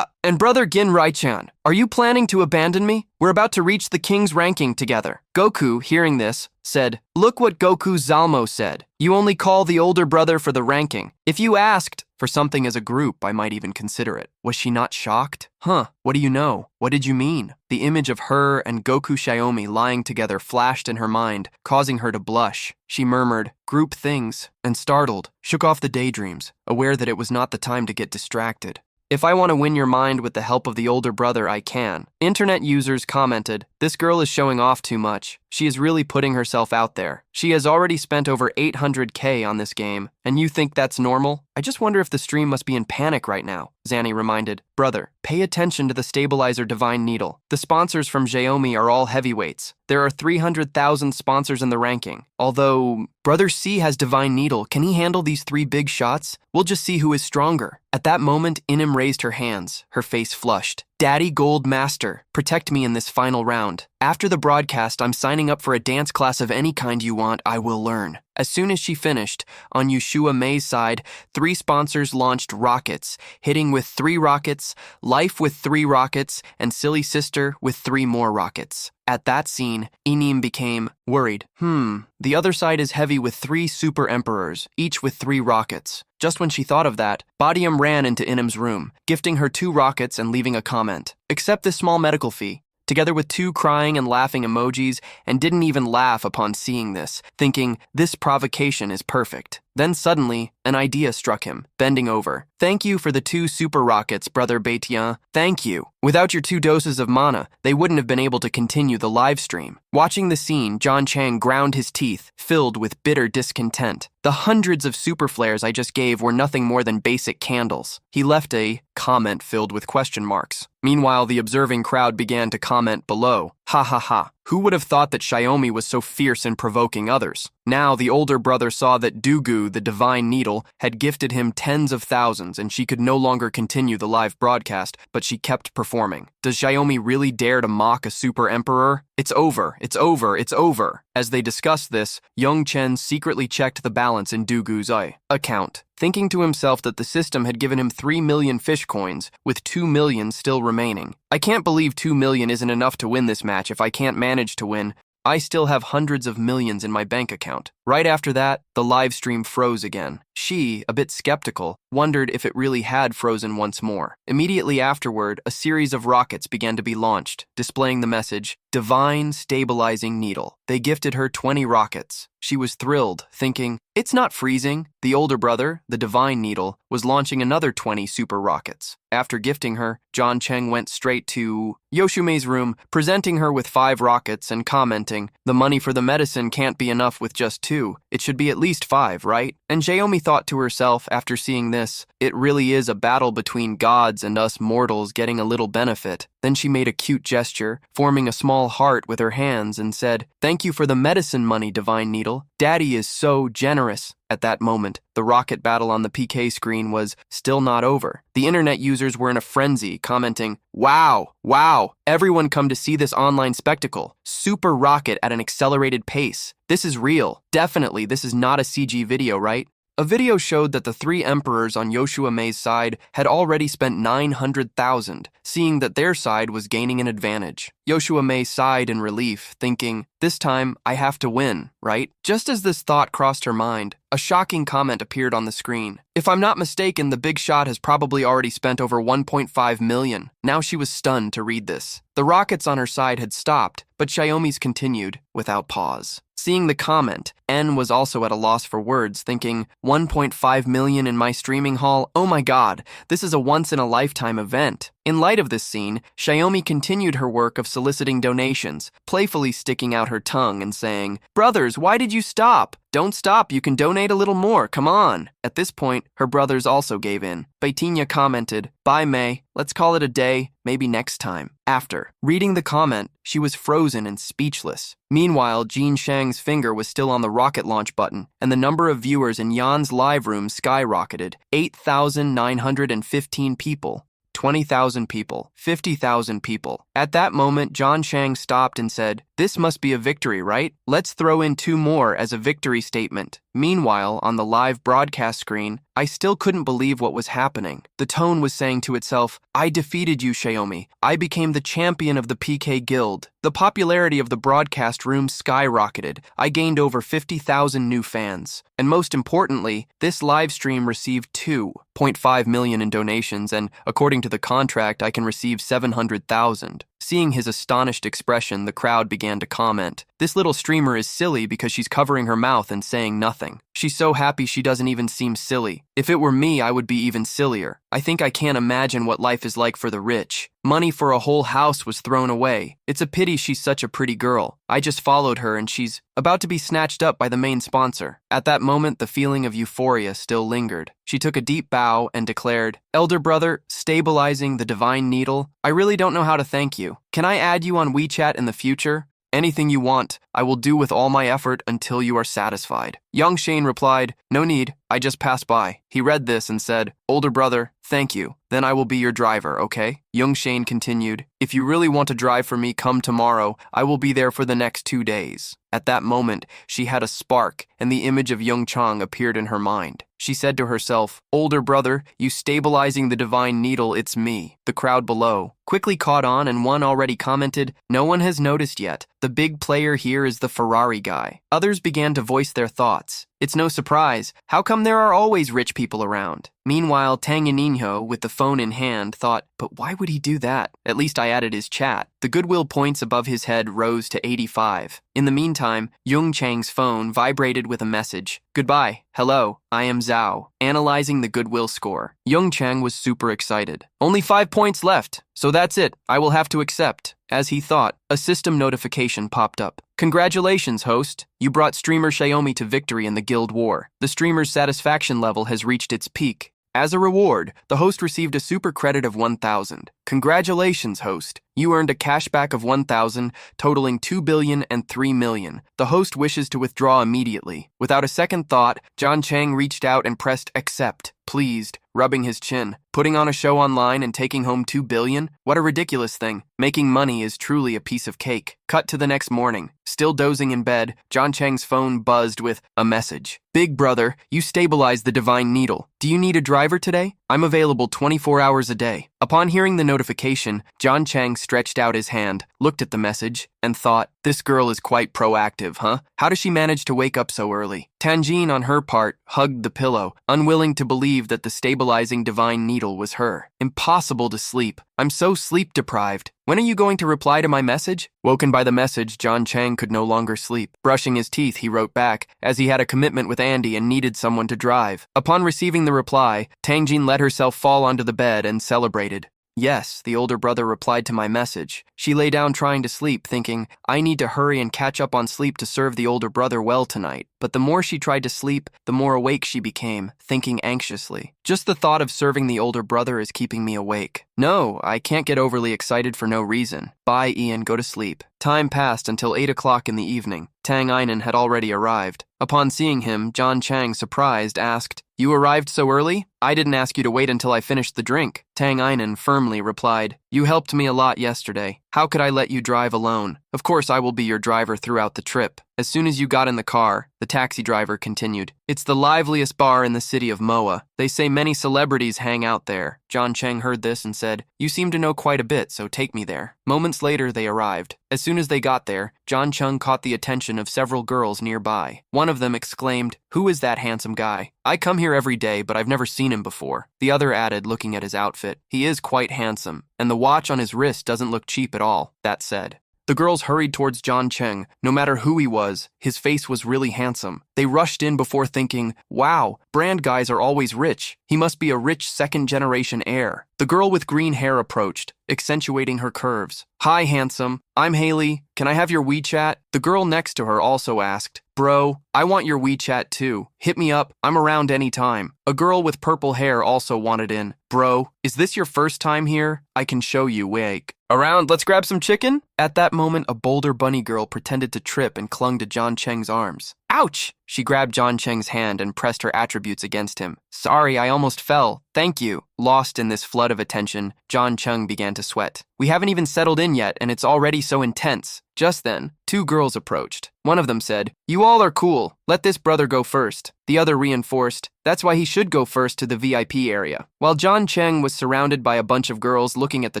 And brother Gin Raichan, are you planning to abandon me? We're about to reach the king's ranking together." Goku, hearing this, said, "Look what Goku Zalmo said. You only call the older brother for the ranking. If you asked for something as a group, I might even consider it." Was she not shocked? What do you know? What did you mean? The image of her and Goku Xiaomi lying together flashed in her mind, causing her to blush. She murmured, "Group things," and startled, shook off the daydreams, aware that it was not the time to get distracted. "If I want to win your mind with the help of the older brother, I can." Internet users commented, "This girl is showing off too much. She is really putting herself out there. She has already spent over 800K on this game, and you think that's normal? I just wonder if the stream must be in panic right now." Zanny reminded, "Brother, pay attention to the stabilizer Divine Needle. The sponsors from Xiaomi are all heavyweights. There are 300,000 sponsors in the ranking. Although, Brother C has Divine Needle. Can he handle these 3 big shots? We'll just see who is stronger." At that moment, Inim raised her hands, her face flushed. "Daddy Gold Master, protect me in this final round. After the broadcast, I'm signing up for a dance class of any kind you want. I will learn." As soon as she finished, on Yushua Mei's side, 3 sponsors launched rockets, hitting with 3 rockets, Life with 3 rockets, and Silly Sister with 3 more rockets. At that scene, Inim became worried. The other side is heavy with 3 super emperors, each with 3 rockets. Just when she thought of that, Badiam ran into Inim's room, gifting her 2 rockets and leaving a comment. "Accept this small medical fee," together with 2 crying and laughing emojis, and didn't even laugh upon seeing this, thinking, "This provocation is perfect." Then suddenly, an idea struck him, bending over. Thank you for the 2 super rockets, Brother Baitian. Thank you. Without your 2 doses of mana, they wouldn't have been able to continue the live stream. Watching the scene, Jiang Cheng ground his teeth, filled with bitter discontent. The hundreds of super flares I just gave were nothing more than basic candles. He left a comment filled with question marks. Meanwhile, the observing crowd began to comment below. Ha ha ha. Who would have thought that Xiaomi was so fierce in provoking others? Now, the older brother saw that Dugu, the divine needle, had gifted him tens of thousands and she could no longer continue the live broadcast, but she kept performing. Does Xiaomi really dare to mock a super emperor? It's over, it's over, it's over. As they discussed this, Jiang Cheng secretly checked the balance in Dugu's account, thinking to himself that the system had given him 3 million fish coins, with 2 million still remaining. I can't believe 2 million isn't enough to win this match if I can't manage to win. I still have hundreds of millions in my bank account. Right after that, the live stream froze again. She, a bit skeptical, wondered if it really had frozen once more. Immediately afterward, a series of rockets began to be launched, displaying the message, Divine Stabilizing Needle. They gifted her 20 rockets. She was thrilled, thinking, it's not freezing. The older brother, the Divine Needle, was launching another 20 super rockets. After gifting her, Jiang Cheng went straight to Yoshume's room, presenting her with 5 rockets and commenting, the money for the medicine can't be enough with just 2. It should be at least 5, right? And Xiaomi thought to herself after seeing this, it really is a battle between gods and us mortals getting a little benefit. Then she made a cute gesture, forming a small heart with her hands and said, thank you for the medicine money, Divine Needle. Daddy is so generous. At that moment, the rocket battle on the PK screen was still not over. The internet users were in a frenzy, commenting, wow, wow, everyone come to see this online spectacle. Super rocket at an accelerated pace. This is real. Definitely, this is not a CG video, right? A video showed that the 3 emperors on Yoshuame's side had already spent 900,000, seeing that their side was gaining an advantage. Yoshuame sighed in relief, thinking, this time I have to win, right? Just as this thought crossed her mind, a shocking comment appeared on the screen. If I'm not mistaken, the big shot has probably already spent over 1.5 million. Now she was stunned to read this. The rockets on her side had stopped, but Xiaomi's continued, without pause. Seeing the comment, N was also at a loss for words, thinking, 1.5 million in my streaming hall? Oh my god, this is a once-in-a-lifetime event. In light of this scene, Xiaomi continued her work of soliciting donations, playfully sticking out her tongue and saying, brothers, why did you stop? Don't stop, you can donate a little more, come on. At this point, her brothers also gave in. Baitinha commented, bye May, let's call it a day, maybe next time. After reading the comment, she was frozen and speechless. Meanwhile, Jiang Cheng's finger was still on the rocket launch button, and the number of viewers in Yan's live room skyrocketed. 8,915 people. 20,000 people, 50,000 people. At that moment, Jiang Cheng stopped and said, this must be a victory, right? Let's throw in 2 more as a victory statement. Meanwhile, on the live broadcast screen, I still couldn't believe what was happening. The tone was saying to itself, I defeated you, Xiaomi. I became the champion of the PK Guild. The popularity of the broadcast room skyrocketed. I gained over 50,000 new fans. And most importantly, this live stream received 2.5 million in donations, and according to the contract, I can receive 700,000. Seeing his astonished expression, the crowd began to comment. This little streamer is silly because she's covering her mouth and saying nothing. She's so happy she doesn't even seem silly. If it were me, I would be even sillier. I think I can't imagine what life is like for the rich. Money for a whole house was thrown away. It's a pity she's such a pretty girl. I just followed her and she's about to be snatched up by the main sponsor. At that moment, the feeling of euphoria still lingered. She took a deep bow and declared, Elder brother, stabilizing the divine needle, I really don't know how to thank you. Can I add you on WeChat in the future? Anything you want, I will do with all my effort until you are satisfied. Jiang Cheng replied, no need, I just passed by. He read this and said, older brother, thank you. Then I will be your driver, okay? Jiang Cheng continued, if you really want to drive for me, come tomorrow. I will be there for the next 2 days. At that moment, she had a spark, and the image of Jiang Cheng appeared in her mind. She said to herself, older brother, you stabilizing the divine needle, it's me. The crowd below quickly caught on, and one already commented, no one has noticed yet. The big player here here is the Ferrari guy. Others began to voice their thoughts. It's no surprise. How come there are always rich people around? Meanwhile, Tang Yininho, with the phone in hand, thought, but why would he do that? At least I added his chat. The goodwill points above his head rose to 85. In the meantime, Jiang Cheng's phone vibrated with a message. Goodbye. Hello, I am Zhao. Analyzing the goodwill score. Jiang Cheng was super excited. Only 5 points left. So that's it. I will have to accept. As he thought, a system notification popped up. Congratulations, host. You brought streamer Xiaomi to victory in the guild war. The streamer's satisfaction level has reached its peak. As a reward, the host received a super credit of 1,000. Congratulations, host. You earned a cashback of 1,000, totaling 2 billion and 3 million. The host wishes to withdraw immediately. Without a second thought, Jiang Cheng reached out and pressed accept, pleased, rubbing his chin. Putting on a show online and taking home 2 billion? What a ridiculous thing. Making money is truly a piece of cake. Cut to the next morning. Still dozing in bed, Jiang Cheng's phone buzzed with a message. Big brother, you stabilized the divine needle. Do you need a driver today? I'm available 24 hours a day. Upon hearing the notification, Jiang Cheng stretched out his hand, looked at the message, and thought, this girl is quite proactive, huh? How does she manage to wake up so early? Tanjin, on her part, hugged the pillow, unwilling to believe that the stabilizing divine needle was her. Impossible to sleep. I'm so sleep-deprived. When are you going to reply to my message? Woken by the message, Jiang Cheng could no longer sleep. Brushing his teeth, he wrote back, as he had a commitment with Andy and needed someone to drive. Upon receiving the reply, Tangjin let herself fall onto the bed and celebrated. Yes, the older brother replied to my message. She lay down trying to sleep, thinking, I need to hurry and catch up on sleep to serve the older brother well tonight. But the more she tried to sleep, the more awake she became, thinking anxiously. Just the thought of serving the older brother is keeping me awake. No, I can't get overly excited for no reason. Bye, Ian, go to sleep. Time passed until 8 o'clock in the evening. Tang Einen had already arrived. Upon seeing him, Jiang Cheng, surprised, asked, You arrived so early? I didn't ask you to wait until I finished the drink. Tang Einen firmly replied, You helped me a lot yesterday. How could I let you drive alone? Of course I will be your driver throughout the trip. As soon as you got in the car, the taxi driver continued, It's the liveliest bar in the city of Moa. They say many celebrities hang out there. Jiang Cheng heard this and said, You seem to know quite a bit, so take me there. Moments later, they arrived. As soon as they got there, Jiang Cheng caught the attention of several girls nearby. One of them exclaimed, Who is that handsome guy? I come here every day, but I've never seen him before. The other added, looking at his outfit, He is quite handsome, and the watch on his wrist doesn't look cheap at all. That said. The girls hurried towards Jiang Cheng. No matter who he was, his face was really handsome. They rushed in before thinking, Wow, brand guys are always rich. He must be a rich second-generation heir. The girl with green hair approached, accentuating her curves. Hi, handsome. I'm Haley. Can I have your WeChat? The girl next to her also asked, Bro, I want your WeChat too. Hit me up. I'm around anytime. A girl with purple hair also wanted in. Bro, is this your first time here? I can show you. Wake. Around, let's grab some chicken? At that moment, a bolder bunny girl pretended to trip and clung to Jiang Cheng's arms. Ouch! She grabbed Jiang Cheng's hand and pressed her attributes against him. Sorry, I almost fell. Thank you. Lost in this flood of attention, Jiang Cheng began to sweat. We haven't even settled in yet, and it's already so intense. Just then, 2 girls approached. One of them said, You all are cool. Let this brother go first. The other reinforced, That's why he should go first to the VIP area. While Jiang Cheng was surrounded by a bunch of girls looking at the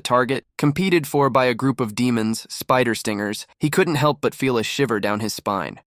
target, competed for by a group of demons, spider stingers, he couldn't help but feel a shiver down his spine.